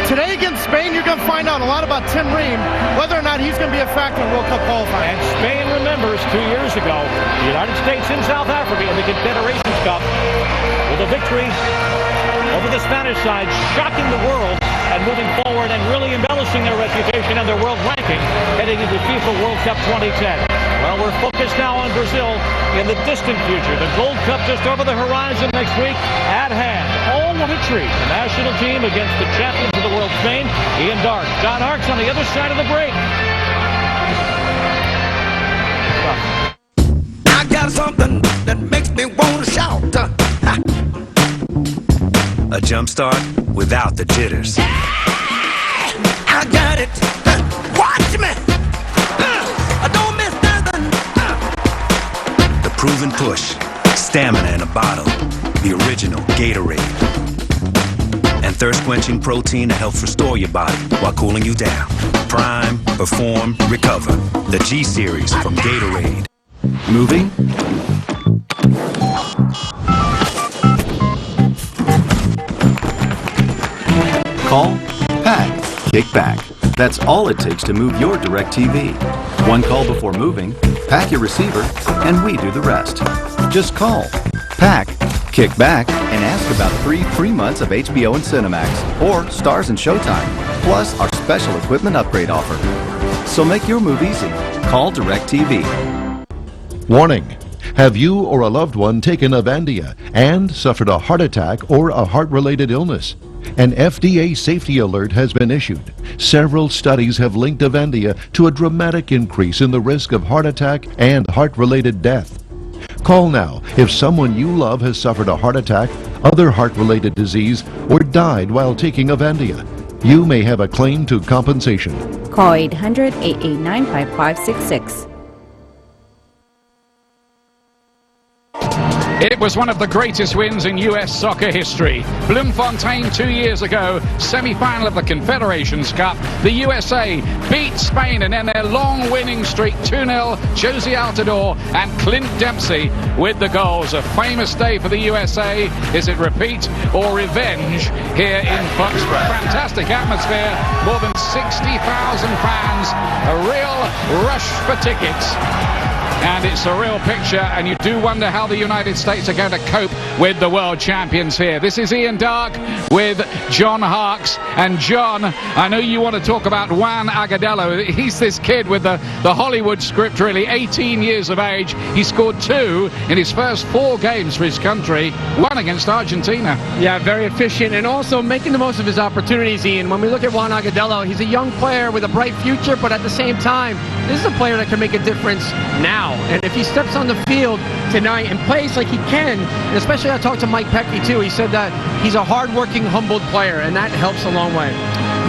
Today against Spain, you're going to find out a lot about Tim Ream, whether or not he's going to be a factor in World Cup qualifying.
And Spain remembers 2 years ago, the United States in South Africa in the Confederations Cup with a victory over the Spanish side, shocking the world and moving forward and really embellishing their reputation and their world ranking heading into FIFA World Cup 2010. Well, we're focused now on Brazil in the distant future. The Gold Cup just over the horizon next week at hand. All want to treat the national team against the champions of the world, Spain. Ian Dark, John Harks on the other side of the break.
I got something that makes me want to shout.
A jump start without the jitters.
I got it. Watch me. I don't miss nothing.
The proven push, stamina in a bottle, the original Gatorade. And thirst-quenching protein that helps restore your body while cooling you down. Prime, perform, recover. The G Series from Gatorade. Moving?
Call, pack, kick back. That's all it takes to move your DirecTV. One call before moving, pack your receiver, and we do the rest. Just call, pack, kick back, and ask about 3 free months of HBO and Cinemax, or Starz and Showtime, plus our special equipment upgrade offer. So make your move easy. Call DirecTV.
Warning. Have you or a loved one taken Avandia and suffered a heart attack or a heart-related illness? An FDA safety alert has been issued. Several studies have linked Avandia to a dramatic increase in the risk of heart attack and heart-related death. Call now if someone you love has suffered a heart attack, other heart-related disease, or died while taking Avandia. You may have a claim to compensation.
Call 800-889-5566.
It was one of the greatest wins in U.S. soccer history. Bloemfontein 2 years ago, semi-final of the Confederations Cup. The USA beat Spain and end their long winning streak 2-0. Josie Altidore and Clint Dempsey with the goals. A famous day for the USA. Is it repeat or revenge here in Foxborough? Fantastic atmosphere. More than 60,000 fans. A real rush for tickets. And it's a real picture, and you do wonder how the United States are going to cope with the world champions here. This is Ian Dark with John Harks. And John, I know you want to talk about Juan Agudelo. He's this kid with the Hollywood script, really, 18 years of age. He scored 2 in his first 4 games for his country, 1 against Argentina.
Yeah, very efficient and also making the most of his opportunities, Ian. When we look at Juan Agudelo, he's a young player with a bright future, but at the same time, this is a player that can make a difference now. And if he steps on the field tonight and plays like he can, and especially I talked to Mike Pecky too, he said that he's a hard-working, humbled player, and that helps a long way.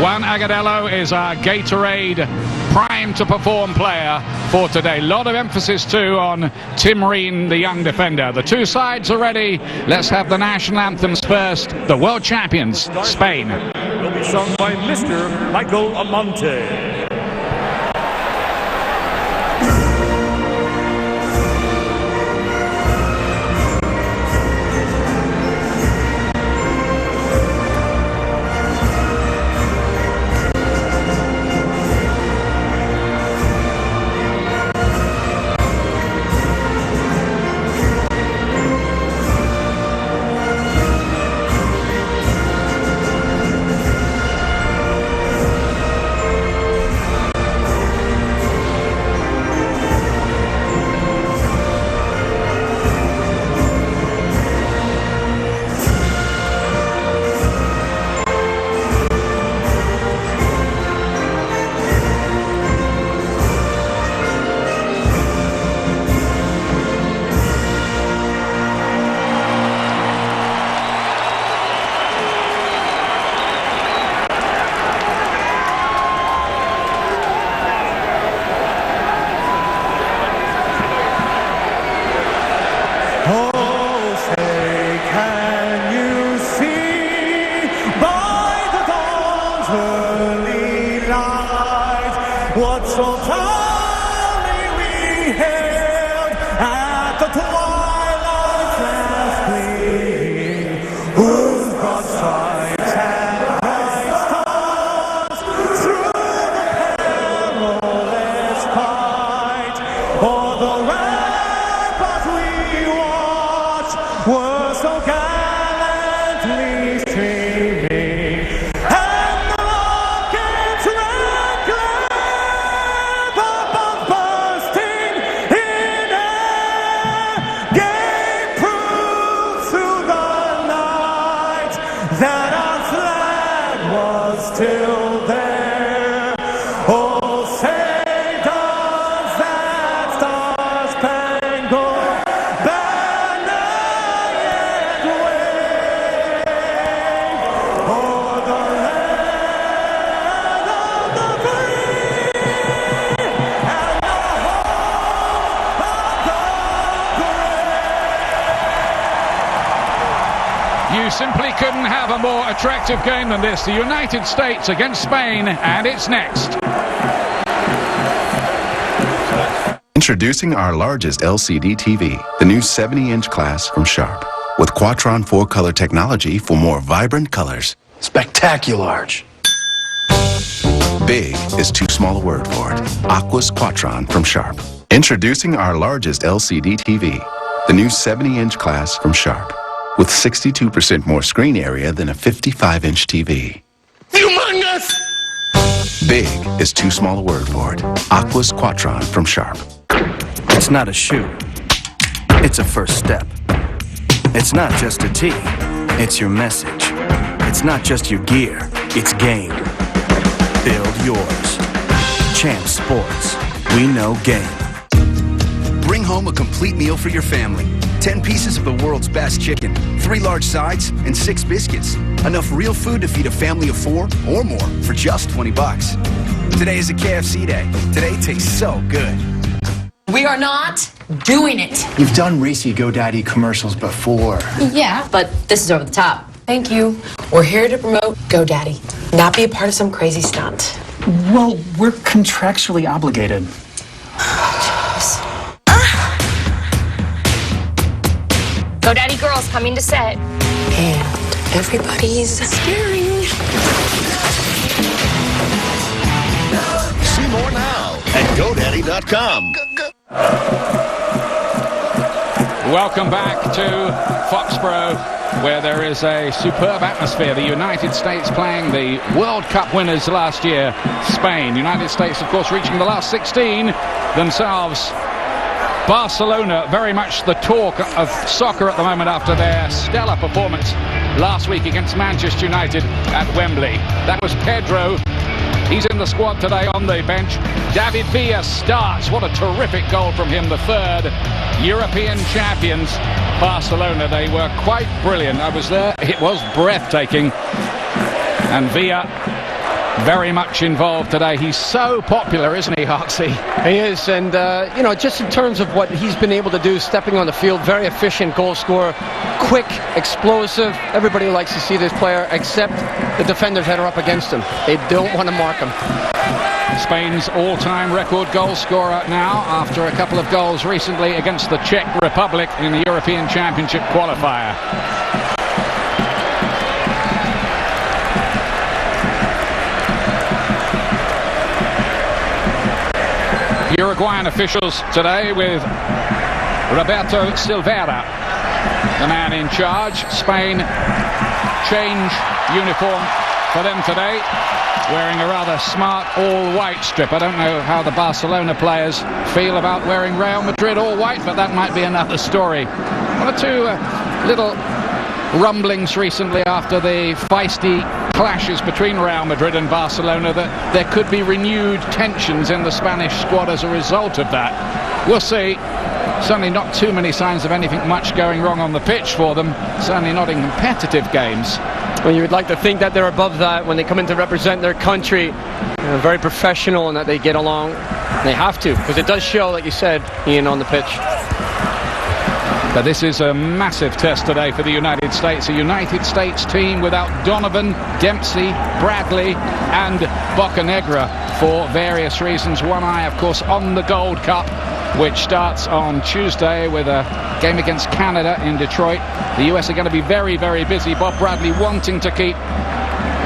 Juan Agudelo is our Gatorade prime to perform player for today. A lot of emphasis too on Tim Ream, the young defender. The two sides are ready. Let's have the national anthems first. The world champions, Spain.
Will be sung by Mr. Michael Amante.
so gallantly streaming, and the rockets red glare, bombs bursting in air, gave proof through the night that our flag was still there. Oh, say does that star-spangled banner yet wave o'er the land of the free and the home of the
You simply couldn't have a more attractive game than this. The United States against Spain, and it's next.
Introducing our largest LCD TV, the new 70-inch class from Sharp, with Quadron 4-color technology for more vibrant colors. Spectacular-large. Big is too small a word for it. Aqua's Quadron from Sharp. Introducing our largest LCD TV, the new 70-inch class from Sharp, with 62% more screen area than a 55-inch TV. Humongous! Big is too small a word for it. Aqua's Quadron from Sharp.
It's not a shoe. It's a first step. It's not just a tee. It's your message. It's not just your gear. It's game. Build yours. Champ Sports. We know game.
Bring home a complete meal for your family. 10 pieces of the world's best chicken, 3 large sides, and 6 biscuits. Enough real food to feed a family of 4 or more for just $20. Today is a KFC day. Today tastes so good.
We are not doing it.
You've done racy GoDaddy commercials before.
Yeah, but this is over the top. Thank you. We're here to promote GoDaddy, not be a part of some crazy stunt.
Well, we're contractually obligated.
GoDaddy girls coming to set. And everybody's staring.
See more now at GoDaddy.com.
Welcome back to Foxborough, where there is a superb atmosphere. The United States playing the World Cup winners last year, Spain. United States, of course, reaching the last 16 themselves. Barcelona, very much the talk of soccer at the moment after their stellar performance last week against Manchester United at Wembley. That was Pedro. He's in the squad today on the bench. David Villa starts. What a terrific goal from him, the third. European champions, Barcelona. They were quite brilliant. I was there. It was breathtaking. And Villa very much involved today. He's so popular, isn't he, Hoxie?
He is, and you know, just in terms of what he's been able to do, stepping on the field, very efficient goal scorer, quick, explosive. Everybody likes to see this player, except the defenders that are up against him. They don't want to mark him.
Spain's all-time record goal scorer now, after a couple of goals recently against the Czech Republic in the European Championship qualifier. Uruguayan officials today with Roberto Silveira, the man in charge. Spain change uniform for them today, wearing a rather smart all-white strip. I don't know how the Barcelona players feel about wearing Real Madrid all-white, but that might be another story. One or two little rumblings recently after the feisty clashes between Real Madrid and Barcelona that there could be renewed tensions in the Spanish squad as a result of that. We'll see. Certainly not too many signs of anything much going wrong on the pitch for them. Certainly not in competitive games.
Well, you would like to think that they're above that when they come in to represent their country. You know, very professional and that they get along. They have to, because it does show, like you said, Ian, on the pitch.
But this is a massive test today for the United States. A United States team without Donovan, Dempsey, Bradley and Bocanegra for various reasons. One eye, of course, on the Gold Cup, which starts on Tuesday with a game against Canada in Detroit. The US are going to be very, very busy. Bob Bradley wanting to keep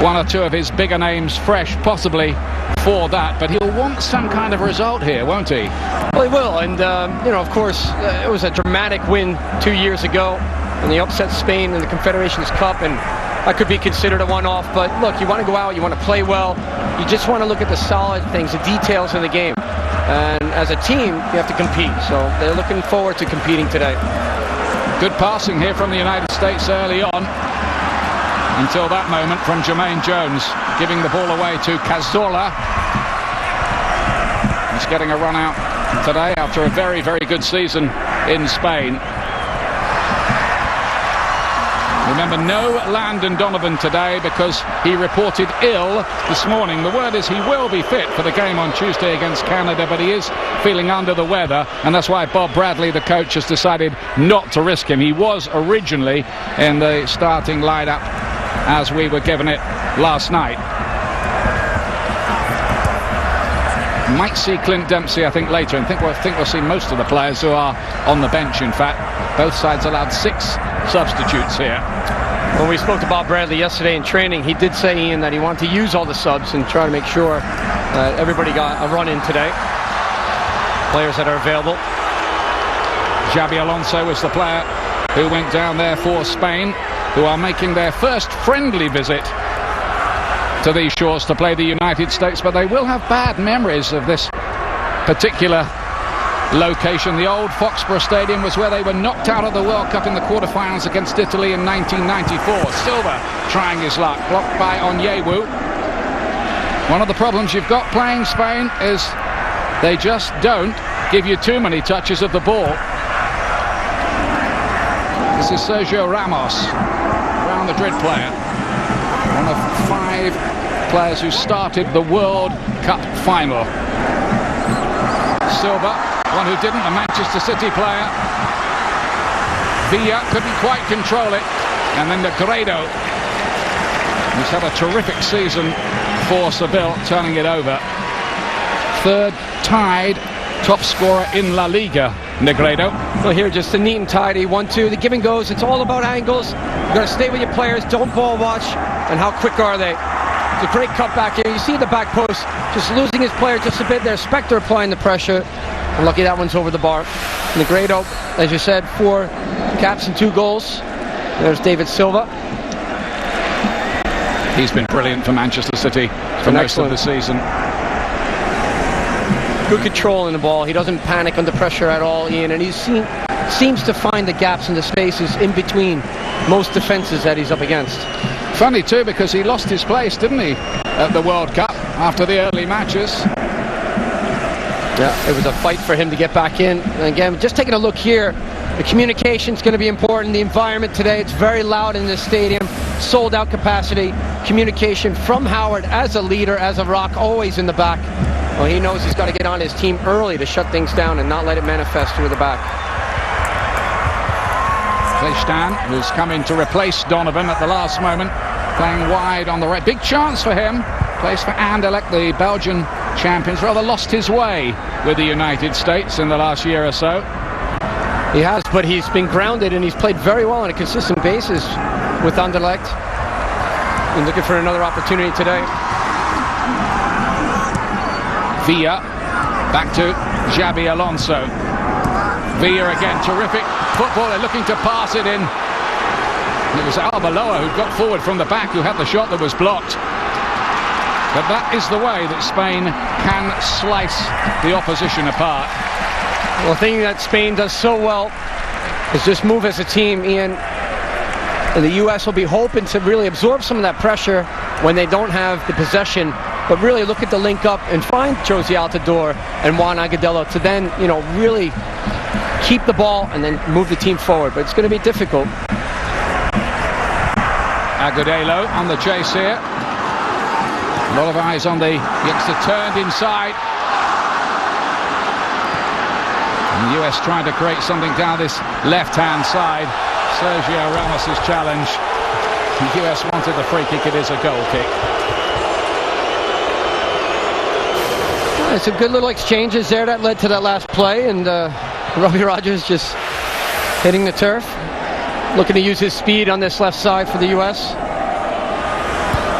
one or two of his bigger names fresh, possibly for that, but he'll want some kind of result here, won't he?
Well, he will, and you know, of course, it was a dramatic win 2 years ago. and they upset Spain in the Confederations Cup, and that could be considered a one-off. But look, you want to go out, you want to play well, you just want to look at the solid things, the details of the game. And as a team, you have to compete. So they're looking forward to competing today.
Good passing here from the United States early on. Until that moment from Jermaine Jones, giving the ball away to Cazorla. He's getting a run out today after a very, very good season in Spain. Remember, no Landon Donovan today because he reported ill this morning. The word is he will be fit for the game on Tuesday against Canada, but he is feeling under the weather, and that's why Bob Bradley, the coach, has decided not to risk him. He was originally in the starting lineup as we were given it last night. Might see Clint Dempsey, I think, later, and I think we'll see most of the players who are on the bench. In fact, both sides allowed 6 substitutes here.
When we spoke to Bob Bradley yesterday in training, he did say, Ian, that he wanted to use all the subs and try to make sure everybody got a run in today. Players that are available.
Xabi Alonso was the player who went down there for Spain, who are making their first friendly visit to these shores to play the United States, but they will have bad memories of this particular location. The old Foxborough Stadium was where they were knocked out of the World Cup in the quarterfinals against Italy in 1994. Silva trying his luck, blocked by Onyewu. One of the problems you've got playing Spain is they just don't give you too many touches of the ball. This is Sergio Ramos, Real Madrid player. One of 5 players who started the World Cup final. Silva, one who didn't, a Manchester City player. Villa couldn't quite control it. And then Negredo, who's had a terrific season for Seville, turning it over. 3rd tied top scorer in La Liga, Negredo.
Well, here just a neat and tidy 1-2. The give and goes, it's all about angles. You got to stay with your players, don't ball watch, and how quick are they? It's a great cutback here. You see the back post just losing his player just a bit there. Spector applying the pressure. And lucky that one's over the bar. Negredo, as you said, 4 caps and 2 goals. There's David Silva.
He's been brilliant for Manchester City for most of the season.
Good control in the ball. He doesn't panic under pressure at all, Ian, and he seems to find the gaps and the spaces in between most defenses that he's up against.
Funny too, because he lost his place, didn't he, at the World Cup after the early matches.
Yeah, it was a fight for him to get back in. And again, just taking a look here, the communication's going to be important. The environment today, it's very loud in this stadium. Sold out capacity. Communication from Howard as a leader, as a rock, always in the back. Well, he knows he's got to get on his team early to shut things down and not let it manifest through the back.
Cleistan, who's come in to replace Donovan at the last moment, playing wide on the right. Big chance for him. Plays for Anderlecht, the Belgian champions. Rather lost his way with the United States in the last year or so.
He has, but he's been grounded and he's played very well on a consistent basis with Anderlecht. He's looking for another opportunity today.
Villa, back to Xabi Alonso. Villa again, terrific footballer looking to pass it in. It was Arbeloa who got forward from the back, who had the shot that was blocked. But that is the way that Spain can slice the opposition apart.
Well, the thing that Spain does so well is just move as a team, Ian. And the U.S. will be hoping to really absorb some of that pressure when they don't have the possession. But really look at the link up and find Josie Altidore and Juan Agudelo to then, really keep the ball and then move the team forward. But it's going to be difficult.
Agudelo on the chase here. A lot of eyes on the youngster, turned inside. And the US trying to create something down this left-hand side. Sergio Ramos' challenge. The US wanted the free kick. It is a goal kick.
Some good little exchanges there that led to that last play, and Robbie Rogers just hitting the turf, looking to use his speed on this left side for the U.S.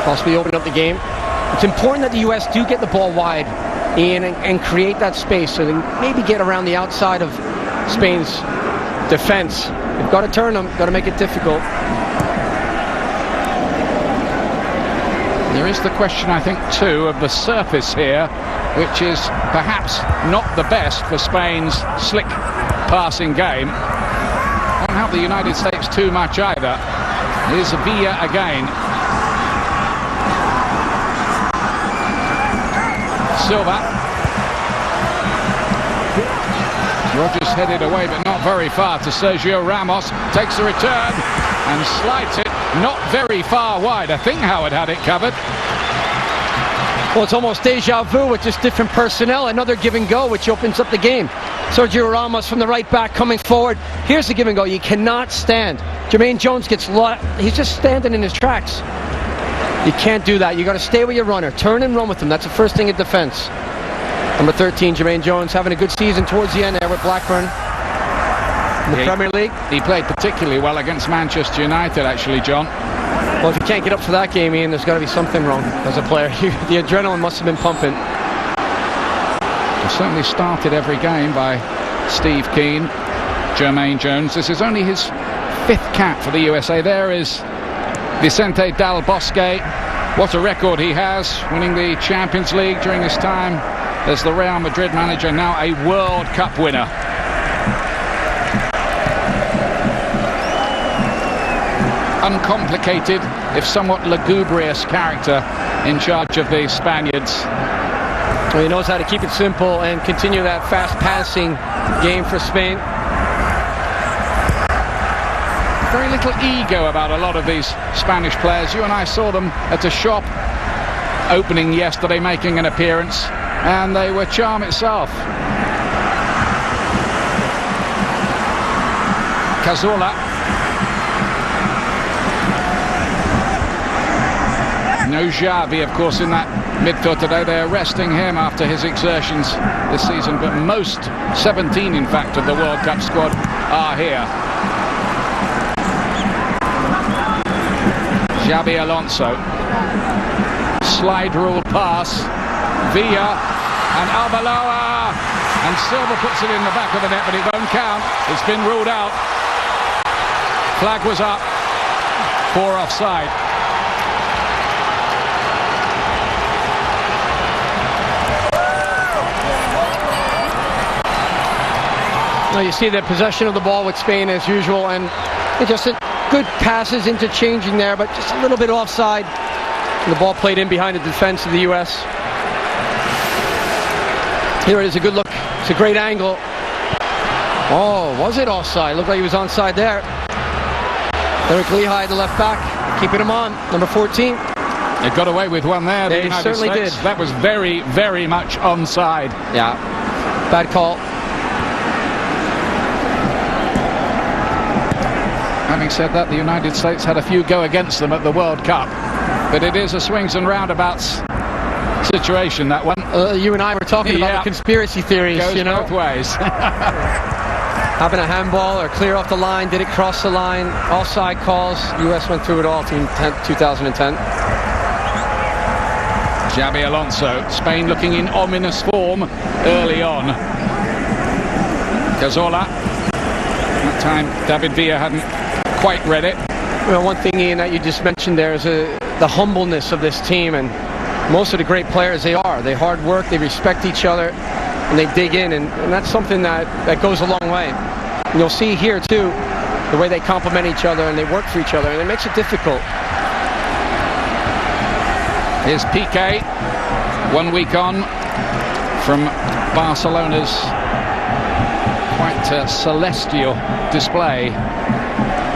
Possibly open up the game. It's important that the U.S. do get the ball wide, Ian, and create that space so they maybe get around the outside of Spain's defense You've got to turn them, got to make it difficult.
There is the question, I think, too, of the surface here, which is perhaps not the best for Spain's slick passing game. Won't help the United States too much either. Here's Villa again. Silva. Rogers headed away, but not very far to Sergio Ramos. Takes the return and slides it not very far wide. I think Howard had it covered.
Well, it's almost deja vu with just different personnel. Another give and go, which opens up the game. Sergio Ramos from the right back coming forward. Here's the give and go. You cannot stand. Jermaine Jones gets he's just standing in his tracks. You can't do that. You got to stay with your runner. Turn and run with him. That's the first thing in defense. Number 13, Jermaine Jones, having a good season towards the end there with Blackburn in the Premier League.
He played particularly well against Manchester United, actually, John.
Well, if you can't get up for that game, Ian, there's got to be something wrong as a player. The adrenaline must have been pumping.
He certainly started every game by Steve Keane. Jermaine Jones. This is only his 5th cap for the USA. There is Vicente Del Bosque. What a record he has, winning the Champions League during his time as the Real Madrid manager, now a World Cup winner. Uncomplicated, if somewhat lugubrious character in charge of the Spaniards.
Well, he knows how to keep it simple and continue that fast passing game for Spain.
Very little ego about a lot of these Spanish players. You and I saw them at a shop opening yesterday, making an appearance, and they were charm itself. Cazorla. No Xavi, of course, in that midfield today. They're resting him after his exertions this season, but most, 17 in fact, of the World Cup squad are here. Xabi Alonso. Slide rule pass. Villa and Arbeloa. And Silva puts it in the back of the net, but it won't count. It's been ruled out. Flag was up for offside.
Well, you see the possession of the ball with Spain as usual, and it just good passes, interchanging there, but just a little bit offside. And the ball played in behind the defense of the U.S. Here it is, a good look. It's a great angle. Oh, was it offside? Looked like he was onside there. Eric Lehigh, the left back, keeping him on, number 14.
They got away with one there.
They certainly did.
That was very, very much onside.
Yeah, bad call.
Having said that, the United States had a few go against them at the World Cup, but it is a swings and roundabouts situation, that one.
You and I were talking about the conspiracy theories.
Goes both ways.
Having a handball or clear off the line, did it cross the line? Offside calls. U.S. went through it all in 2010.
Xabi Alonso. Spain looking in ominous form early on. Cazorla. That time David Villa hadn't quite read it.
Well, one thing, Ian, that you just mentioned there is the humbleness of this team, and most of the great players, they hard work, they respect each other, and they dig in, and that's something that goes a long way. And you'll see here too the way they complement each other and they work for each other, and it makes it difficult.
Here's Piqué, 1 week on from Barcelona's quite celestial display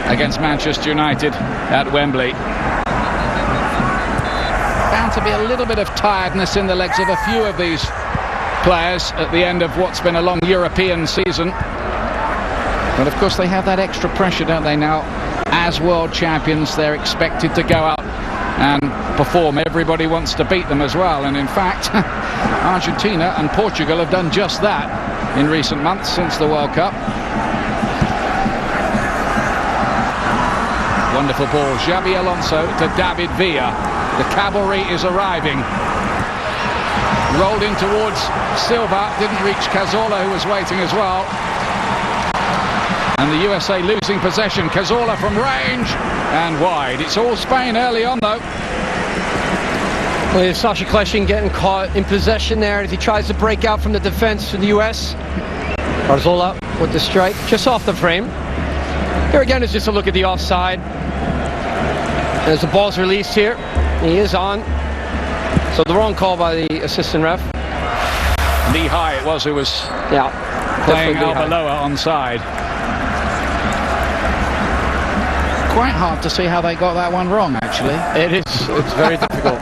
against Manchester United at Wembley. Bound to be a little bit of tiredness in the legs of a few of these players at the end of what's been a long European season. But of course they have that extra pressure, don't they, now? As world champions, they're expected to go out and perform. Everybody wants to beat them as well, and in fact Argentina and Portugal have done just that in recent months since the World Cup. Wonderful ball. Xabi Alonso to David Villa. The cavalry is arriving. Rolled in towards Silva. Didn't reach Cazorla, who was waiting as well. And the USA losing possession. Cazorla from range and wide. It's all Spain early on, though.
Well, Sasha Kleshing getting caught in possession there as he tries to break out from the defense for the U.S. Cazorla with the strike just off the frame. Here again is just a look at the offside. As the ball's released here, he is on. So the wrong call by the assistant ref.
Lehigh it was who was playing Albaloa onside. Quite hard to see how they got that one wrong, actually.
It is. It's very difficult.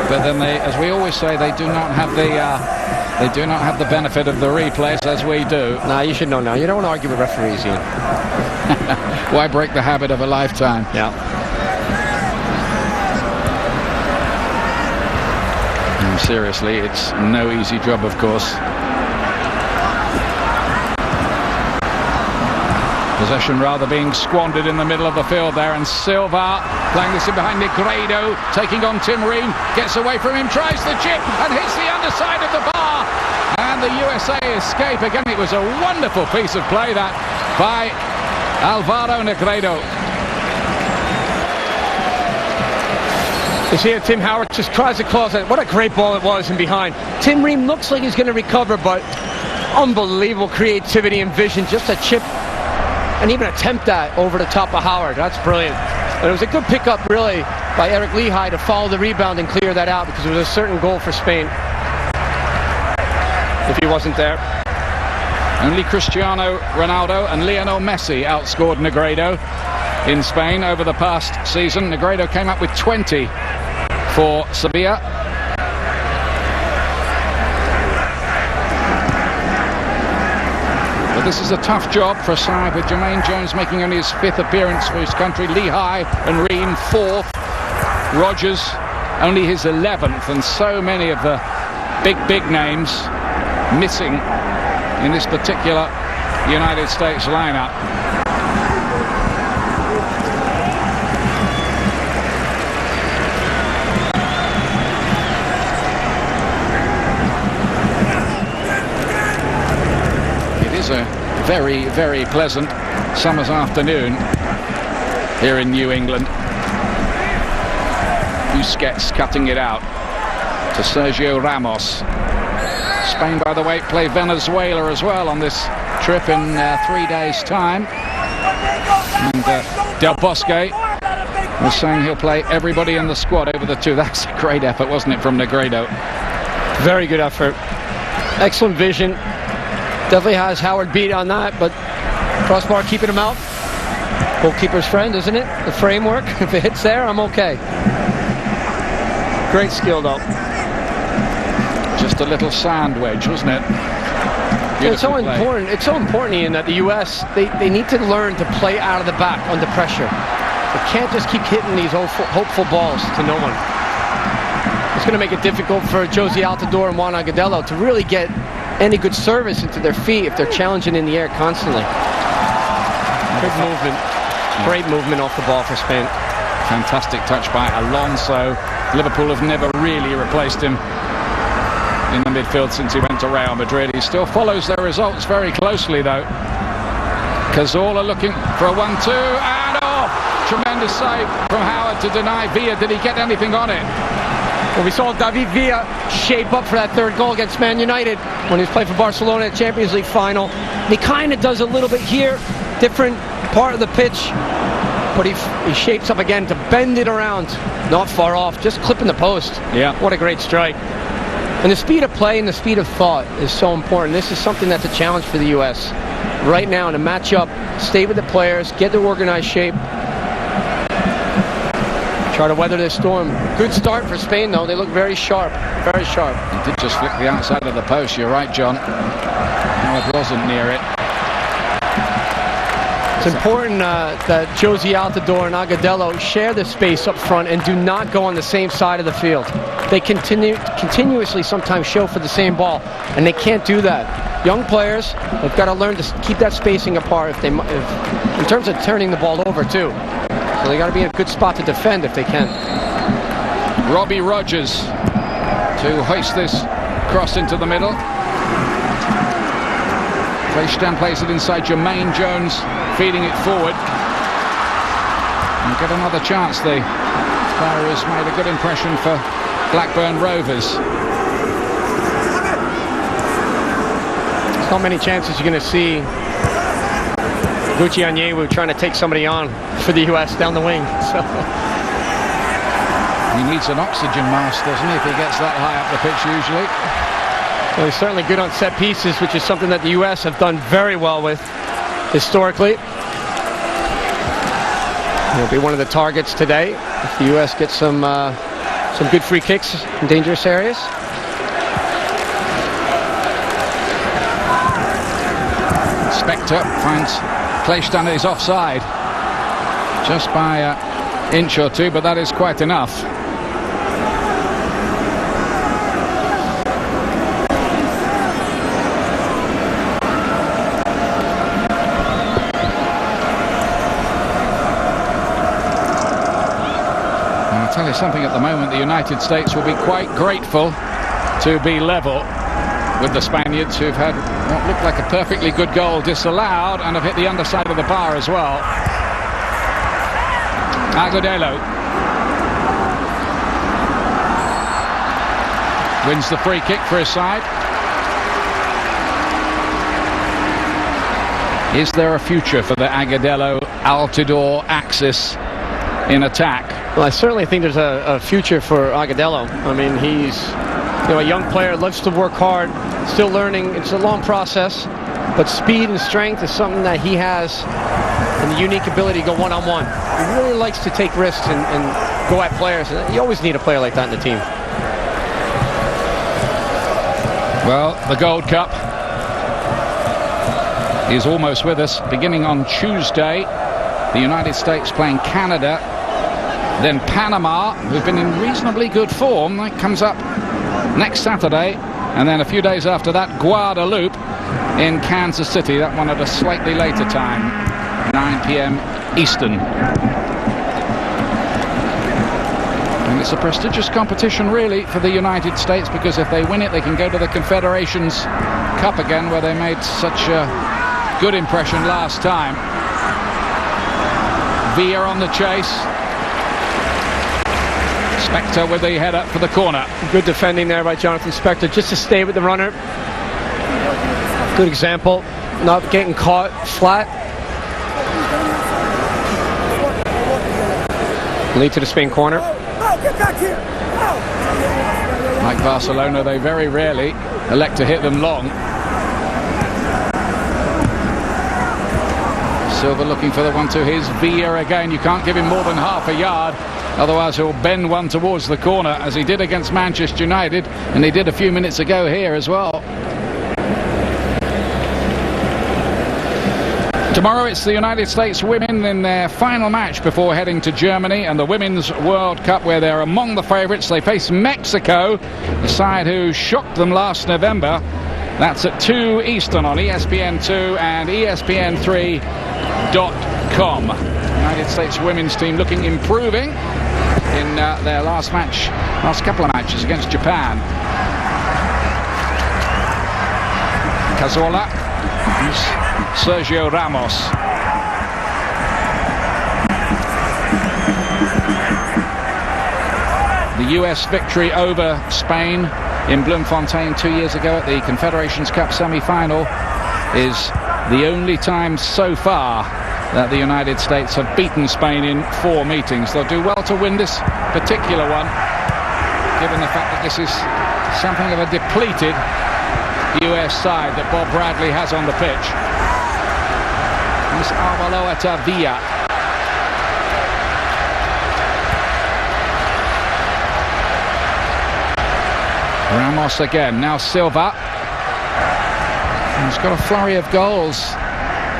But then they, as we always say, they do not have the benefit of the replays as we do.
Nah, you should know now. You don't want to argue with referees here.
Why break the habit of a lifetime?
Yeah.
And seriously, it's no easy job, of course. Possession rather being squandered in the middle of the field there, and Silva playing this in behind Negredo, taking on Tim Ream, gets away from him, tries the chip and hits the underside of the bar, and the USA escape. Again, it was a wonderful piece of play that by Alvaro Negredo.
You see it, Tim Howard just tries to close it. What a great ball it was in behind. Tim Ream looks like he's going to recover, but unbelievable creativity and vision, just a chip and even attempt that over the top of Howard. That's brilliant. And it was a good pickup, really, by Eric Lehigh to follow the rebound and clear that out, because it was a certain goal for Spain if he wasn't there.
Only Cristiano Ronaldo and Lionel Messi outscored Negredo in Spain over the past season. Negredo came up with 20 for Sevilla. But this is a tough job for a side with Jermaine Jones making only his 5th appearance for his country. Lehigh and Ream 4th. Rogers only his 11th, and so many of the big names missing in this particular United States lineup. A very, very pleasant summer's afternoon here in New England. Busquets cutting it out to Sergio Ramos. Spain, by the way, play Venezuela as well on this trip in 3 days' time. And Del Bosque was saying he'll play everybody in the squad over the two. That's a great effort, wasn't it, from Negredo?
Very good effort. Excellent vision. Definitely has Howard beat on that, but crossbar keeping him out. Goalkeeper's friend, isn't it? The framework. If it hits there, I'm okay. Great skill, though.
Just a little sand wedge, wasn't it?
It's so important. It's so important, Ian, that the U.S. they need to learn to play out of the back under pressure. They can't just keep hitting these hopeful balls to no one. It's going to make it difficult for Josie Altidore and Juan Agudelo to really get any good service into their feet if they're challenging in the air constantly. Good movement. Great movement off the ball for Spain.
Fantastic touch by Alonso. Liverpool have never really replaced him in the midfield since he went to Real Madrid. He still follows their results very closely, though. Cazorla looking for a 1-2, and tremendous save from Howard to deny Villa. Did he get anything on it?
Well, we saw David Villa shape up for that third goal against Man United when he was playing for Barcelona at Champions League final. And he kind of does a little bit here, different part of the pitch, but he shapes up again to bend it around, not far off, just clipping the post.
Yeah.
What a great strike. And the speed of play and the speed of thought is so important. This is something that's a challenge for the U.S. right now, to match up, stay with the players, get their organized shape, try to weather this storm. Good start for Spain, though. They look very sharp, very sharp.
He did just flick the outside of the post. You're right, John. Howard wasn't near it.
It's important that Josie Altidore and Agudelo share the space up front and do not go on the same side of the field. They continuously sometimes show for the same ball, and they can't do that. Young players, they've got to learn to keep that spacing apart in terms of turning the ball over, too. So they got to be in a good spot to defend if they can.
Robbie Rogers to hoist this cross into the middle. Kleshtan plays it inside. Jermaine Jones feeding it forward. And get another chance. The Sparrows made a good impression for Blackburn Rovers.
Not many chances you're going to see Gucci Onyewu trying to take somebody on for the U.S. down the wing. So
he needs an oxygen mask, doesn't he, if he gets that high up the pitch usually.
Well, he's certainly good on set pieces, which is something that the U.S. have done very well with historically. He'll be one of the targets today if the U.S. gets some good free kicks in dangerous areas.
Spector finds Kleshtan is offside just by an inch or two, but that is quite enough. And I'll tell you something, at the moment the United States will be quite grateful to be level with the Spaniards, who've had what looked like a perfectly good goal disallowed and have hit the underside of the bar as well. Agudelo wins the free kick for his side. Is there a future for the Agudelo-Altidore axis in attack?
Well, I certainly think there's a future for Agudelo. I mean, he's a young player, loves to work hard, still learning. It's a long process, but speed and strength is something that he has, and the unique ability to go one-on-one. He really likes to take risks and go at players. You always need a player like that in the team.
Well, the Gold Cup is almost with us. Beginning on Tuesday, the United States playing Canada, then Panama, who've been in reasonably good form. That comes up next Saturday, and then a few days after that, Guadeloupe in Kansas City. That one at a slightly later time, 9 p.m. Eastern. And it's a prestigious competition really for the United States, because if they win it, they can go to the Confederations Cup again, where they made such a good impression last time. Villa on the chase. Spector with the header for the corner.
Good defending there by Jonathan Spector, just to stay with the runner. Good example, not getting caught flat. Lead to the Spain corner.
Like Barcelona, they very rarely elect to hit them long. Silva looking for the 1-2. Here's Villa again. You can't give him more than half a yard, otherwise he'll bend one towards the corner, as he did against Manchester United, and he did a few minutes ago here as well. Tomorrow it's the United States women in their final match before heading to Germany and the Women's World Cup, where they're among the favourites. They face Mexico, the side who shocked them last November. That's at 2 Eastern on ESPN2 and ESPN3.com. United States women's team looking improving in their last couple of matches against Japan. Cazorla, Sergio Ramos. The US victory over Spain in Bloemfontein 2 years ago at the Confederations Cup semi-final is the only time so far that the United States have beaten Spain in 4 meetings. They'll do well to win this particular one, given the fact that this is something of a depleted US side that Bob Bradley has on the pitch. This Arvaloeta Villa. Ramos again, now Silva. He's got a flurry of goals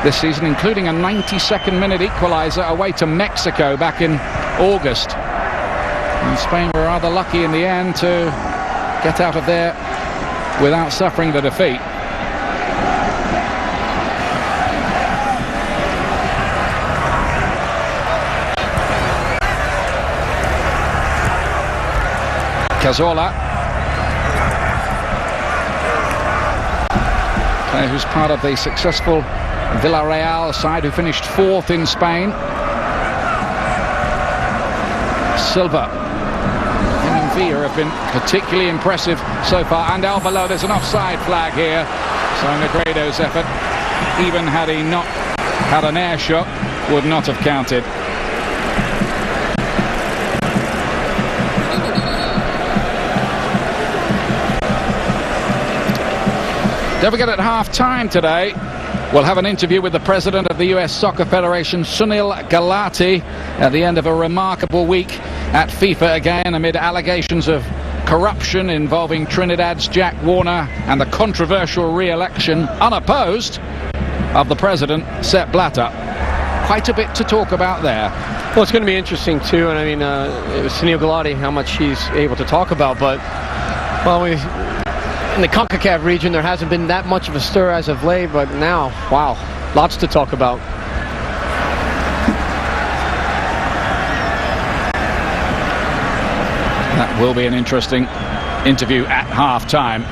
this season, including a 92nd minute equaliser away to Mexico back in August. And Spain were rather lucky in the end to get out of there without suffering the defeat. Cazorla. player who's part of the successful Villarreal side who finished 4th in Spain. Silva and Villa have been particularly impressive so far. And down below, there's an offside flag here. So Negredo's effort, even had he not had an air shot, would not have counted. Don't forget, at half-time today, we'll have an interview with the president of the US Soccer Federation, Sunil Gulati, at the end of a remarkable week at FIFA again, amid allegations of corruption involving Trinidad's Jack Warner and the controversial re-election, unopposed, of the president, Sepp Blatter. Quite a bit to talk about there.
Well, it's going to be interesting, too, and I mean, it was Sunil Gulati, how much he's able to talk about, but, well, in the CONCACAF region, there hasn't been that much of a stir as of late, but now, wow, lots to talk about.
That will be an interesting interview at half-time.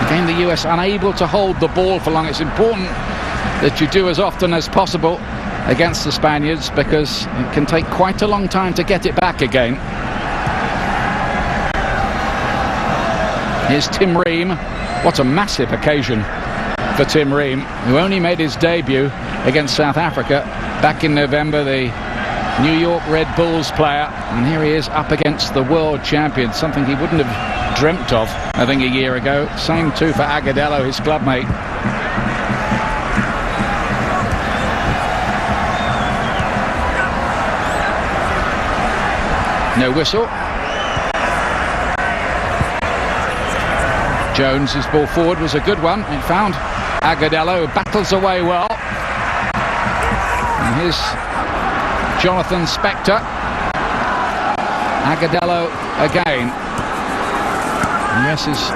Again, the US unable to hold the ball for long. It's important that you do as often as possible against the Spaniards, because it can take quite a long time to get it back again. Here's Tim Ream. What a massive occasion for Tim Ream, who only made his debut against South Africa back in November, the New York Red Bulls player, and here he is up against the world champion, something he wouldn't have dreamt of, I think, a year ago. Same too for Agudelo, his clubmate. No whistle. Jones's ball forward was a good one. He found Agudelo, who battles away well. And here's Jonathan Spector. Agudelo again. US's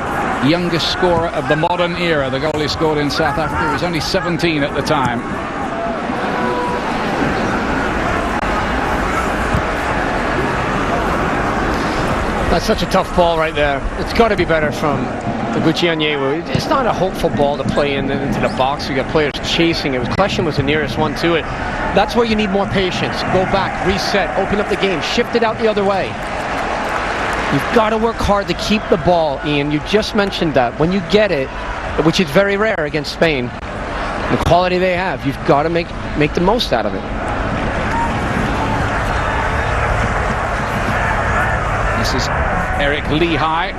youngest scorer of the modern era. The goal he scored in South Africa. He was only 17 at the time.
That's such a tough ball right there. It's got to be better from Gucci Onyewu. It's not a hopeful ball to play into the box. You got players chasing it. Kleshin was the nearest one to it. That's where you need more patience. Go back, reset, open up the game, shift it out the other way. You've got to work hard to keep the ball, Ian. You just mentioned that. When you get it, which is very rare against Spain, the quality they have, you've got to make the most out of it.
This is Eric Lehigh,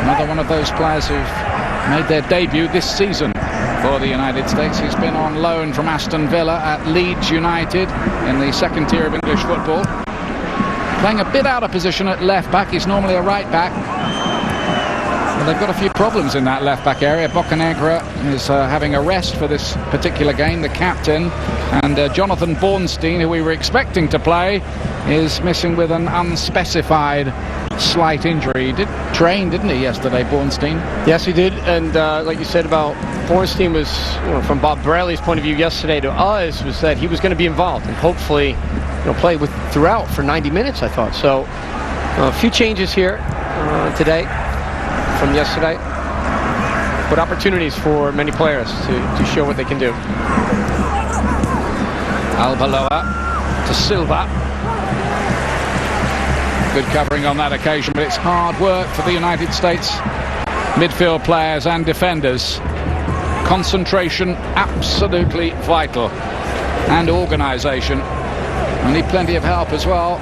another one of those players who've made their debut this season for the United States. He's been on loan from Aston Villa at Leeds United in the second tier of English football. Playing a bit out of position at left back. He's normally a right back. Well, they've got a few problems in that left back area. Bocanegra is having a rest for this particular game, the captain. And Jonathan Bornstein, who we were expecting to play, is missing with an unspecified slight injury. He did train, didn't he, yesterday, Bornstein?
Yes, he did. And like you said about Bornstein, was, from Bob Bradley's point of view yesterday to us, was that he was going to be involved and hopefully play throughout for 90 minutes, I thought. So a few changes here today from yesterday, but opportunities for many players to show what they can do.
Albaloa to Silva. Good covering on that occasion, but it's hard work for the United States midfield players and defenders. Concentration absolutely vital, and organisation. We need plenty of help as well.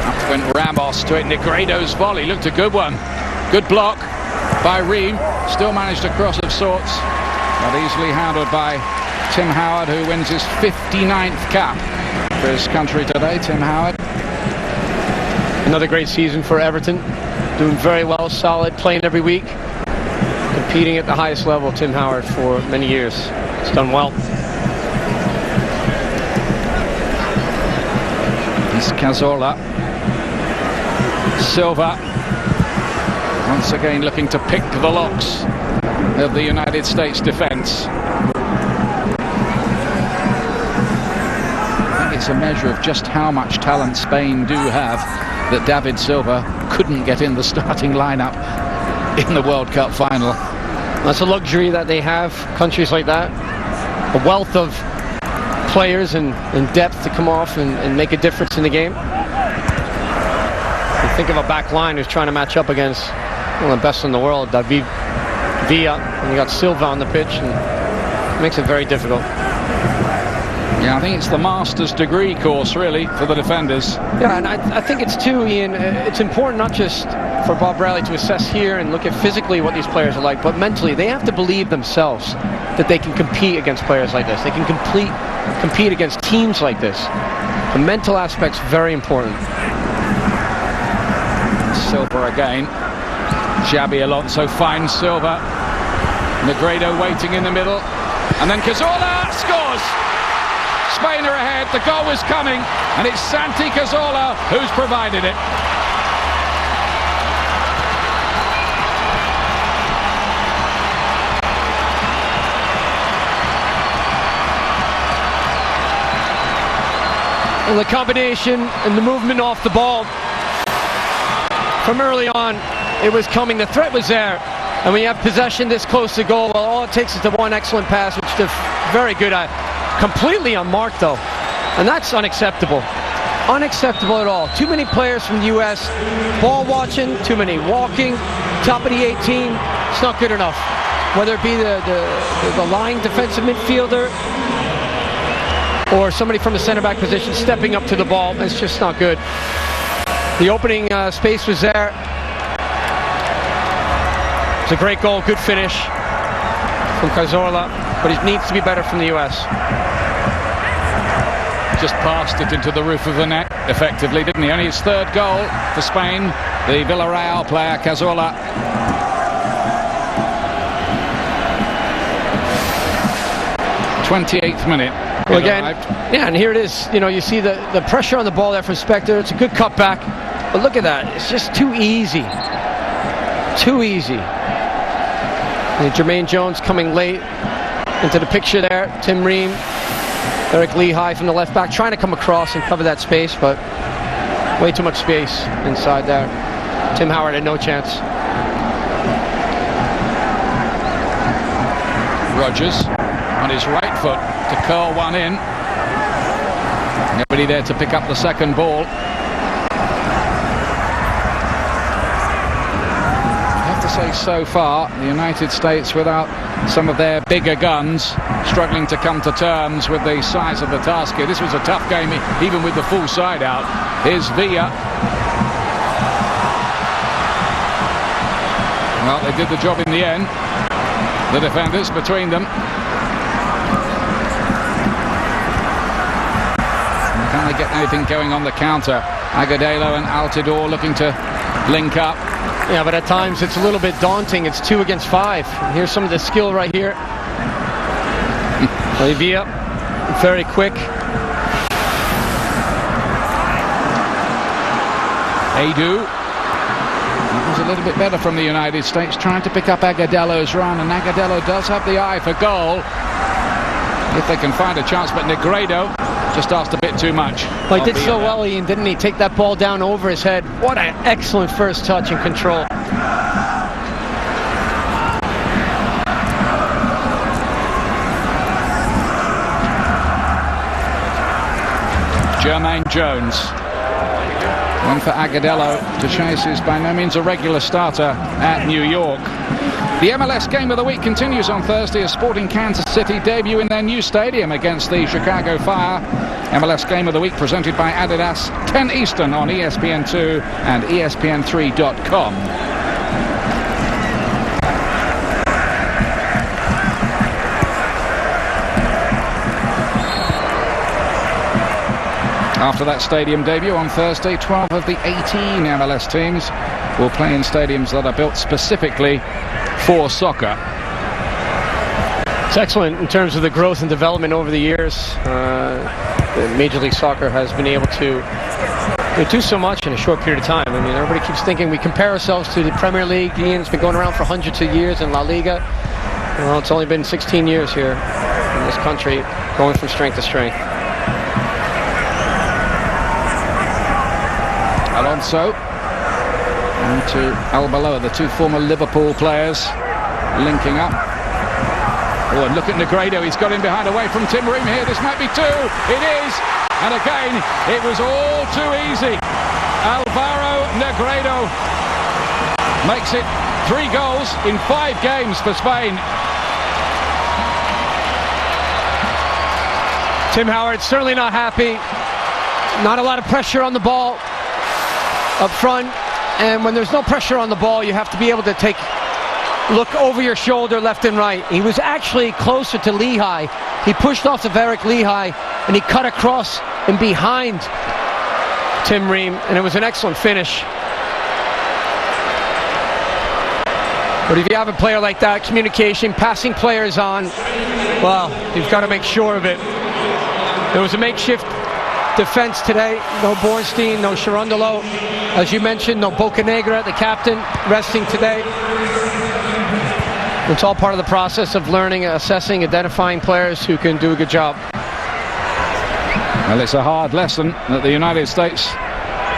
Up went Ramos to it. Negredo's volley looked a good one. Good block by Ream. Still managed a cross of sorts, but easily handled by Tim Howard, who wins his 59th cap for his country today. Tim Howard.
Another great season for Everton. Doing very well, solid, playing every week. Competing at the highest level, Tim Howard, for many years. He's done well.
It's Cazorla. Silva. Once again looking to pick the locks of the United States defence. is a measure of just how much talent Spain do have, that David Silva couldn't get in the starting lineup in the World Cup final.
That's a luxury that they have, countries like that. A wealth of players and depth to come off and make a difference in the game. You think of a back line who's trying to match up against one of the best in the world, David Villa, and you got Silva on the pitch, and it makes it very difficult.
Yeah, I think it's the master's degree course, really, for the defenders.
Yeah, and I think it's too, Ian, it's important not just for Bob Bradley to assess here and look at physically what these players are like, but mentally, they have to believe themselves that they can compete against players like this. They can compete against teams like this. The mental aspect's very important.
Silva again. Xabi Alonso finds Silva. Negredo waiting in the middle. And then Cazorla scores! Spain are ahead, the goal is coming, and it's Santi Cazorla who's provided it.
And the combination and the movement off the ball from early on, it was coming, the threat was there, and when you have possession this close to goal, well, all it takes is the one excellent pass, which they're very good at. Completely unmarked though, and that's unacceptable. Unacceptable at all. Too many players from the US ball watching, too many walking, top of the 18, it's not good enough. Whether it be the line defensive midfielder or somebody from the center back position stepping up to the ball, it's just not good. The opening space was there. It's a great goal, good finish from Cazorla, but he needs to be better from the US.
Just passed it into the roof of the net, effectively, didn't he? Only his third goal for Spain, the Villarreal player, Cazorla. '28th minute.
Well, again, yeah, and here it is. You know, you see the pressure on the ball there from Spector. It's a good cutback, but look at that. It's just too easy. Too easy. And Jermaine Jones coming late into the picture there. Tim Ream, Eric Lehigh from the left back, trying to come across and cover that space, but way too much space inside there. Tim Howard had no chance.
Rogers on his right foot to curl one in. Nobody there to pick up the second ball. To say so far, the United States, without some of their bigger guns, struggling to come to terms with the size of the task here. This was a tough game, even with the full side out. Here's Villa. Well, they did the job in the end, the defenders between them. Can they get anything going on the counter? Agudelo and Altidore looking to link up.
Yeah, but at times it's a little bit daunting. It's 2 against 5. And here's some of the skill right here. Olivia, very quick.
Edu. It was a little bit better from the United States, trying to pick up Agadello's run, and Agudelo does have the eye for goal if they can find a chance, but Negredo just asked a bit too much.
Well, he did so well, Ian, didn't he? Take that ball down over his head. What an excellent first touch and control.
Jermaine Jones. One for Agudelo to chase his by no means a regular starter at New York. The MLS Game of the Week continues on Thursday as Sporting Kansas City debut in their new stadium against the Chicago Fire. MLS Game of the Week presented by Adidas, 10 Eastern on ESPN2 and ESPN3.com. After that stadium debut on Thursday, 12 of the 18 MLS teams will play in stadiums that are built specifically for soccer.
It's excellent in terms of the growth and development over the years. Major League Soccer has been able to do so much in a short period of time. I mean, everybody keeps thinking we compare ourselves to the Premier League. It's been going around for hundreds of years in La Liga. Well, it's only been 16 years here in this country, going from strength to strength.
Alonso. And to Albaloa, the two former Liverpool players linking up. Oh, and look at Negredo. He's got him behind away from Tim Ream here. This might be two. It is. And again, it was all too easy. Alvaro Negredo makes it 3 goals in 5 games for Spain.
Tim Howard certainly not happy. Not a lot of pressure on the ball up front. And when there's no pressure on the ball, you have to be able to look over your shoulder left and right. He was actually closer to Lehigh. He pushed off of Eric Lehigh and he cut across and behind Tim Ream, and it was an excellent finish. But if you have a player like that, communication, passing players on, well, you've got to make sure of it. There was a makeshift defense today. No Bornstein, no Sharundalo. As you mentioned, no Bocanegra, the captain, resting today. It's all part of the process of learning, assessing, identifying players who can do a good job.
Well, it's a hard lesson that the United States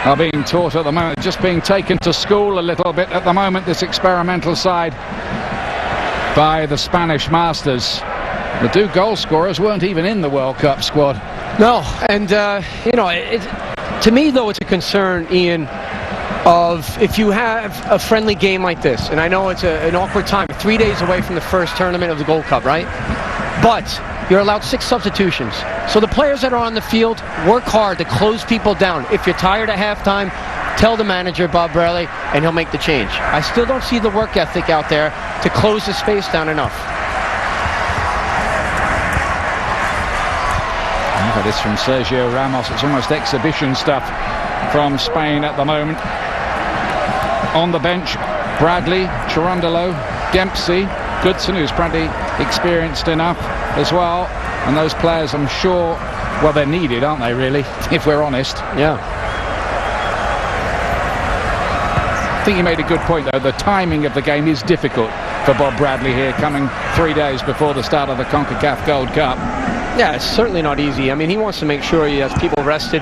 are being taught at the moment, just being taken to school a little bit at the moment, this experimental side by the Spanish masters. The 2 goal scorers weren't even in the World Cup squad.
No, and to me though it's a concern, Ian, of if you have a friendly game like this, and I know it's an awkward time, 3 days away from the first tournament of the Gold Cup, right? But you're allowed 6 substitutions. So the players that are on the field work hard to close people down. If you're tired at halftime, tell the manager, Bob Bradley, and he'll make the change. I still don't see the work ethic out there to close the space down enough.
Look at this from Sergio Ramos. It's almost exhibition stuff from Spain at the moment. On the bench, Bradley, Cherundolo, Dempsey, Goodson, who's probably experienced enough as well. And those players, I'm sure, well, they're needed, aren't they, really, if we're honest?
Yeah.
I think you made a good point, though. The timing of the game is difficult for Bob Bradley here, coming 3 days before the start of the CONCACAF Gold Cup.
Yeah, it's certainly not easy. I mean, he wants to make sure he has people rested,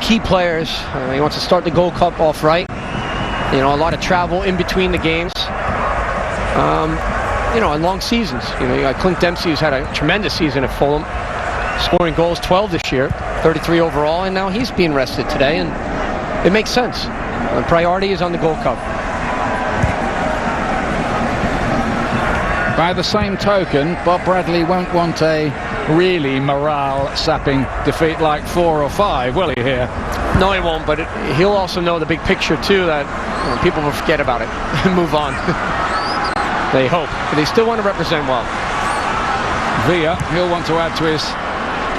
key players. He wants to start the Gold Cup off right. A lot of travel in between the games. And long seasons. You got Clint Dempsey, who's had a tremendous season at Fulham, scoring goals, 12 this year, 33 overall, and now he's being rested today, and it makes sense. The priority is on the Gold Cup.
By the same token, Bob Bradley won't want a really morale-sapping defeat like 4 or 5, will he, here?
No, he won't, but he'll also know the big picture, too, that people will forget about it and move on. They hope, but they still want to represent well.
Villa, he'll want to add to his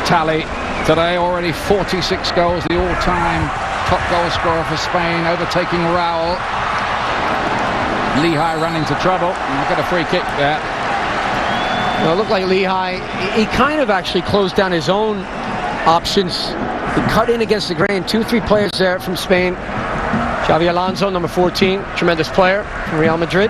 tally today. Already 46 goals, the all-time top goal scorer for Spain, overtaking Raul. Lehigh running to trouble. I'll get a free kick there.
Well, it looked like Lehigh, he kind of actually closed down his own options. He cut in against the grain. 2-3 players there from Spain. Xavi Alonso, number 14, tremendous player from Real Madrid.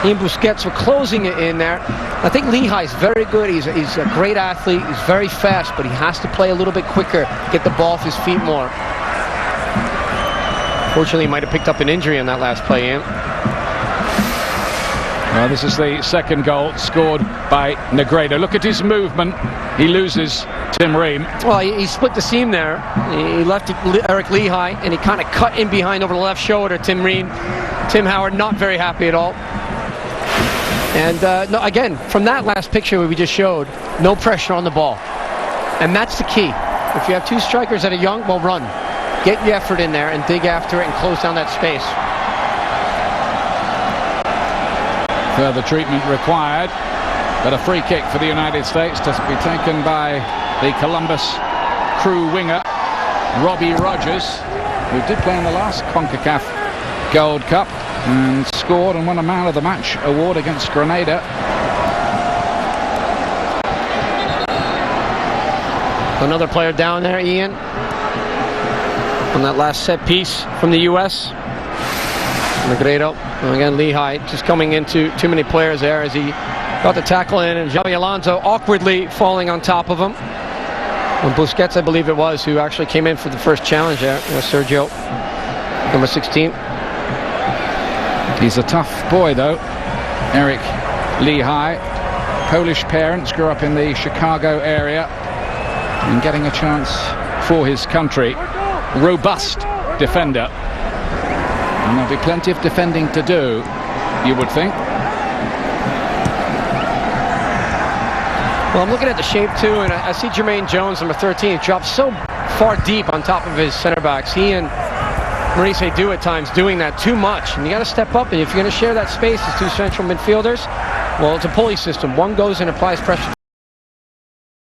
He and Busquets were closing it in there. I think Lehigh's very good. He's a great athlete. He's very fast, but he has to play a little bit quicker, get the ball off his feet more. Fortunately, he might have picked up an injury on that last play, Ian.
Well, this is the second goal scored by Negredo. Look at his movement. He loses Tim Ream.
Well, he split the seam there. He left Eric Lehigh, and he kind of cut in behind over the left shoulder. Tim Ream. Tim Howard not very happy at all. And no, again, from that last picture we just showed, no pressure on the ball. And that's the key. If you have 2 strikers that are young, well, run. Get the effort in there and dig after it and close down that space.
Further treatment required, but a free kick for the United States to be taken by the Columbus Crew winger, Robbie Rogers, who did play in the last CONCACAF Gold Cup and scored and won a Man of the Match award against Grenada.
Another player down there, Ian, on that last set piece from the U.S. Negredo. And again, Lehigh just coming into too many players there as he got the tackle in, and Xavi Alonso awkwardly falling on top of him. When Busquets, I believe it was, who actually came in for the first challenge there. Sergio, number 16.
He's a tough boy, though. Eric Lehigh, Polish parents, grew up in the Chicago area and getting a chance for his country. Robust defender. And there'll be plenty of defending to do, you would think.
Well, I'm looking at the shape, too, and I see Jermaine Jones, number 13, drops so far deep on top of his center backs. He and Maurice do at times doing that too much, and you got to step up, and if you're going to share that space as two central midfielders, well, it's a pulley system. One goes and applies pressure